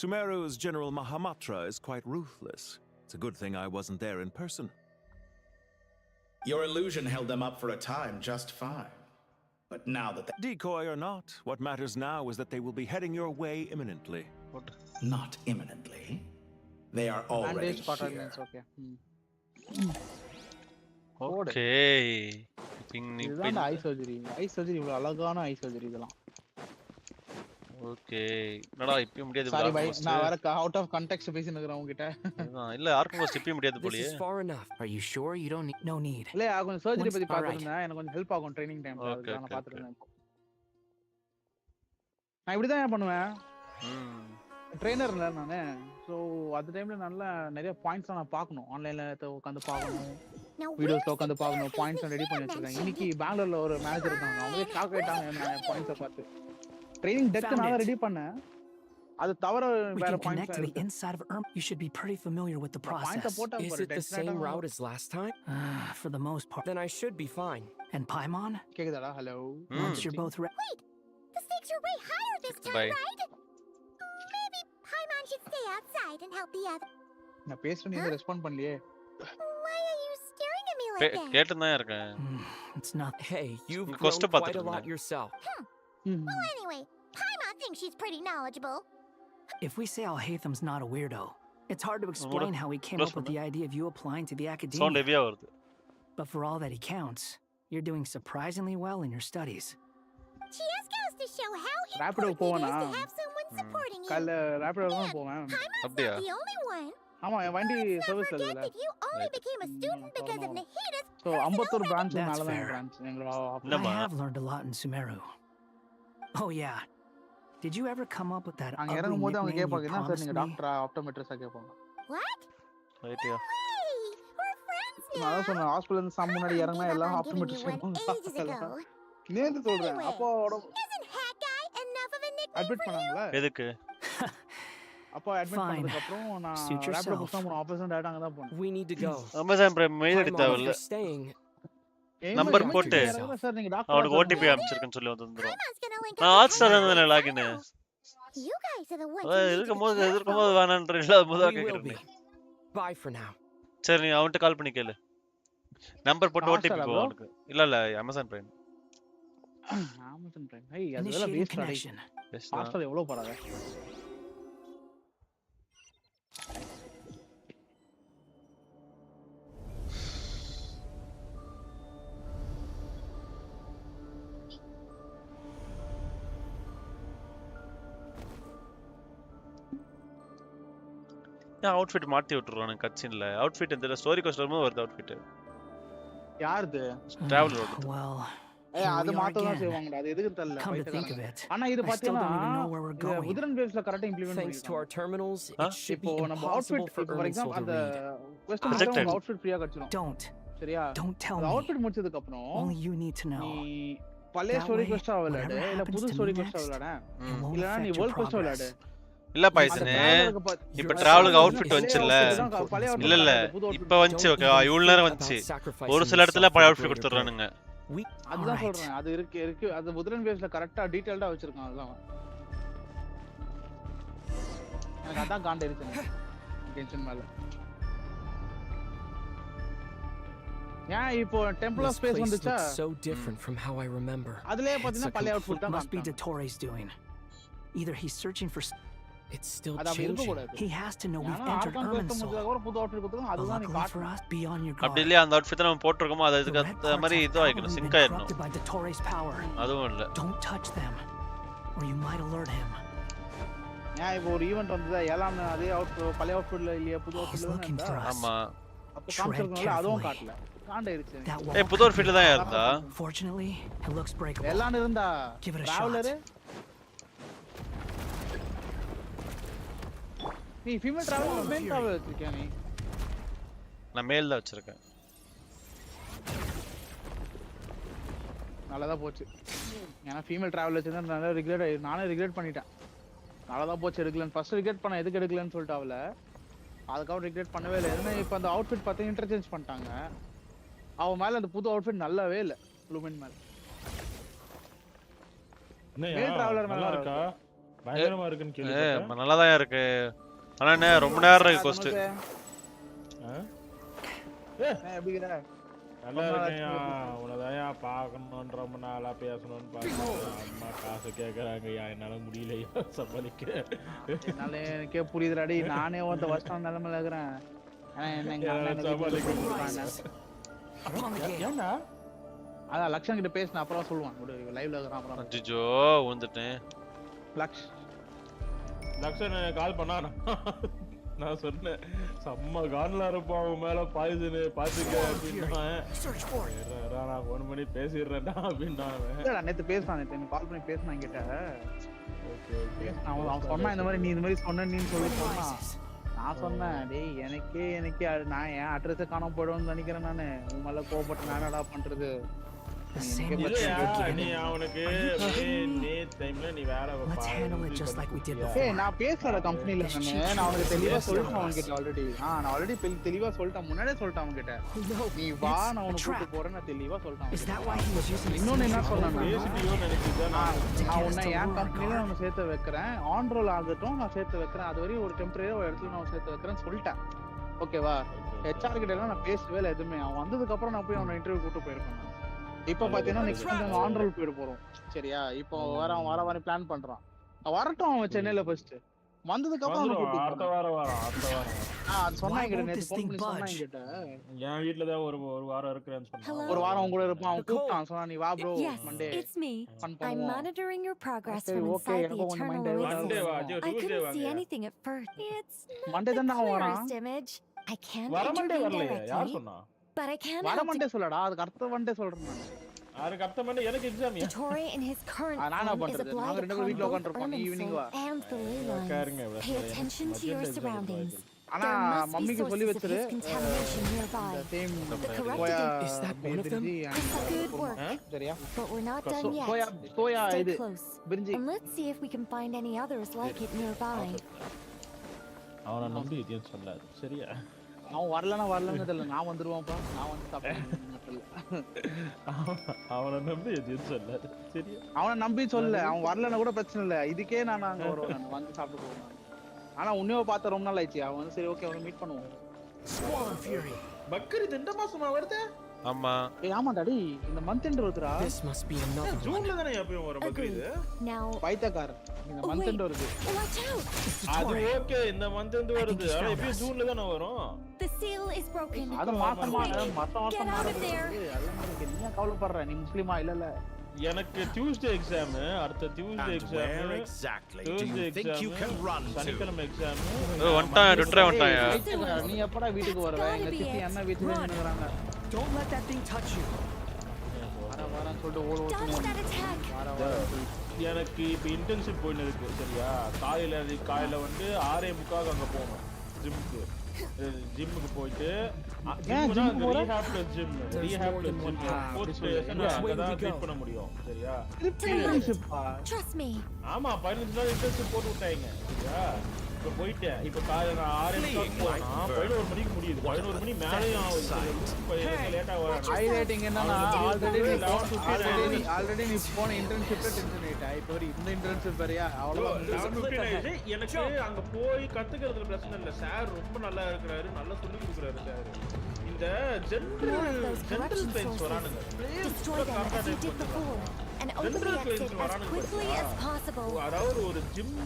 Sumeru's General Mahamatra is quite ruthless. It's a good thing I wasn't there in person. Your illusion held them up for a time just fine. But now that Decoy or not, what matters now is that they will be heading your way imminently. What? Not imminently. They are already here. Okay. இதுதான் eye surgery. Eye surgery இவ்வளவு அழகான eye surgery இதெல்லாம். Okay. என்னடா இப்பவே முடியாது. Sorry by, நான் வேற out of context பேசிட்டு இருக்கேன் உன்கிட்ட. இல்ல ஆர்க்கன் இப்பவே முடியாது போலியே. This is far enough. Are you sure you don't need? No need. இல்ல கொஞ்சம் சர்ஜரி பத்தி பாத்துறேன். எனக்கு கொஞ்சம் ஹெல்ப் ஆகும் ட்ரெய்னிங் டைம்ல. நான் பாத்துறேன். நான் இப்படி தான் பண்ணுவேன். ட்ரெய்னர் இல்ல நானு. சோ அந்த டைம்ல நல்லா நிறைய பாயிண்ட்ஸ் நான் பார்க்கணும். ஆன்லைன்ல உட்கார்ந்து பார்க்கணும். வீடியோஸ்ல உட்கார்ந்து பார்க்கணும். பாயிண்ட்ஸ் ரெடி பண்ணி வச்சிருக்கேன். இன்னைக்கு பெங்களூர்ல ஒரு மேனேஜர் இருக்காங்க. அவங்க ஷாக் ஆயிட்டாங்க என்ன பாயிண்ட்ஸ் பார்த்து. ட்ரெய்னிங் டெக் நான் ரெடி பண்ணேன். அது தவிர We வேற can points connect to the இருக்கு. inside of You should be pretty familiar with the பாயிண்ட process. போட்டா Is பாரு it the same route as last time? For the most part. Then I should be fine. And Paimon? கேக்குதாடா? Hello. Once you're both ready. Wait! The stakes are way higher this time, Bye. right? Maybe Paimon should stay outside and help the other. நான் பேசுறேன் நீ respond பண்ணலையே. Why are you staring at me like that? கேட்டுதான் இருக்கேன். It's not. Hey, you've நீ grown கொஸ்ட் quite a பாத்துட்டு lot yourself. Well, anyway, Paimon thinks she's pretty knowledgeable. If we say Al-Haytham's not a weirdo, it's hard to explain how he came up with the idea of you applying to the Sound academia. heavy வருது. But for all that he counts, you're doing surprisingly well in your studies. She just goes to show how Rapido important it போவனா? is to have someone supporting you. காலைல ராபிடோ தான் போவேன். Paimon's அப்படியா? not the only one. ஆமா என் வண்டி Let's not சர்வீஸ்ல forget இல்ல. that you only became a student because of Nahida's so Ambattur branch That's மேல தான் fair. பிரான்ச் எங்களோட I have learned a lot in Sumeru. Oh yeah. Did you ever come up with that அங்க ugly இறங்கும்போது அவங்க nickname you கேட்பாங்க என்ன sir promised நீங்க me? டாக்டரா ஆப்டோமெட்ரிஸ்டா கேட்பாங்க. What? ரைட்யா. Hey, we're friends now. நான் சொன்னேன் ஹாஸ்பிடல்ல இருந்து சாம் முன்னாடி இறங்கினா எல்லாம் I've given you optometrist one ages ago. கேட்பாங்க. நேத்து சொல்றேன் அப்போ Isn't Hat Guy enough of a nickname admit for you? பண்ணாங்களா? எதுக்கு? அப்போ அட்மிட் Fine. பண்ணதுக்கு அப்புறம் நான் Suit yourself. ராபிடோ புக் தான் ஆபரேஷன் டைரக்டா அங்க தான் போனேன். We need to go. Amazon prime mail அடி Paimon, if தேவல்ல. you're staying. நம்பர் எனக்கு போட்டு இறங்குனா சார் நீங்க டாக்டரா அவனுக்கு சார் ஓடிபி அனுப்பிச்சிருக்கேன்னு சொல்லி வந்துரும். Paimon's gonna link நான் up hot with star Paimon தான login. You guys are the ones அத who need to இருக்கும்போது be எதிர்க்கும்போது careful. வேணான்ற இல்லாத போதா We will be. கேக்குறேன். Bye for now. சரி நீ அவன்கிட்ட கால் பண்ணி கேளு. நம்பர் போட்டு Hot ஓடிபி Star-ஆ போ bro? அவனுக்கு. இல்ல Amazon prime. Amazon prime. Hey அதெல்லாம் Initiating வேஸ்ட் connection. ஹாஸ்டல் எவ்வளவு பராத? ஏன் அவுட்ஃபிட் மாத்தி விட்டுறானே கட்சின்ல. அவுட்ஃபிட் இந்த ஸ்டோரி கஸ்டமர் வருது அவுட்ஃபிட். யாருது? டிராவலர் வருது. Well, ஏய் அது here we are மாத்த தான் again. செய்வாங்கடா. அது எதுக்கு தெரியல Come to think of பைத்தியக்காரங்க. it, ஆனா இது I still பாத்தீங்கன்னா don't even know where we're going. Uthiran வேவ்ஸ்ல கரெக்ட்டா இம்ப்ளிமென்ட் Thanks to our பண்ணிருக்காங்க. terminals, it should be இப்போ நம்ம impossible outfit for for Ermin Soul example to அந்த read. West Rejected. முடிச்சா outfit ஃப்ரீயா கிடைச்சிரும். Don't. சரியா? Don't tell அந்த me. அவுட்ஃபிட் முடிச்சதுக்கு அப்புறம் Only you need to நீ know. பழைய That ஸ்டோரி way, கொஸ்டா விளையாடு whatever இல்ல happens புது to ஸ்டோரி me கொஸ்டா next, விளையாடு. it won't இல்லனா நீ affect your வேர்ல்ட் கொஸ்டா progress. விளையாடு. இல்ல அந்த பாய்சனே. டிராவலுக்கு இப்ப பழைய டிராவலுக்கு outfit அவுட்ஃபிட் வந்துச்சுல்ல. தான் பழைய outfit இல்ல இல்ல தான் புது outfit இப்ப வந்துச்சு ஓகே இவ்வளவு நேரம் வந்துச்சு. ஒரு சில இடத்துல பழைய அவுட்ஃபிட் கொடுத்துறானுங்க. அதுதான் சொல்றேன். அது இருக்கு அது உதிரன் வேவ்ஸ்ல கரெக்ட்டா டீடைல்டா வச்சிருக்கான் அதெல்லாம். எனக்கு அதான் காண்ட் இருந்துச்சு. கென்ஷன் மேல. ஏன் இப்போ டெம்பிள் ஆஃப் ஸ்பேஸ் வந்துச்சா? So different from how I remember. அதுலயே பாத்தீங்கன்னா பழைய அவுட்ஃபிட் தான் Must be Dottores doing. Either he's searching for. It's still அது அப்படி இருக்க changing. கூடாது. He has to know we've ஏன்னா entered ஆர்கான் Ermin பேச Soul. முடிஞ்சதுக்கு அப்புறம் புது அவுட்ஃபிட் கொடுத்தா அதுதான் நீ Luckily for காட்டணும். us, be on your அப்படி guard. இல்லையா அந்த அவுட்ஃபிட் நம்ம போட்டுருக்கோமோ அதுக்கு The red அந்த மாதிரி parts have இது ஆயிக்கணும் probably சிங்க் been ஆயிடணும். corrupted by Dottores' power. அதுவும் இல்ல. Don't touch them, or you might alert him. ஏன் இப்போ ஒரு ஈவென்ட் வந்ததா எல்லாம் அதே அவுட்ஃபிட் பழைய அவுட்ஃபிட்ல இல்லையா புது அவுட்ஃபிட்ல தான் இருந்தா. ஆமா. அப்ப காமிச்சிருக்கோம்ல அதுவும் காட்டல. காண்ட இருச்சு. ஏய் புது அவுட்ஃபிட்ல தான் இருந்தா. Fortunately, it looks breakable. எல்லாம் இருந்தா Give it a traveller shot. நீ ஃபீமேல் டிராவலர் மேல் டிராவலர் வச்சிருக்கியா நீ? நான் மேல் தான் வச்சிருக்கேன். நல்லதா போச்சு. ஏன்னா ஃபீமேல் டிராவலர் வச்சிருந்தா நானே ரிக்ரெட் பண்ணிட்டேன். நல்லதா போச்சு எடுக்கலன்னு ஃபர்ஸ்ட் ரிக்ரெட் பண்ண எதுக்கு எடுக்கலன்னு சொல்லிட்டு அவள. அதுக்கப்புறம் ரிக்ரெட் பண்ணவே இல்லை. ஏன்னா இப்போ அந்த அவுட்ஃபிட் பார்த்து இன்டர்சேஞ்ச் பண்ணிட்டாங்க. அவ மேல அந்த புது அவுட்ஃபிட் நல்லாவே இல்லை ப்ளூமென் மேல. மேல் டிராவலர் நல்லா இருக்கா? பயங்கரமா இருக்குன்னு கேள்விப்பட்டேன். நல்லா தான் இருக்கு. ஆனா என்ன ரொம்ப நேரம் இருக்கு கோஸ்ட். எப்படி இருக்கற? நல்லா இருக்கேன்யா. உனதாயா பார்க்கணும்ன்ற ரொம்ப நாளா பேசணும்னு பார்த்தேன். அம்மா காசு கேக்குறாங்கயா என்னால முடியலையா சமாளிக்க. என்னால எனக்கே புரியுதுடாடி. நானே வந்து வர்ஸ்டான நிலைமையில இருக்கறேன். ஆனா என்ன ஏன்னா அதான் லக்ஷன் கிட்ட பேசின அப்புறம் சொல்லுவான். லைவ்ல இருக்கறான் அப்புறம். அஜிஜோ வந்துட்டேன். லக்ஷன் கால் பண்ணானா? நான் சொன்னேன் செம்ம கான்ல இருப்பான் அவன் மேல பாய்சனு பாத்துக்க அப்படின்னா நான் ஃபோன் பண்ணி பேசிடுறேன்டா அப்படின்னா நேற்று பேசினான். நேற்று கால் பண்ணி பேசினான் கிட்ட. அவன் சொன்னான் இந்த மாதிரி நீ இந்த மாதிரி சொன்னு சொல்லி சொன்னான். நான் சொன்னேன் டேய் எனக்கே நான் என் அட்ரஸை காணாம போயிடும்னு நினைக்கிறேன். நானு உன் மேல கோவப்பட்டு நான் என்னடா பண்றது The same நீ அவனுக்கு டைம்ல நீ வேற Let's handle it just like we did before. ஏய் நான் பேசற கம்பெனில நான் அவனுக்கு தெளிவா சொல்லிட்டேன் அவன்கிட்ட ஆல்ரெடி நான் ஆல்ரெடி தெளிவா சொல்லிட்டேன் முன்னாடியே சொல்லிட்டேன் அவன்கிட்ட நீ வா நான் உனக்கு கூட்டி போறேன் நான் தெளிவா சொல்லிட்டேன் Is that why he was using இன்னொன்னு என்ன சொல்றானே நான் உன்னை என் கம்பெனில நான் சேர்த்து வைக்கிறேன் ஆன் ரோல் ஆகட்டும் நான் சேர்த்து வைக்கிறேன் அது வரையும் ஒரு டெம்பரரியா ஒரு இடத்துல நான் சேர்த்து வைக்கிறேன்னு சொல்லிட்டேன் ஓகேவா ஹெச்ஆர் கிட்ட எல்லாம் நான் பேசவே இல்லை எதுவுமே அவன் வந்ததுக்கு அப்புறம் நான் போய் அவனை இன்டர்வியூ கூட்டு போயிருக்கேன் இப்போ பாத்தீங்கன்னா நெக்ஸ்ட் நாங்க ஆன் ரோல் போயிட போறோம் சரியா இப்போ வர பிளான் பண்றான் வரட்டும் அவன் சென்னையில ஃபர்ஸ்ட் வந்ததுக்கு அப்புறம் அடுத்த வாரம் அது சொன்னாங்க நேத்து ஃபோன் பண்ணி சொன்னாங்க என் வீட்ல தான் ஒரு வாரம் இருக்கறேன்னு சொன்னான் ஒரு வாரம் உங்க கூட இருப்பான் அவன் கூப்பிட்டான் சொன்னா நீ வா bro Monday It's me. I'm monitoring your progress from inside the eternal oasis. I couldn't see anything at first. It's Monday தான் நான் வரேன் clearest image. I can't வர மண்டே intervene வரலையா யார் directly, சொன்னா but I can வர help Monday சொல்லடா அதுக்கு அடுத்த மண்டே சொல்றேன் நான் அதுக்கு அடுத்த மண்டே எனக்கு exam Dottore in his current நானா form is பண்றது a நாங்க blight ரெண்டு பேரும் upon வீட்ல both உட்கார்ந்திருப்போம் நீ ஈவினிங் வா Erminsul and the ley lines. Pay attention to your surroundings. ஆனா மம்மிக்கு சொல்லி வச்சிரு contamination nearby. Same The corrected Is that one of them? good work. சரியா But we're not done yet. Soya Stay இது close. பிரிஞ்சி And let's see if we can find any others like it nearby. அவன நம்பி எதையும் சொல்லாது சரியா அவன் வரலன்னு தெரியல நான் வந்துருவான்ப்பா நான் வந்து சாப்பிடுறேன் அவன நம்பி எதையும் சொல்லாது சரியா அவனை நம்பி சொல்ல அவன் வரலன்னா கூட பிரச்சனை இல்ல இதுக்கே நான் அங்க வருவேன் நான் வந்து சாப்பிட்டு போவேன் ஆனா உன்னையோ பார்த்த ரொம்ப நாள் ஆயிடுச்சு அவன் வந்து சரி ஓகே அவனை மீட் பண்ணுவோம் பக்ரீத் இந்த மாசமா வருது ஆமா ஏய் ஆமா டாடி இந்த மந்த் எண்ட் வருதுடா This must be another ஜூன்ல தானே எப்பவும் வரும் பக்ரீத் Now, பைத்தக்கார் இந்த மந்த் எண்ட் வருது watch out! அது ஓகே இந்த மந்த் வந்து வருது ஆனா எப்பவும் ஜூன்ல தானே வரும் The seal is broken. அது மாசம் Get out of there. நீ கவலைப்படுற நீ முஸ்லிமா இல்ல எனக்கு டியூஸ்டே எக்ஸாம் அடுத்த Tuesday exam exactly do you think you can run to சனிக்கிழமை எக்ஸாம் வந்துட்டான் டுட்ரே வந்துட்டான் நீ எப்படா வீட்டுக்கு வருவே எங்க சித்தி அண்ணா வீட்டுல நின்னுறாங்க Don't let that thing touch you. வாரம் சொல்லிட்டு ஓடுவோம் எனக்கு இப்போ இன்டர்ன்ஷிப் போயின்னு இருக்கு சரியா காலையில வந்து 6:45 அங்க போகணும் ஜிம்முக்கு போயிட்டு rehab plus gym fourth station அங்கதான் மீட் பண்ண முடியும் சரியா Trust me. ஆமா 15 நாள் இன்டர்ன்ஷிப் போட்டு விட்டாங்க சரியா இப்போ போயிட்டேன் இப்போ காலையில நான் 6:45 போனா 11 மணிக்கு முடியுது 11 மணி மேலேயும் ஆகுது லேட்டா வரேன் ஹைலைட்டிங் என்னன்னா ஆல்ரெடி நீ போன இன்டர்ன்ஷிப்ல டென்ஷன் ஆயிட்டா இப்போ இந்த இன்டர்ன்ஷிப் வேறயா அவ்வளவு எனக்கு அங்க போய் கத்துக்கிறதுல பிரச்சனை இல்ல சார் ரொம்ப நல்லா இருக்கிறாரு நல்லா சொல்லி கொடுக்குறாரு சார் இந்த ஜெனரல் பெயின்ஸ் வரானுங்க Destroy them as you did before and open the exit as quickly as possible. அதாவது ஒரு ஜிம்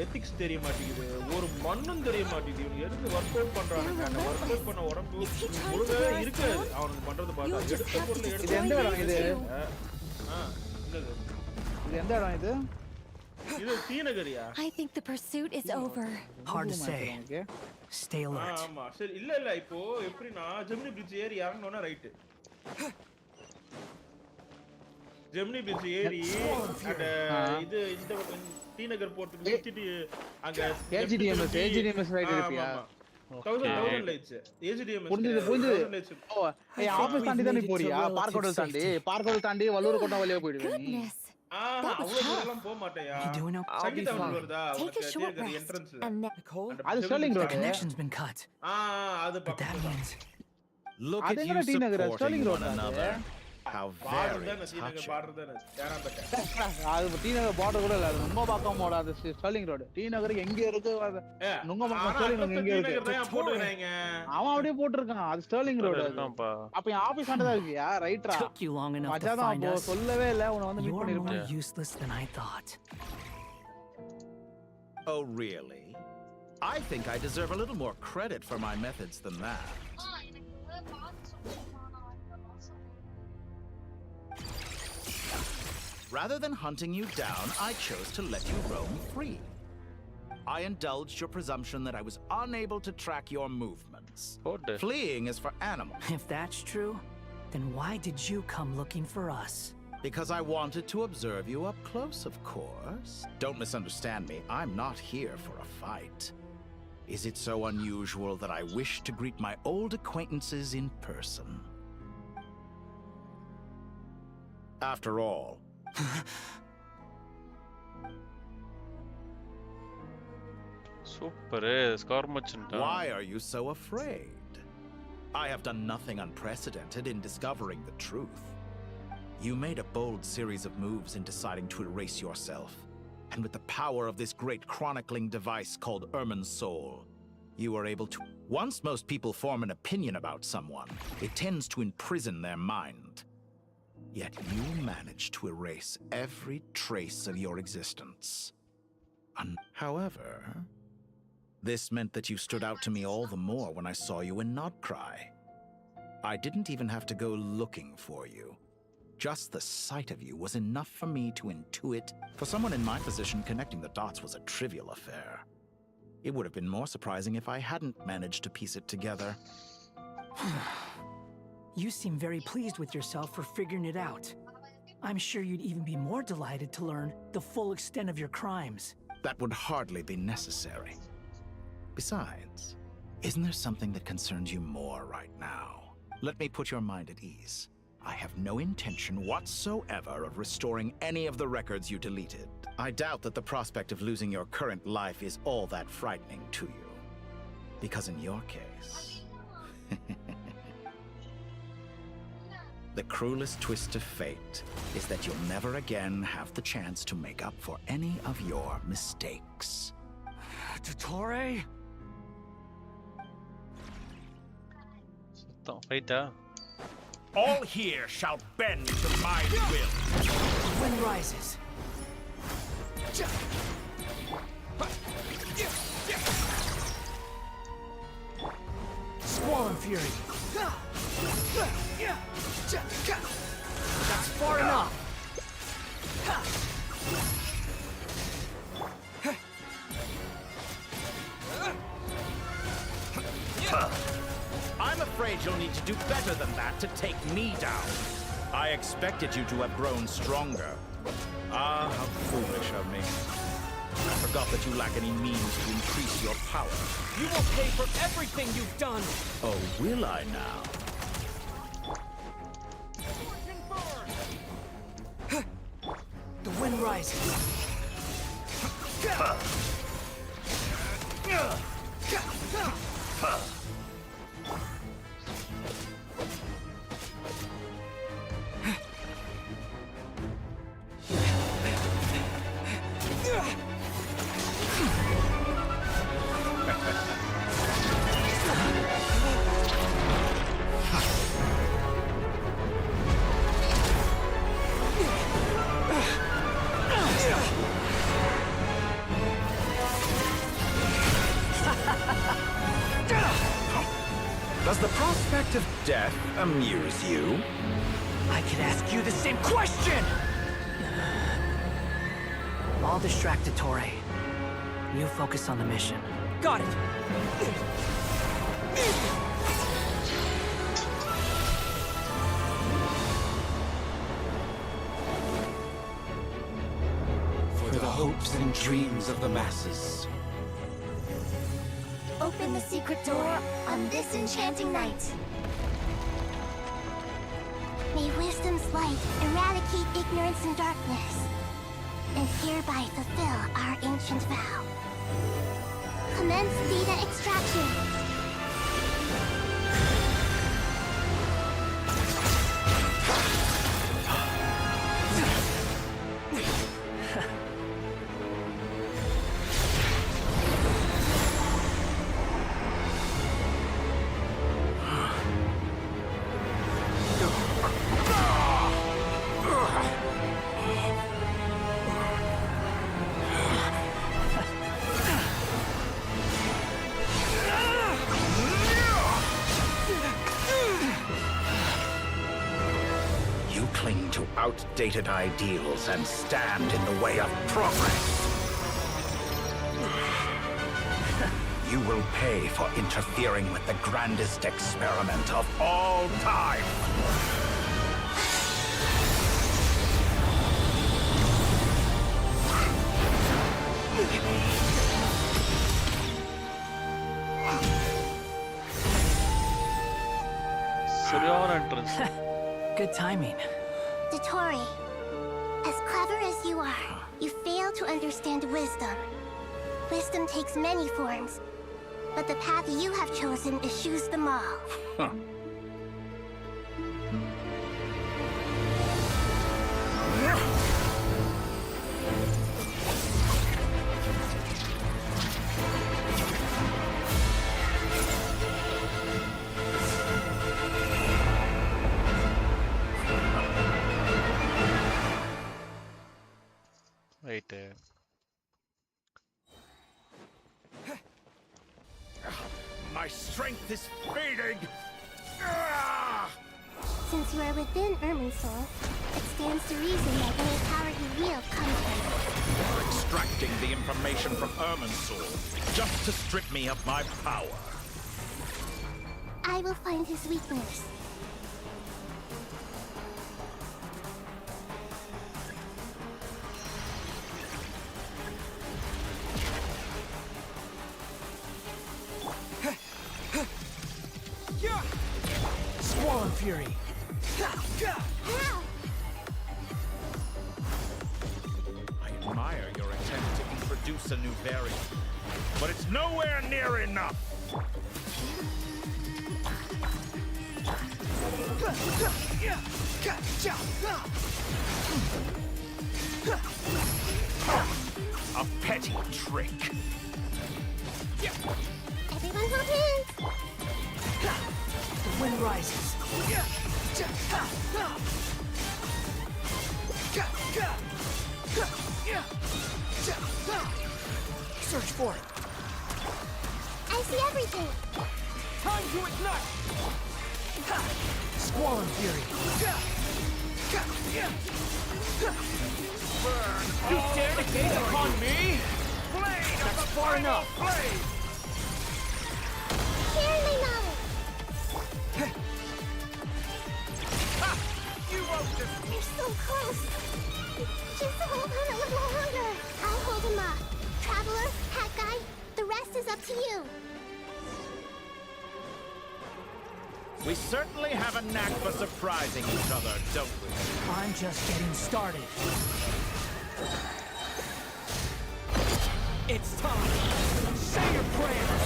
எத்திக்ஸ் தெரிய மாட்டேங்குது ஒரு மண்ணும் தெரிய மாட்டேங்குது இவங்க எதுக்கு ஒர்க் அவுட் பண்றாங்க அந்த ஒர்க் அவுட் பண்ண உடம்பு ஒழுங்கா இருக்காது அவனுக்கு பண்றது பார்த்தா எடுத்த பொருள் இது எந்த இடம் இது இது எந்த இடம் இது இது தீநகரியா I think the pursuit is over. Hard to say. Stay alert. ஆமா சரி இல்ல இப்போ எப்படினா ஜெமினி பிரிட்ஜ் ஏறி இறங்கணும்னா ரைட் ஜெமினி பிரிட்ஜ் ஏறி அந்த இது இந்த தீநகர் போறதுக்கு சுத்திட்டு அங்க ஏஜிடிஎம்எஸ் ரைட் இருப்பியா 1000 லைட்ஸ் ஏஜிடிஎம்எஸ் புரிஞ்சது ஓ ஏய் ஆபீஸ் தாண்டி தானே போறியா பார்க் ஹோட்டல் தாண்டி வல்லூர் கோட்டை வழியா போயிடுவே நீ அவ்வளவு தூரம் போக மாட்டேயா சங்கீதா வருதா உனக்கு என்ட்ரன்ஸ் அது Sterling road Connection's been cut. அது பக்கம் look at you supporting one another how very அது டீநகர் பார்டர் கூட இல்ல அது ரொம்ப பக்கம் போட அது ஸ்டர்லிங் ரோட் டீநகர் எங்க இருக்கு நுங்க பக்கம் ஸ்டர்லிங் ரோட் எங்க இருக்கு அவன் அப்படியே போட்டுருக்கான் அது ஸ்டர்லிங் ரோட் அப்ப என் ஆபீஸ் ஆண்டதா இருக்கியா ரைட்ரா மச்சான் அப்போ சொல்லவே இல்ல உன்னை வந்து meet பண்ணிருப்பேன் useless than I thought. oh really I think I deserve a little more credit for my methods than that. Rather than hunting you down, I chose to let you roam free. I indulged your presumption that I was unable to track your movements. Fleeing is for animals. If that's true, then why did you come looking for us? Because I wanted to observe you up close, of course. Don't misunderstand me. I'm not here for a fight. Is it so unusual that I wish to greet my old acquaintances in person? After all. Super, score merchant. Why are you so afraid? I have done nothing unprecedented in discovering the truth. You made a bold series of moves in deciding to erase yourself. And with the power of this great chronicling device called Ermin's Soul, you are able to... Once most people form an opinion about someone, it tends to imprison their mind. Yet you managed to erase every trace of your existence. However, this meant that you stood out to me all the more when I saw you in Nodcry. I didn't even have to go looking for you. Just the sight of you was enough for me to intuit. For someone in my position, connecting the dots was a trivial affair. It would have been more surprising if I hadn't managed to piece it together. You seem very pleased with yourself for figuring it out. I'm sure you'd even be more delighted to learn the full extent of your crimes. That would hardly be necessary. Besides, isn't there something that concerns you more right now? Let me put your mind at ease. I have no intention whatsoever of restoring any of the records you deleted. I doubt that the prospect of losing your current life is all that frightening to you. Because in your case... the cruelest twist of fate is that you'll never again have the chance to make up for any of your mistakes. Dottore? Wait, All here shall bend to my will. The wind rises. Squall and fury. That's far enough. I'm afraid you'll need to do better than that to take me down. I expected you to have grown stronger. Ah, how foolish of me. I forgot that you lack any means to increase your power. You will pay for everything you've done! Oh, will I now? The wind rises. Does the prospect of death amuse you? I could ask you the same question! I'll distract Dottore. You focus on the mission. Got it! For the hopes and dreams of the masses. Open the secret door on this enchanting night. May wisdom's light eradicate ignorance and darkness, and hereby fulfill our ancient vow. Commence data extraction. Outdated ideals and stand in the way of progress. You will pay for interfering with the grandest experiment of all time. Good timing. Dottore, as clever as you are, you fail to understand wisdom. Wisdom takes many forms, but the path you have chosen eschews them all. Huh. Wait. My strength is fading! Since you are within Irminsul, it stands to reason that any power you wield comes from it. You're extracting the information from Irminsul just to strip me of my power. I will find his weakness. Squall Fury. I admire your attempt to introduce a new variant, but it's nowhere near enough. A petty trick. Everyone hold hands! The wind rises. Search for it. I see everything! Time to ignite! Squall Fury. Burn! You dare to gaze upon me? Blade! That's far enough! Share my knowledge! You won't just... You're so close! Just hold on a little longer! I'll hold him up. Traveler, Hat Guy, the rest is up to you. We certainly have a knack for surprising each other, don't we? I'm just getting started. It's time. Say your prayers.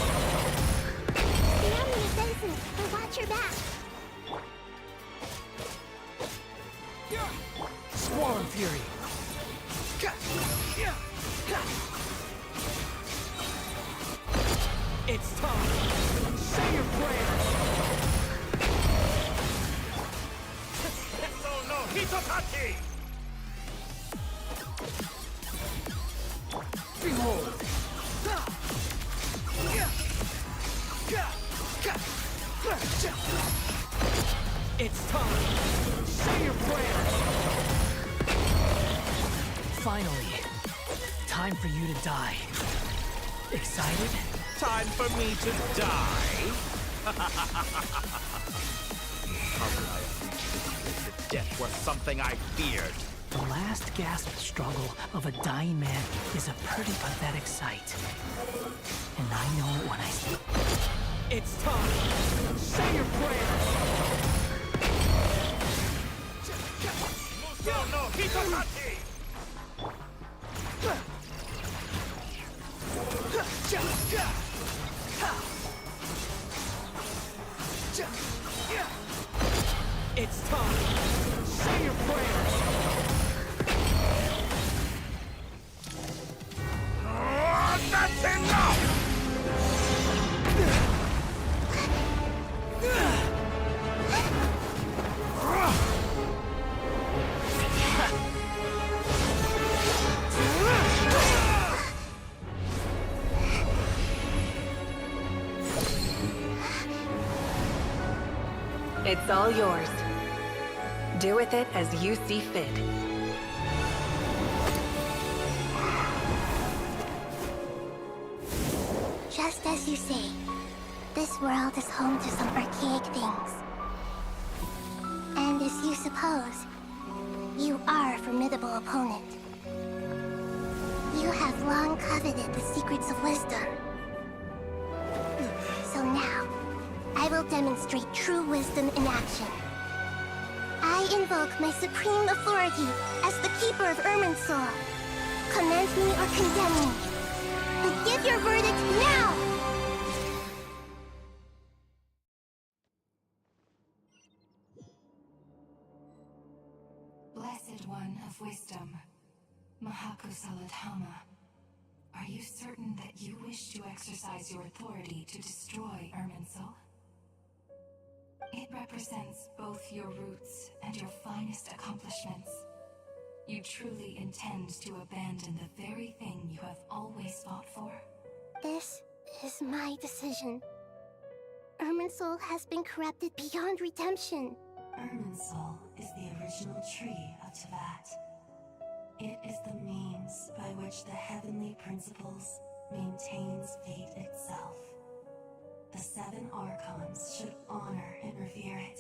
The enemy is Benson, but watch your back. Squall Fury. It's time. Say your prayers. No, Hitotaki! Behold. It's time. Say your prayers. Finally. Time for you to die. Excited? Time for me to die? How could I have reached this place if death were something I feared? The last gasp struggle of a dying man is a pretty pathetic sight. And I know it when I see it. It's time! Say your prayers! No, Hitotaki! It's time! Say your prayers! That's enough! It's all yours. Do with it as you see fit. Just as you say, this world is home to some archaic things. And as you suppose, you are a formidable opponent. You have long coveted the secrets of wisdom. So now, I will demonstrate true wisdom in action. I invoke my supreme authority as the keeper of Irminsul. Commend me or condemn me, but give your verdict now! Blessed One of Wisdom, Mahakusaladhama, are you certain that you wish to exercise your authority to destroy Irminsul? It represents both your roots and your finest accomplishments. You truly intend to abandon the very thing you have always fought for? This is my decision. Irminsul has been corrupted beyond redemption. Irminsul is the original tree of Teyvat. It is the means by which the heavenly principles maintains fate itself. The 7 Archons should honor and revere it,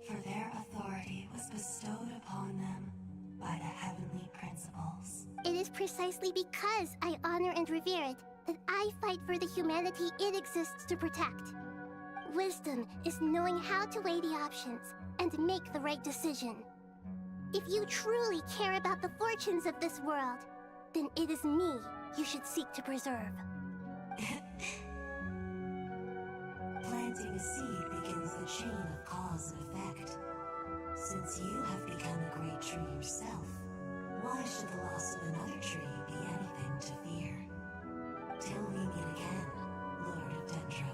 for their authority was bestowed upon them by the heavenly principles. It is precisely because I honor and revere it that I fight for the humanity it exists to protect. Wisdom is knowing how to weigh the options and make the right decision. If you truly care about the fortunes of this world, then it is me you should seek to preserve. Planting a seed begins the chain of cause and effect. Since you have become a great tree yourself, why should the loss of another tree be anything to fear? Till we meet again, Lord of Dendro.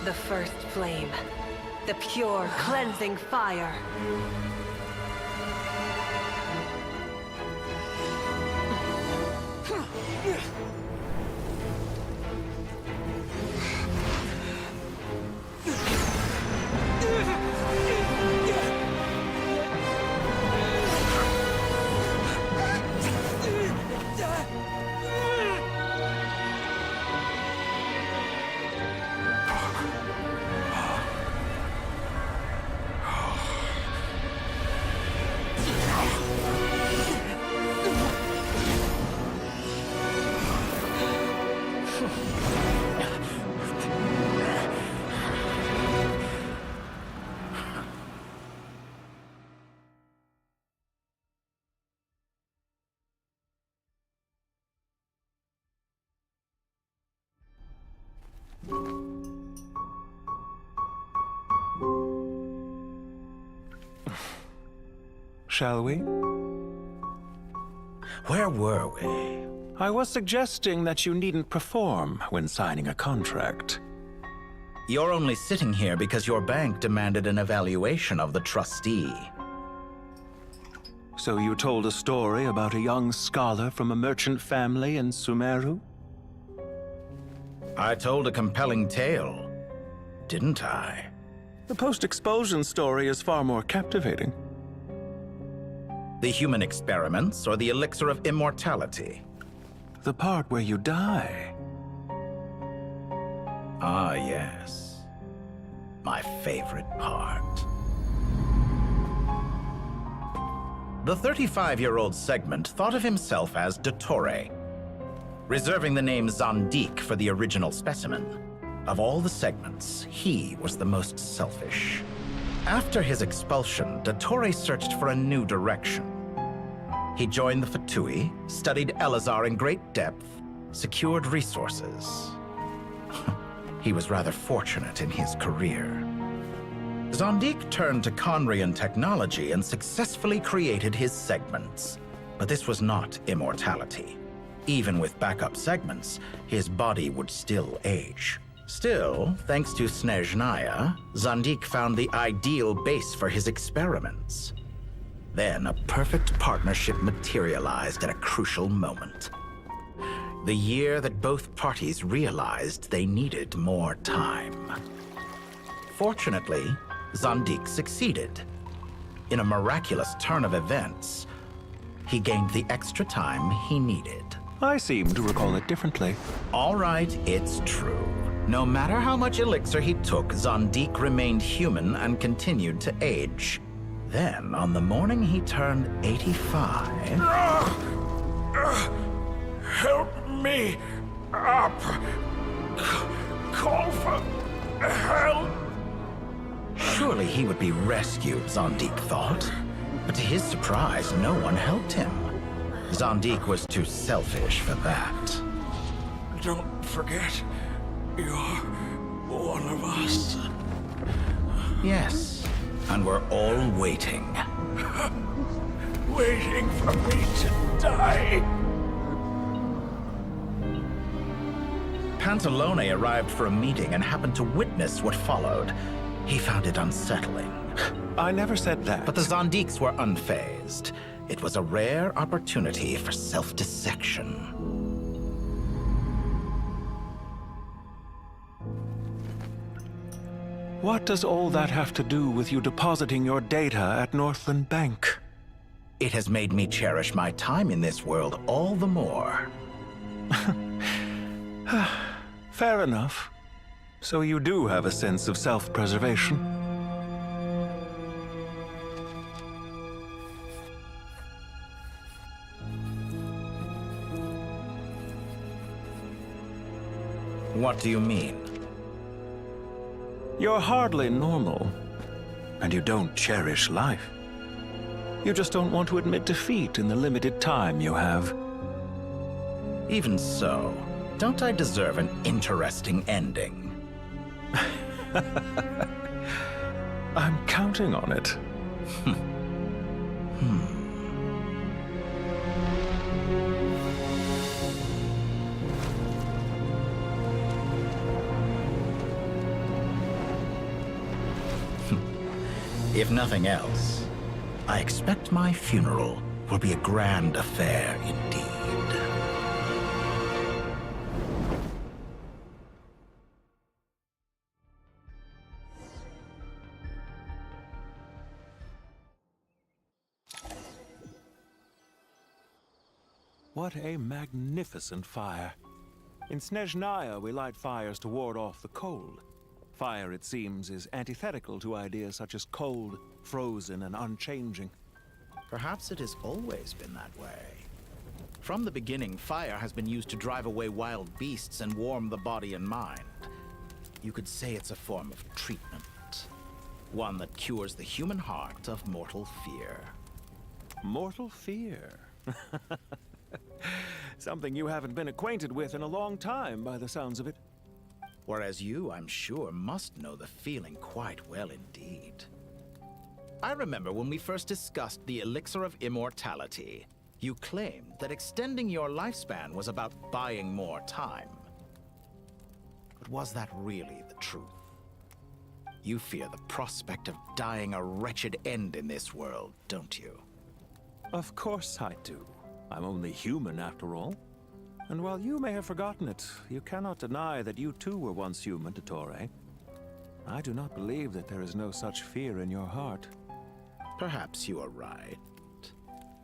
The first flame. The pure, cleansing fire. Shall we? Where were we? I was suggesting that you needn't perform when signing a contract. You're only sitting here because your bank demanded an evaluation of the trustee. So you told a story about a young scholar from a merchant family in Sumeru? I told a compelling tale, didn't I? The post-expulsion story is far more captivating. The human experiments or the elixir of immortality? The part where you die. Ah, yes. My favorite part. The 35-year-old Segment thought of himself as Dottore, reserving the name Zandik for the original specimen. Of all the Segments, he was the most selfish. After his expulsion, Dottore searched for a new direction. He joined the Fatui, studied Elazar in great depth, secured resources. He was rather fortunate in his career. Zandik turned to Conrian technology and successfully created his segments. But this was not immortality. Even with backup segments, his body would still age. Still, thanks to Snezhnaya, Zandik found the ideal base for his experiments. Then a perfect partnership materialized at a crucial moment. The year that both parties realized they needed more time. Fortunately, Zandik succeeded. In a miraculous turn of events, he gained the extra time he needed. I seem to recall it differently. All right, it's true. No matter how much elixir he took, Zondik remained human and continued to age. Then, on the morning he turned 85... Help me up. Call for help. Surely he would be rescued, Zondik thought. But to his surprise, no one helped him. Zondik was too selfish for that. Don't forget, you're one of us. Yes, and we're all waiting. Waiting for me to die. Pantalone arrived for a meeting and happened to witness what followed. He found it unsettling. I never said that. But the Zondiks were unfazed. It was a rare opportunity for self-dissection. What does all that have to do with you depositing your data at Northland Bank? It has made me cherish my time in this world all the more. Fair enough. So you do have a sense of self-preservation. What do you mean? You're hardly normal, and you don't cherish life. You just don't want to admit defeat in the limited time you have. Even so, don't I deserve an interesting ending? I'm counting on it. If nothing else, I expect my funeral will be a grand affair indeed. What a magnificent fire. In Snezhnaya, we light fires to ward off the cold. Fire, it seems, is antithetical to ideas such as cold, frozen, and unchanging. Perhaps it has always been that way. From the beginning, fire has been used to drive away wild beasts and warm the body and mind. You could say it's a form of treatment. One that cures the human heart of mortal fear. Mortal fear? Something you haven't been acquainted with in a long time, by the sounds of it. Whereas you, I'm sure, must know the feeling quite well indeed. I remember when we first discussed the elixir of immortality, you claimed that extending your lifespan was about buying more time. But was that really the truth? You fear the prospect of dying a wretched end in this world, don't you? Of course I do. I'm only human, after all. And while you may have forgotten it, you cannot deny that you too were once human, Dottore. I do not believe that there is no such fear in your heart. Perhaps you are right.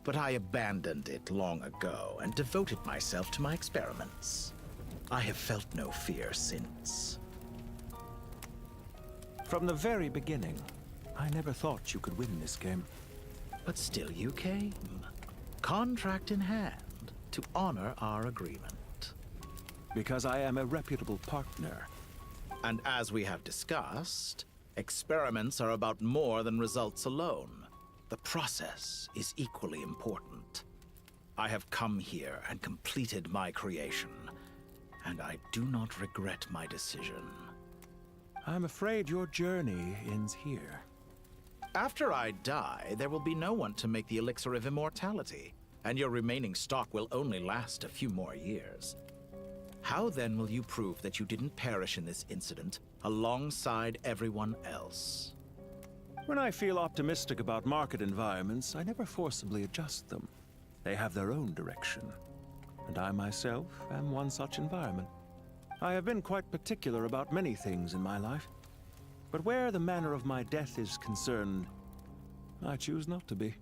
But I abandoned it long ago and devoted myself to my experiments. I have felt no fear since. From the very beginning, I never thought you could win this game. But still you came. Contract in hand, to honor our agreement. Because I am a reputable partner. And as we have discussed, experiments are about more than results alone. The process is equally important. I have come here and completed my creation, and I do not regret my decision. I'm afraid your journey ends here. After I die, there will be no one to make the elixir of immortality, and your remaining stock will only last a few more years. How then will you prove that you didn't perish in this incident alongside everyone else? When I feel optimistic about market environments, I never forcibly adjust them. They have their own direction. And I myself am one such environment. I have been quite particular about many things in my life. But where the manner of my death is concerned, I choose not to be.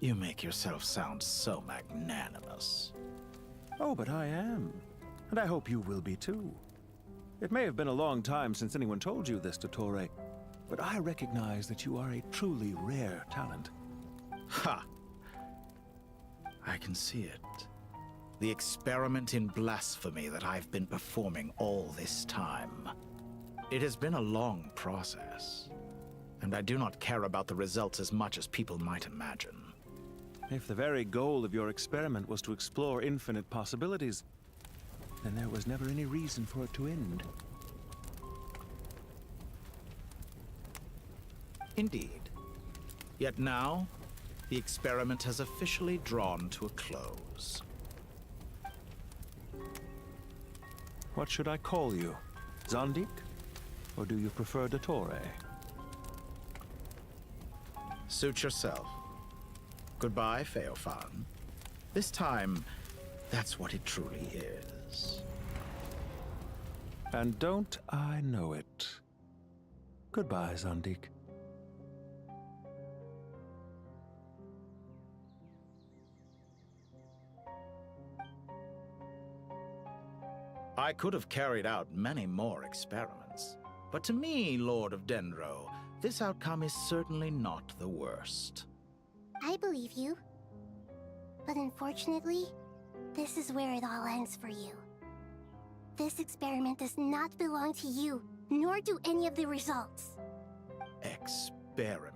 You make yourself sound so magnanimous. Oh, but I am. And I hope you will be too. It may have been a long time since anyone told you this, Dottore, but I recognize that you are a truly rare talent. Ha! I can see it. The experiment in blasphemy that I've been performing all this time. It has been a long process, and I do not care about the results as much as people might imagine. If the very goal of your experiment was to explore infinite possibilities, then there was never any reason for it to end. Indeed. Yet now, the experiment has officially drawn to a close. What should I call you? Zondik? Or do you prefer Dottore? Suit yourself. Goodbye, Feofan. This time, that's what it truly is. And don't I know it? Goodbye, Zondik. I could have carried out many more experiments, but to me, Lord of Dendro, this outcome is certainly not the worst. I believe you. But unfortunately, this is where it all ends for you. This experiment does not belong to you, nor do any of the results. Experiment?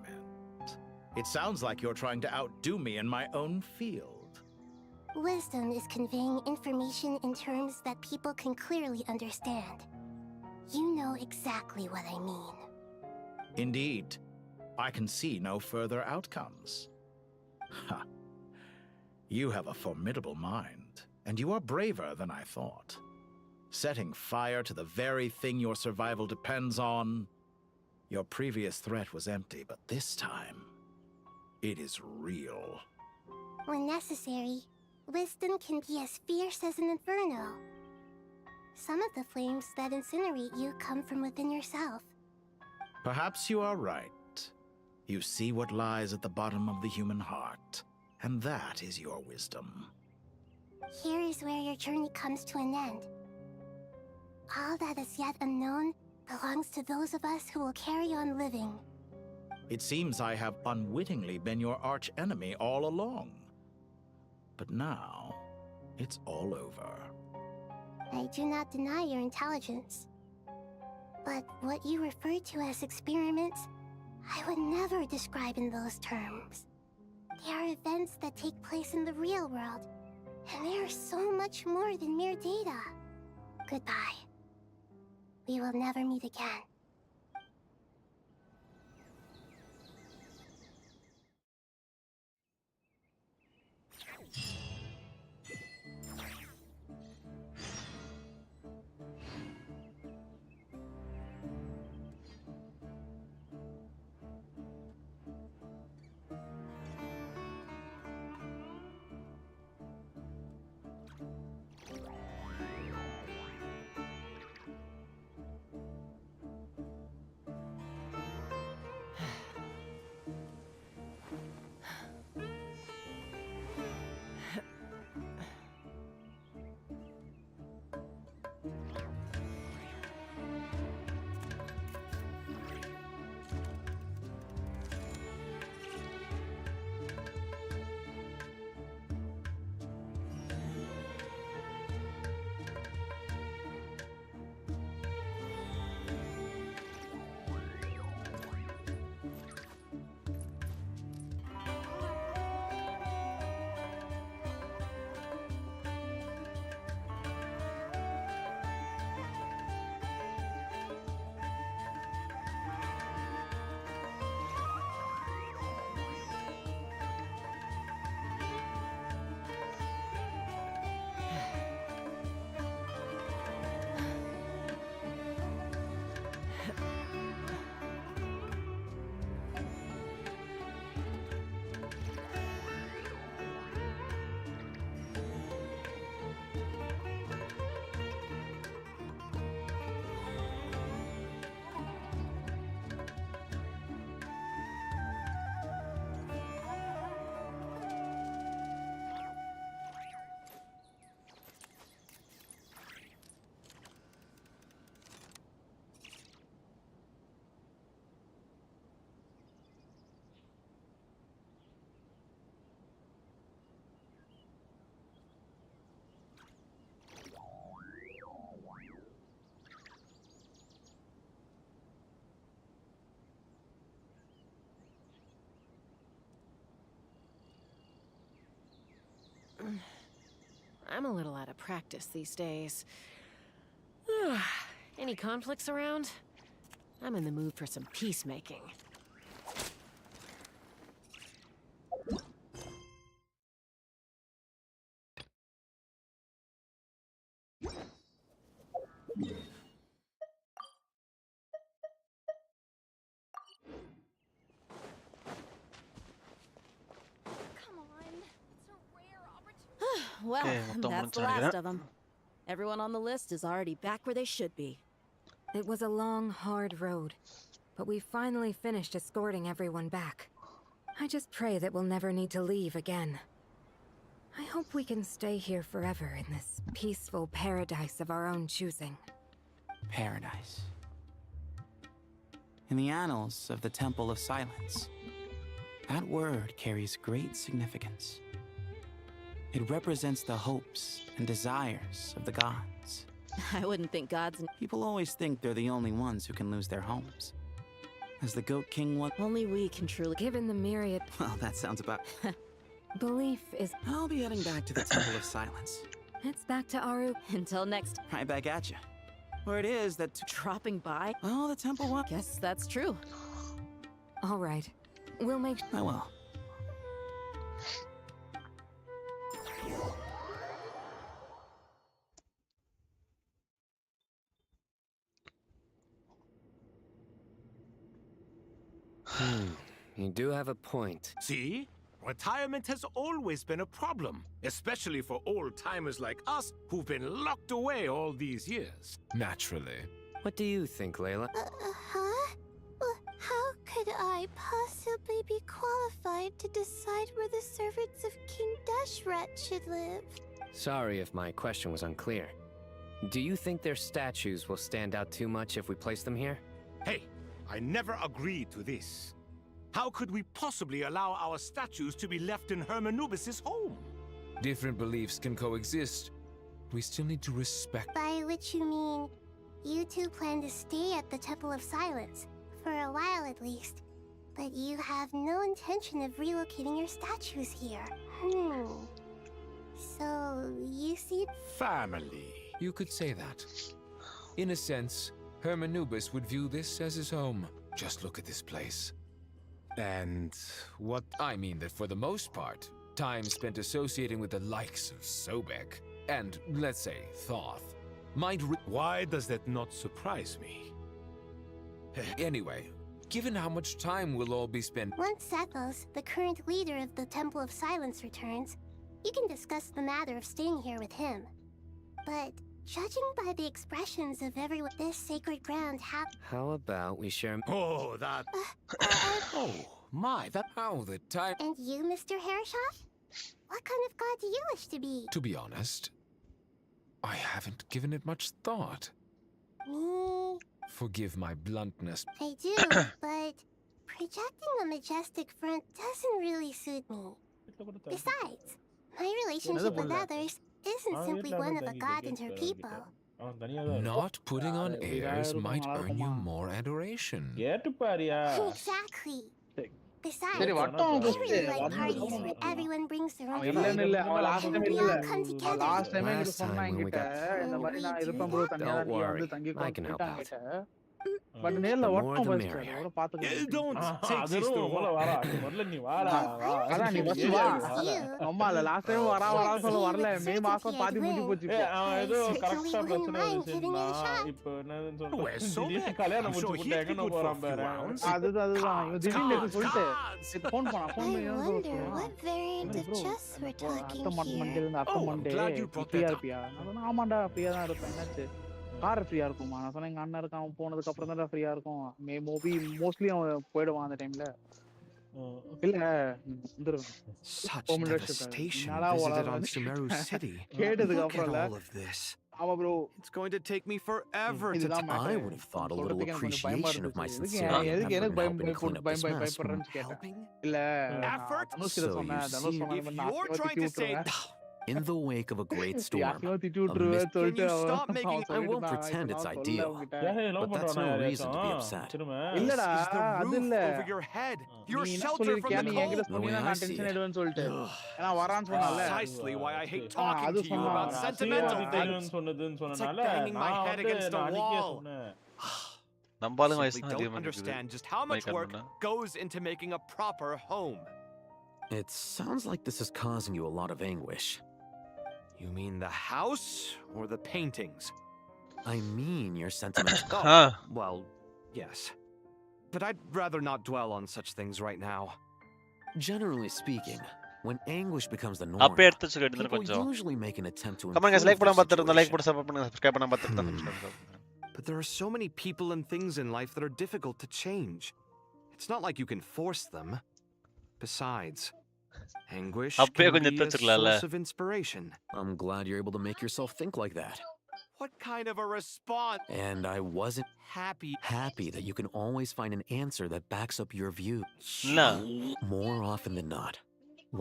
It sounds like you're trying to outdo me in my own field. Wisdom is conveying information in terms that people can clearly understand. You know exactly what I mean. Indeed. I can see no further outcomes. Ha. You have a formidable mind, and you are braver than I thought. Setting fire to the very thing your survival depends on. Your previous threat was empty, but this time, it is real. When necessary, wisdom can be as fierce as an inferno. Some of the flames that incinerate you come from within yourself. Perhaps you are right. You see what lies at the bottom of the human heart, and that is your wisdom. Here is where your journey comes to an end. All that is yet unknown belongs to those of us who will carry on living. It seems I have unwittingly been your arch-enemy all along. But now, it's all over. I do not deny your intelligence. But what you refer to as experiments, I would never describe in those terms. They are events that take place in the real world, and they are so much more than mere data. Goodbye. We will never meet again. I'm a little out of practice these days. Any conflicts around? I'm in the mood for some peacemaking. Well, that's the last of them. Everyone on the list is already back where they should be. It was a long, hard road, but we finally finished escorting everyone back. I just pray that we'll never need to leave again. I hope we can stay here forever in this peaceful paradise of our own choosing. Paradise. In the annals of the Temple of Silence, that word carries great significance. It represents the hopes and desires of the gods. I wouldn't think gods... People always think they're the only ones who can lose their homes. As the Goat King once... Only we can truly... Given the myriad... Well, that sounds about... Belief is... I'll be heading back to the Temple of Silence. It's back to Aru. Until next... Right back at you. Where it is that... Dropping by? Oh, the temple what? Guess that's true. All right. We'll make... I will. You do have a point. See? Retirement has always been a problem, especially for old-timers like us who've been locked away all these years. Naturally. What do you think, Layla? Huh? Well, how could I possibly be qualified to decide where the servants of King Dashrat should live? Sorry if my question was unclear. Do you think their statues will stand out too much if we place them here? Hey, I never agreed to this. How could we possibly allow our statues to be left in Hermanubis' home? Different beliefs can coexist. We still need to respect... By which you mean, you two plan to stay at the Temple of Silence, for a while at least, but you have no intention of relocating your statues here. So, you see... Family. You could say that. In a sense, Hermanubis would view this as his home. Just look at this place. And what? I mean that for the most part, time spent associating with the likes of Sobek and, let's say, Thoth might... Why does that not surprise me? Anyway, given how much time will all be spent... Once Sethos, the current leader of the Temple of Silence, returns, you can discuss the matter of staying here with him. But judging by the expressions of everyone, this sacred ground How about we share... Oh, that... oh, my, that... How the time... And you, Mr. Herreshoff? What kind of god do you wish to be? To be honest, I haven't given it much thought. Me? Forgive my bluntness. I do, but projecting a majestic front doesn't really suit me. Besides, my relationship with others isn't simply one of a god and her people. Not putting on airs might earn you more adoration. Exactly. Besides, I really like parties where everyone brings their own food and we all come together. Last time when we got... Don't worry, I can help out. But நேர்ல வட்டம் first அவர பாத்துக்கிட்டு don't take this to அதான் நீ bus வா அம்மா இல்ல last time வரா சொல்ல வரல மே மாசம் பாதி முடிஞ்சு போச்சு ஏதோ கரெக்ட்டா பிரச்சனை வந்துச்சுன்னா இப்போ என்னன்னு சொல்றேன் கல்யாணம் முடிச்சு போட்டாங்க நான் போறேன் பாரு அதுதான் இவன் திடீர்னு சொல்லிட்டு ஃபோன் பண்ணி What variant of chess we're talking here? அத்த மண்டே ஃப்ரீயா இருப்பியா ஆமாண்டா ஃப்ரீயா தான் இருப்பேன் என்னாச்சு கார் ஃப்ரீயா இருக்குமா நான் சொன்னேன் எங்க அண்ணன் இருக்கான் அவன் போனதுக்கு அப்புறம் தான் ஃப்ரீயா இருக்கும் மோஸ்ட்லி அவன் போயிடுவான் அந்த டைம்ல இல்ல கேட்டதுக்கு அப்புறம் ஆமா bro It's going to take me forever to I would have thought a little appreciation of my sincerity. எனக்கு பயப்படுறேன்னு கேட்டேன் இல்ல So you see, if you're trying to say In the wake of a great storm, யாரையும் திட்டி a விட்டுருவேன் mist- சொல்லிட்டு Can you அவன் stop making- அவன் I won't சொல்லிட்டு pretend இருந்தான். it's இப்ப நான் சொல்ல ideal, உன்கிட்ட. but that's no reason to be upset. இல்லடா This is the அது roof இல்ல over your head. நீ Your என்ன shelter from சொல்லிருக்கியா the நீ என்கிட்ட cold. சொன்னீங்கன்னா நான் டென்ஷன் ஆயிடுவேன்னு சொல்லிட்டு ஏன்னா வரான்னு சொன்னால Precisely why I hate talking அது to you சொன்னான் about sentimental things. சொன்னதுன்னு It's like சொன்னனால banging my நான் head வந்து against a நான் அன்னைக்கே wall. சொன்னேன் நம்பாலும் Simply வயசு don't understand just how much work goes into making a proper home. It sounds like this is causing you a lot of anguish. You mean the house or the paintings? I mean your sentiments. Well, yes. But I'd rather not dwell on such things right now. Generally speaking, when anguish becomes the norm, அப்பே எடுத்து வச்சுக்கிட்டு people கொஞ்சம் usually make an attempt to comment guys improve like their பண்ண பார்த்துட்டு like situation. போட்டு support பண்ணுங்க subscribe பண்ண பார்த்துட்டு But there are so many people and things in life that are difficult to change. It's not like you can force them. Besides, anguish அப்பே can கொஞ்சம் be a எடுத்து வச்சுக்கலாம்ல source of inspiration. I'm glad you're able to make yourself think like that. What kind of a response? And I wasn't happy that you can always find an answer that backs up your view. No. More often than not,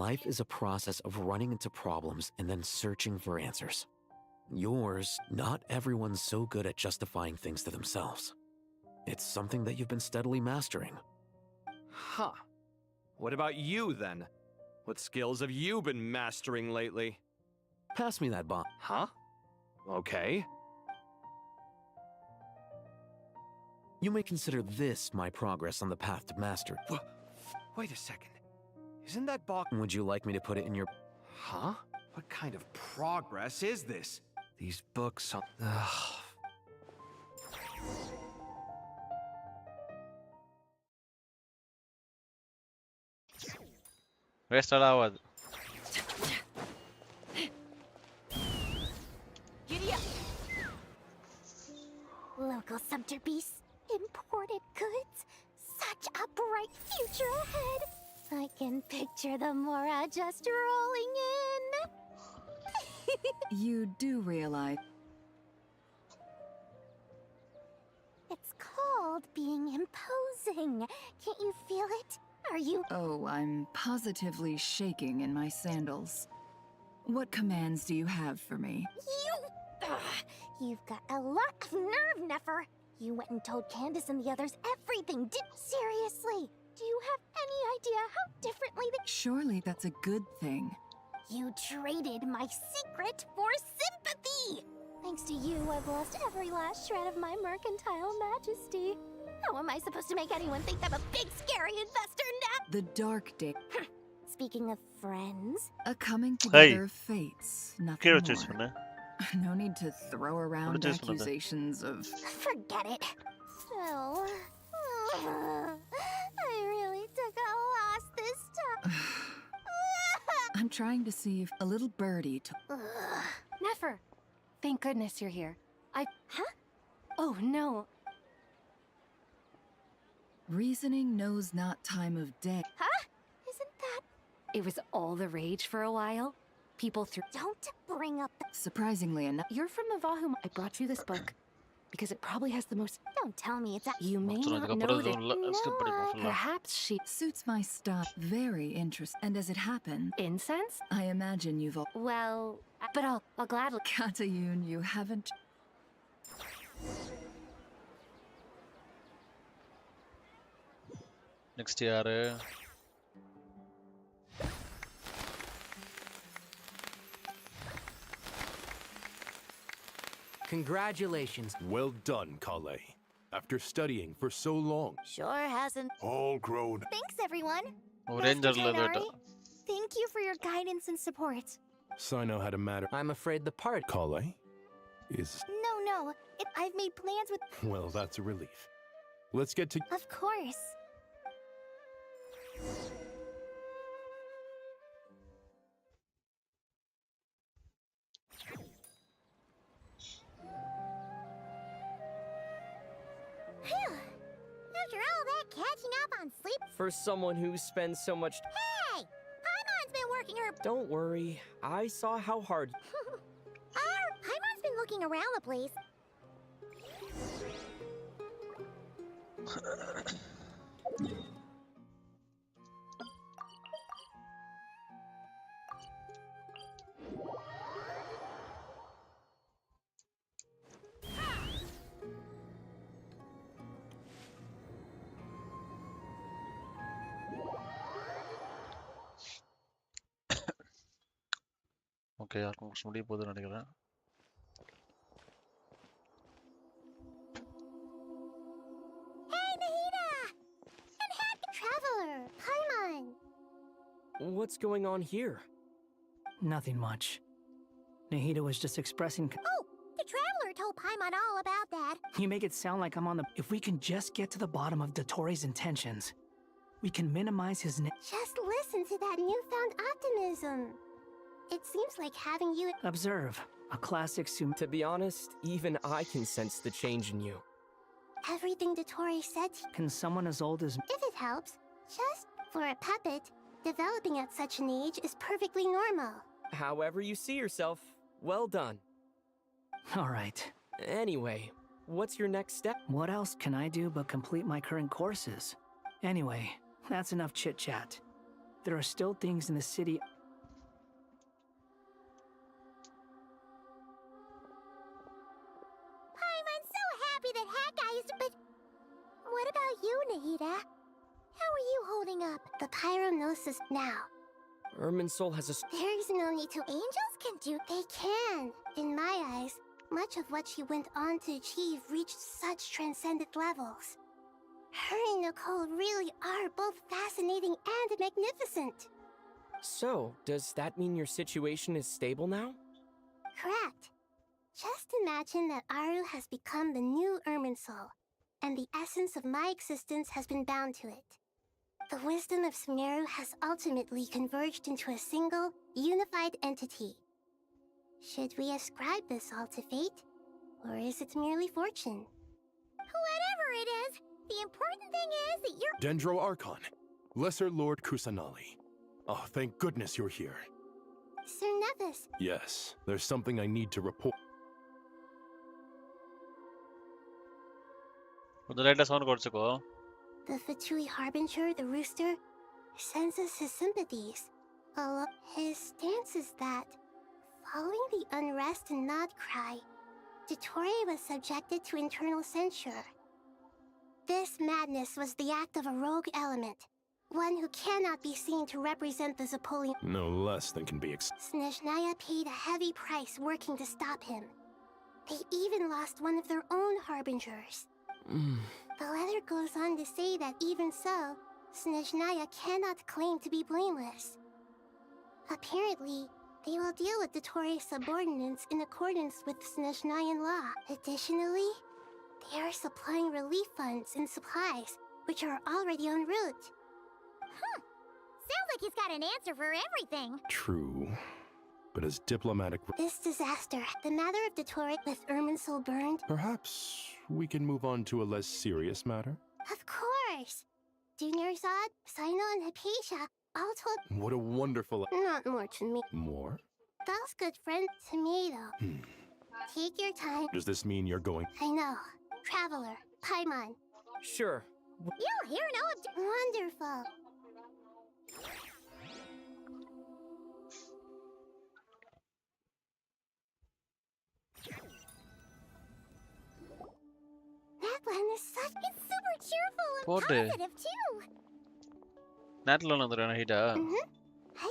life is a process of running into problems and then searching for answers. Yours, not everyone's so good at justifying things to themselves. It's something that you've been steadily mastering. Huh. What about you then? What skills have you been mastering lately? Pass me that bomb. Huh? Okay. You may consider this my progress on the path to mastery. Wait a second. Isn't that box... Would you like me to put it in your... Huh? What kind of progress is this? These books are... waste ஆகாது Giddy up! Local subter beasts, imported goods, such a bright future ahead. I can picture the Mora just rolling in. You do realize It's called being imposing. Can't you feel it? Are you? Oh, I'm positively shaking in my sandals. What commands do you have for me? You've got a lot of nerve, Nefer. You went and told Candace and the others everything, seriously. Do you have any idea how differently the... Surely that's a good thing. You traded my secret for sympathy! Thanks to you, I've lost every last shred of my mercantile majesty. How am I supposed to make anyone think I'm a big, scary investor now? The dark day. Speaking of friends... A coming together of fates, nothing more. No need to throw around accusations of... Forget it. So... I really took a loss this time. I'm trying to see if a little birdie took... Nefer! Thank goodness you're here. Huh? Oh, no. Reasoning knows not time of day. Huh? Isn't that... It was all the rage for a while. People threw... Don't bring up the... Surprisingly enough... You're from the Vahum. I brought you this book. Because it probably has the most... Don't tell me it's... You may not know that... Perhaps she... Suits my style. Very interesting. And as it happened... Incense? I imagine you've... Well... But I'll gladly... Katayun, you haven't... Next yaar. Congratulations. Well done, Kale. After studying for so long. Sure hasn't... All grown. Thanks, everyone. Ranger Tainari, thank you for your guidance and support. So I know how to matter. I'm afraid the part... Kale is... No. I've made plans with... Well, that's a relief. Let's get to... Of course. After all that catching up on sleep... For someone who spends so much... Hey! Paimon's been working her... Don't worry. I saw how hard... Paimon's been looking around the place. Okay organ முடிய போகுதுன்னு நினைக்கிறேன். Hey, Nahida! And heck, Traveler, Paimon! What's going on here? Nothing much. Nahida was just expressing. Oh, the Traveler told Paimon all about that. You make it sound like I'm on the. If we can just get to the bottom of Dottoro's intentions, we can minimize his. Just listen to that newfound optimism. It seems like having you. Observe. A classic sum. To be honest, even I can sense the change in you. Everything Dottore said. Can someone as old as. If it helps, just for a puppet, developing at such an age is perfectly normal. However you see yourself, well done. All right. Anyway, what's your next step? What else can I do but complete my current courses? Anyway, that's enough chit-chat. There are still things in the city. Paimon's so happy that Haggai is. But what about you, Nahida? How are you holding up? The Pyronosis now. Irminsul has a. There is no need to. Angels can do. They can. In my eyes, much of what she went on to achieve reached such transcendent levels. Her and Nicole really are both fascinating and magnificent. So, does that mean your situation is stable now? Correct. Just imagine that Aru has become the new Irminsul, and the essence of my existence has been bound to it. The wisdom of Sumeru has ultimately converged into a single, unified entity. Should we ascribe this all to fate, or is it merely fortune? Whatever it is, the important thing is that you're. Dendro Archon, Lesser Lord Kusanali. Oh, thank goodness you're here. Sir Nevis. Yes, there's something I need to report. The Fatui Harbinger, the rooster, senses his sympathies. His stance is that, following the unrest and Nod Cry, Dottore was subjected to internal censure. This madness was the act of a rogue element, one who cannot be seen to represent the Zapolian. No less than can be Snezhnaya paid a heavy price working to stop him. They even lost one of their own harbingers. The letter goes on to say that even so, Snezhnaya cannot claim to be blameless. Apparently, they will deal with Dottore's subordinates in accordance with Snezhnayan law. Additionally, they are supplying relief funds and supplies, which are already en route. Sounds like he's got an answer for everything. True, but as diplomatic. This disaster, the matter of Dottore with Irminsul burned. Perhaps we can move on to a less serious matter? Of course! Junior Zod, Sino, and Hypatia all told. What a wonderful. Not more to me. More? Those good friends to me, though. Take your time. Does this mean you're going? I know. Traveler, Paimon. Sure. You'll hear no. Wonderful. That one is such. It's super cheerful and positive too. I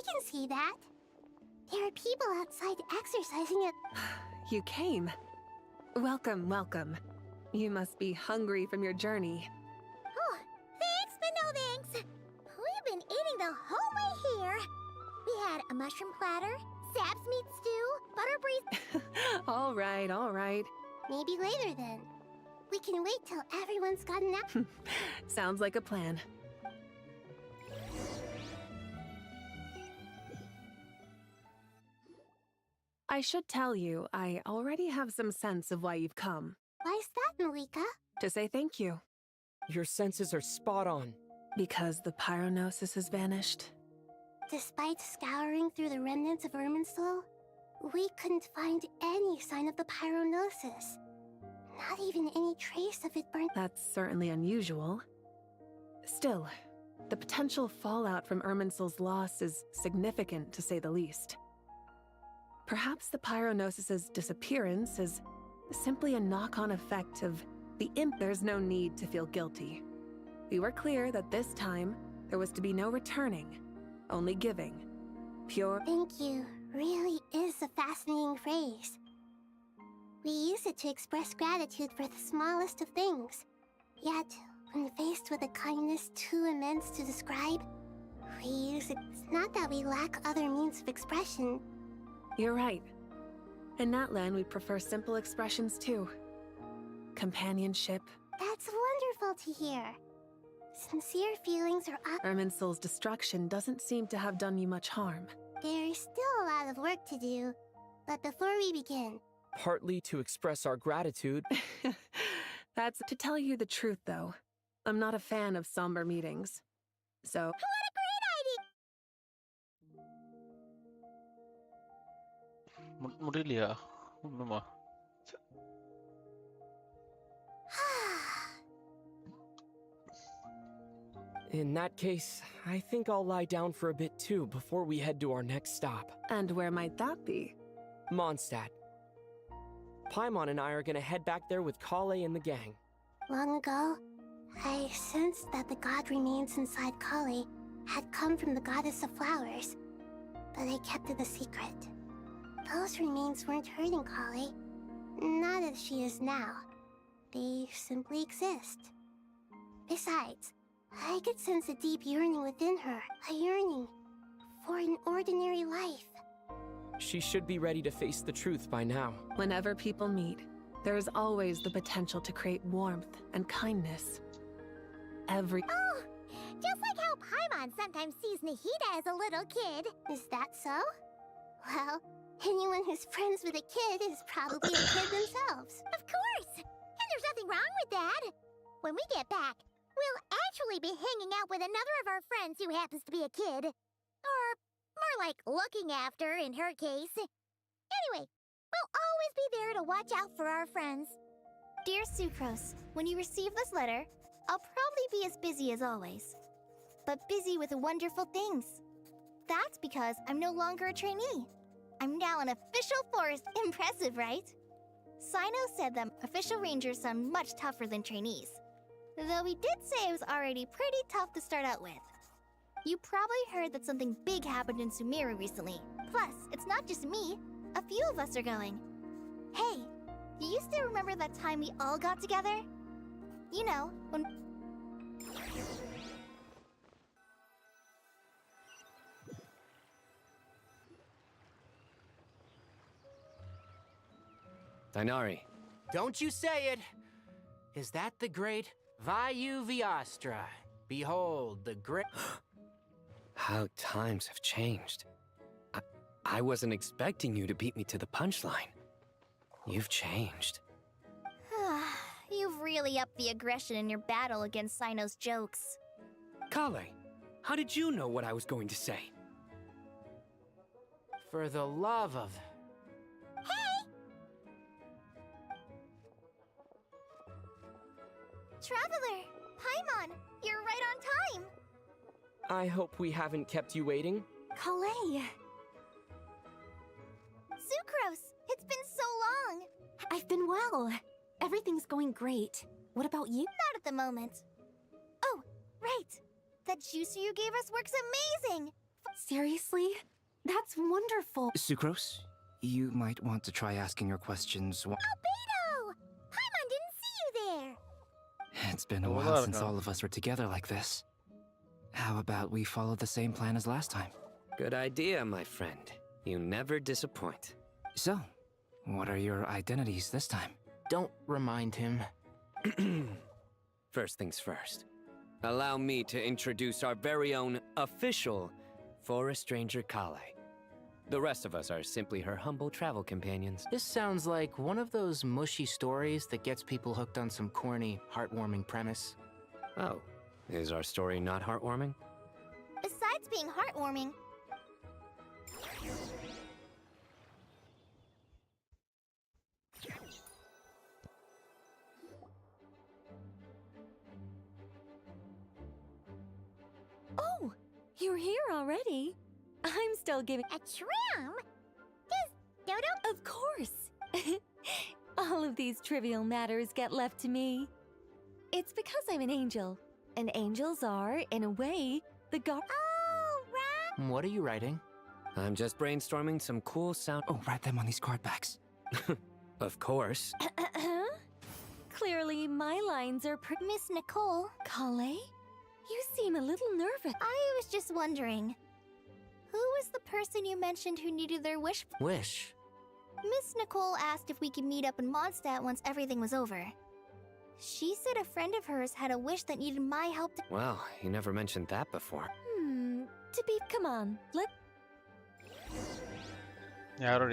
can see that. There are people outside exercising at. You came. Welcome, welcome. You must be hungry from your journey. Oh, thanks, but no thanks. We've been eating the whole way here. We had a mushroom platter, Sab's meat stew, butter breeze. All right, all right. Maybe later then. We can wait till everyone's gotten out. Sounds like a plan. I should tell you, I already have some sense of why you've come. Why's that, Malika? To say thank you. Your senses are spot on. Because the Pyronosis has vanished. Despite scouring through the remnants of Irminsul, we couldn't find any sign of the Pyronosis. Not even any trace of it burnt. That's certainly unusual. Still, the potential fallout from Irminsul's loss is significant, to say the least. Perhaps the Pyronosis's disappearance is simply a knock-on effect of the imp. There's no need to feel guilty. We were clear that this time, there was to be no returning, only giving. Pure. Thank you, really is a fascinating phrase. We use it to express gratitude for the smallest of things. Yet, when faced with a kindness too immense to describe, we use it. It's not that we lack other means of expression. You're right. In Natlan, we prefer simple expressions too. Companionship. That's wonderful to hear. Sincere feelings are up. Irminsul's destruction doesn't seem to have done you much harm. There's still a lot of work to do. But before we begin... Partly to express our gratitude. That's to tell you the truth, though. I'm not a fan of somber meetings. So... What a great idea! முடியலையா ஒண்ணுமா In that case, I think I'll lie down for a bit too before we head to our next stop. And where might that be? Mondstadt. Paimon and I are gonna head back there with Kale and the gang. Long ago, I sensed that the god remains inside Kale had come from the goddess of flowers, but I kept it a secret. Those remains weren't hurting Kale, not as she is now. They simply exist. Besides, I could sense a deep yearning within her, a yearning for an ordinary life. She should be ready to face the truth by now. Whenever people meet, there is always the potential to create warmth and kindness. Oh, just like how Paimon sometimes sees Nahida as a little kid. Is that so? Well, anyone who's friends with a kid is probably a kid themselves. Of course! And there's nothing wrong with that. When we get back, we'll actually be hanging out with another of our friends who happens to be a kid. Or more like looking after, in her case. Anyway, we'll always be there to watch out for our friends. Dear Sucrose, when you receive this letter, I'll probably be as busy as always. But busy with wonderful things. That's because I'm no longer a trainee. I'm now an official forest. Impressive, right? Sino said that official rangers sound much tougher than trainees. Though he did say it was already pretty tough to start out with. You probably heard that something big happened in Sumeru recently. Plus, it's not just me. A few of us are going. Hey, you still remember that time we all got together? You know, when... Dainari. Don't you say it! Is that the great Vayu Viastra? Behold, the great... How times have changed. I wasn't expecting you to beat me to the punchline. You've changed. You've really upped the aggression in your battle against Sino's jokes. Kale, how did you know what I was going to say? For the love of... Hey! Traveler! Paimon! You're right on time! I hope we haven't kept you waiting. Kale! Sucrose! It's been so long! I've been well. Everything's going great. What about you? Not at the moment. Oh, right! That juicer you gave us works amazing! Seriously? That's wonderful. Sucrose, you might want to try asking your questions. Albedo! Paimon didn't see you there! It's been a while since all of us were together like this. How about we follow the same plan as last time? Good idea, my friend. You never disappoint. So, what are your identities this time? Don't remind him. First things first. Allow me to introduce our very own official Forest Ranger Kale. The rest of us are simply her humble travel companions. This sounds like one of those mushy stories that gets people hooked on some corny, heartwarming premise. Oh, is our story not heartwarming? Besides being heartwarming... Oh, you're here already. I'm still giving... A tram? Does Dodo... Of course. All of these trivial matters get left to me. It's because I'm an angel. And angels are, in a way, the Oh, right! What are you writing? I'm just brainstorming some cool sound. Oh, write them on these card backs. Of course. Clearly, my lines are Miss Nicole. Kale? You seem a little nervous. I was just wondering, who was the person you mentioned who needed their wish? Wish? Miss Nicole asked if we could meet up in Mondstadt once everything was over. She said a friend of hers had a wish that needed my help to— Well, you never mentioned that before. Come on, let— யாரு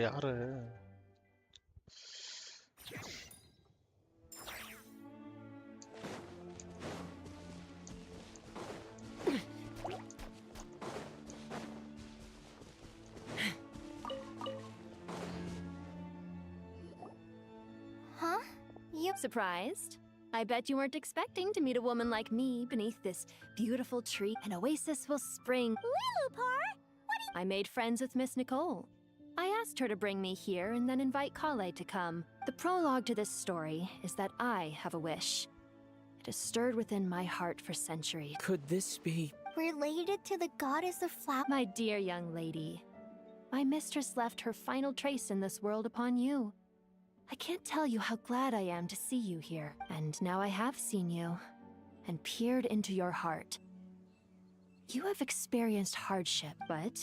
Huh? You— Surprised? I bet you weren't expecting to meet a woman like me beneath this beautiful tree. An oasis will spring. Lilupar? I made friends with Miss Nicole. I asked her to bring me here and then invite Kale to come. The prologue to this story is that I have a wish. It has stirred within my heart for centuries. Could this be related to the goddess of flowers? My dear young lady, my mistress left her final trace in this world upon you. I can't tell you how glad I am to see you here. And now I have seen you and peered into your heart. You have experienced hardship, but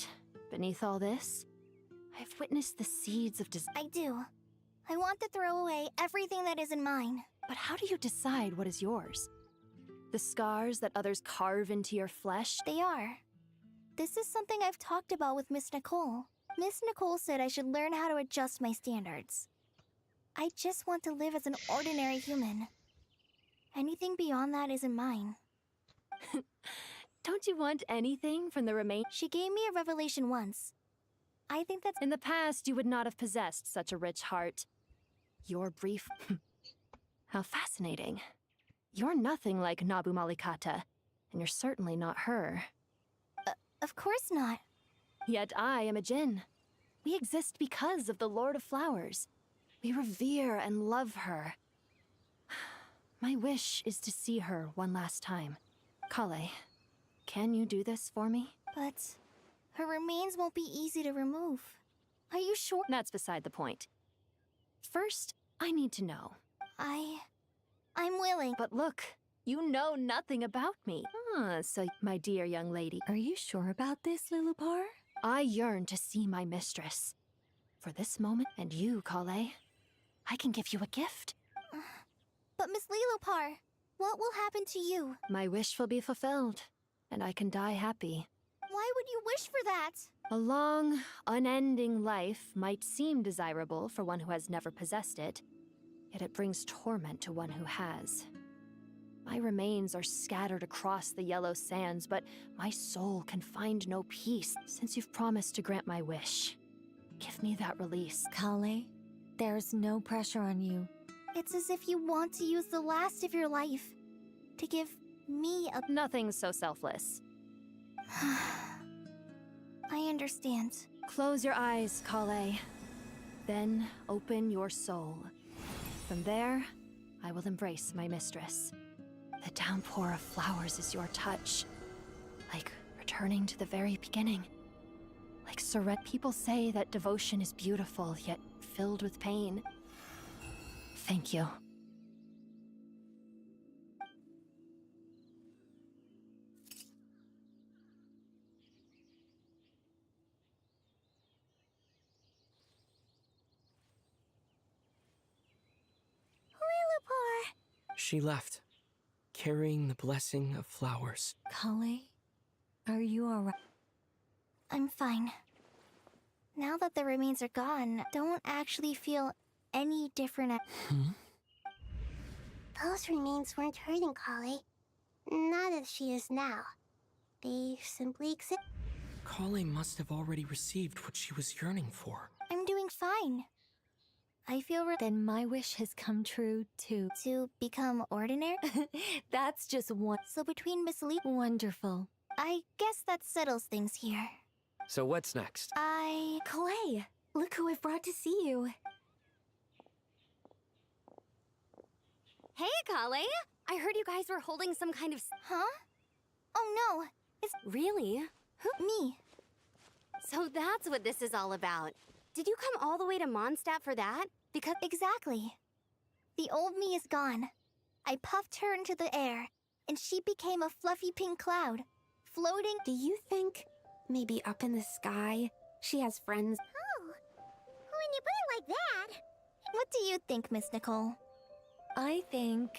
beneath all this, I've witnessed the seeds of I do. I want to throw away everything that isn't mine. But how do you decide what is yours? The scars that others carve into your flesh? They are. This is something I've talked about with Miss Nicole. Miss Nicole said I should learn how to adjust my standards. I just want to live as an ordinary human. Anything beyond that isn't mine. Don't you want anything from the remain? She gave me a revelation once. I think that's— In the past, you would not have possessed such a rich heart. Your brief— How fascinating. You're nothing like Nabu Malikata, and you're certainly not her. Of course not. Yet I am a Jinn. We exist because of the Lord of Flowers. We revere and love her. My wish is to see her one last time. Kale, can you do this for me? But her remains won't be easy to remove. Are you sure? That's beside the point. First, I need to know. I'm willing. But look, you know nothing about me. So, my dear young lady. Are you sure about this, Lilupar? I yearn to see my mistress. For this moment, and you, Kale, I can give you a gift. But Miss Lilupar, what will happen to you? My wish will be fulfilled, and I can die happy. Why would you wish for that? A long, unending life might seem desirable for one who has never possessed it, yet it brings torment to one who has. My remains are scattered across the yellow sands, but my soul can find no peace. Since you've promised to grant my wish, give me that release. Kale, there's no pressure on you. It's as if you want to use the last of your life to give me a— Nothing so selfless. I understand. Close your eyes, Kale. Then open your soul. From there, I will embrace my mistress. The downpour of flowers is your touch. Like returning to the very beginning. Like surrender. People say that devotion is beautiful, yet filled with pain. Thank you. Lilupar! She left, carrying the blessing of flowers. Kale, are you alright? I'm fine. Now that the remains are gone, don't actually feel any different. Those remains weren't hurting Kale. Not as she is now. They simply exist. Kale must have already received what she was yearning for. I'm doing fine. I feel Then my wish has come true, too. To become ordinary? That's just one. So between Miss Lee— Wonderful. I guess that settles things here. So what's next? Kale, look who I've brought to see you. Hey, Kale! I heard you guys were holding some kind of... Huh? Oh no! It's... Really? Who? Me. So that's what this is all about. Did you come all the way to Mondstadt for that? Because Exactly. The old me is gone. I puffed her into the air, and she became a fluffy pink cloud, floating. Do you think maybe up in the sky she has friends? Oh, when you put it like that. What do you think, Miss Nicole? I think,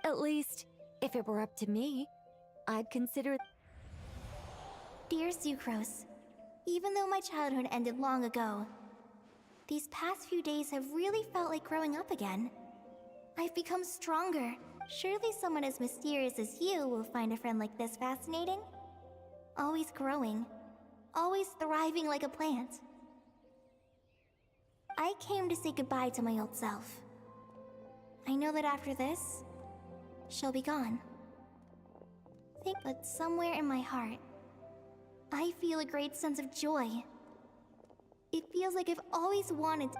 at least, if it were up to me, I'd consider... Dear Sucrose, even though my childhood ended long ago, these past few days have really felt like growing up again. I've become stronger. Surely someone as mysterious as you will find a friend like this fascinating. Always growing. Always thriving like a plant. I came to say goodbye to my old self. I know that after this, she'll be gone. But somewhere in my heart, I feel a great sense of joy. It feels like I've always wanted to...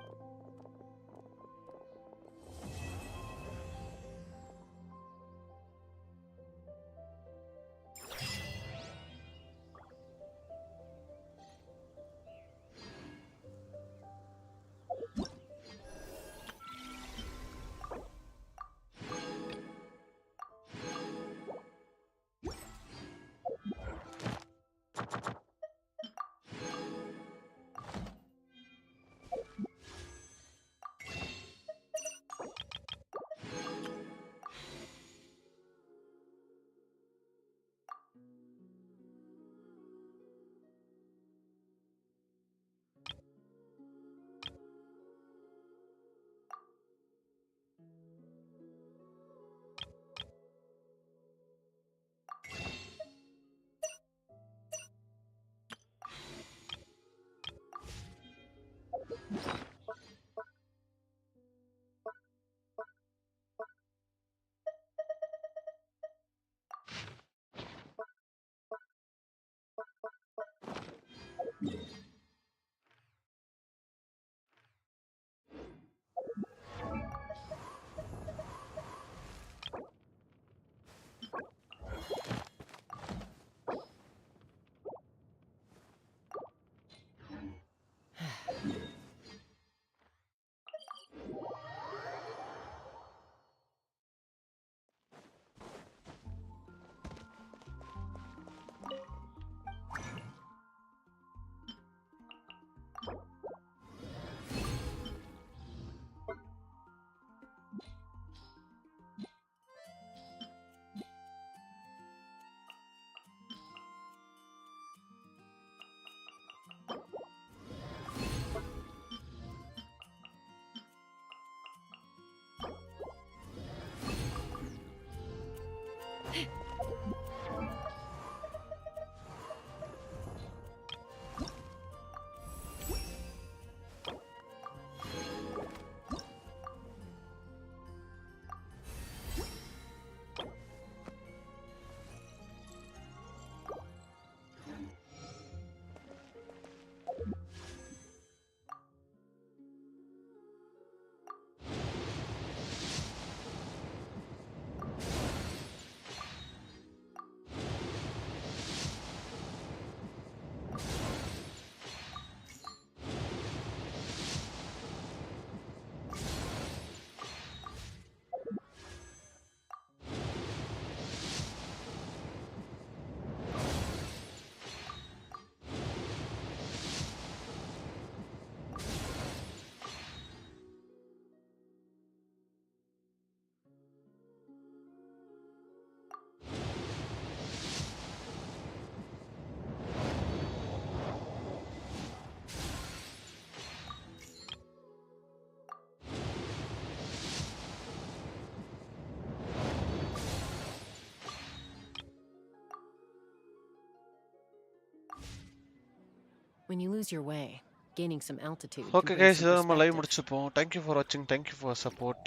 When you lose your way, gaining some altitude. Okay guys, இதோட நம்ம live முடிச்சுப்போம். Thank you for watching. Thank you for support.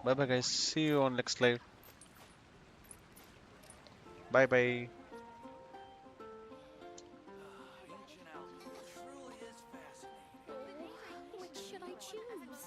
Bye bye guys. See you on next live. Bye bye. Which should I choose?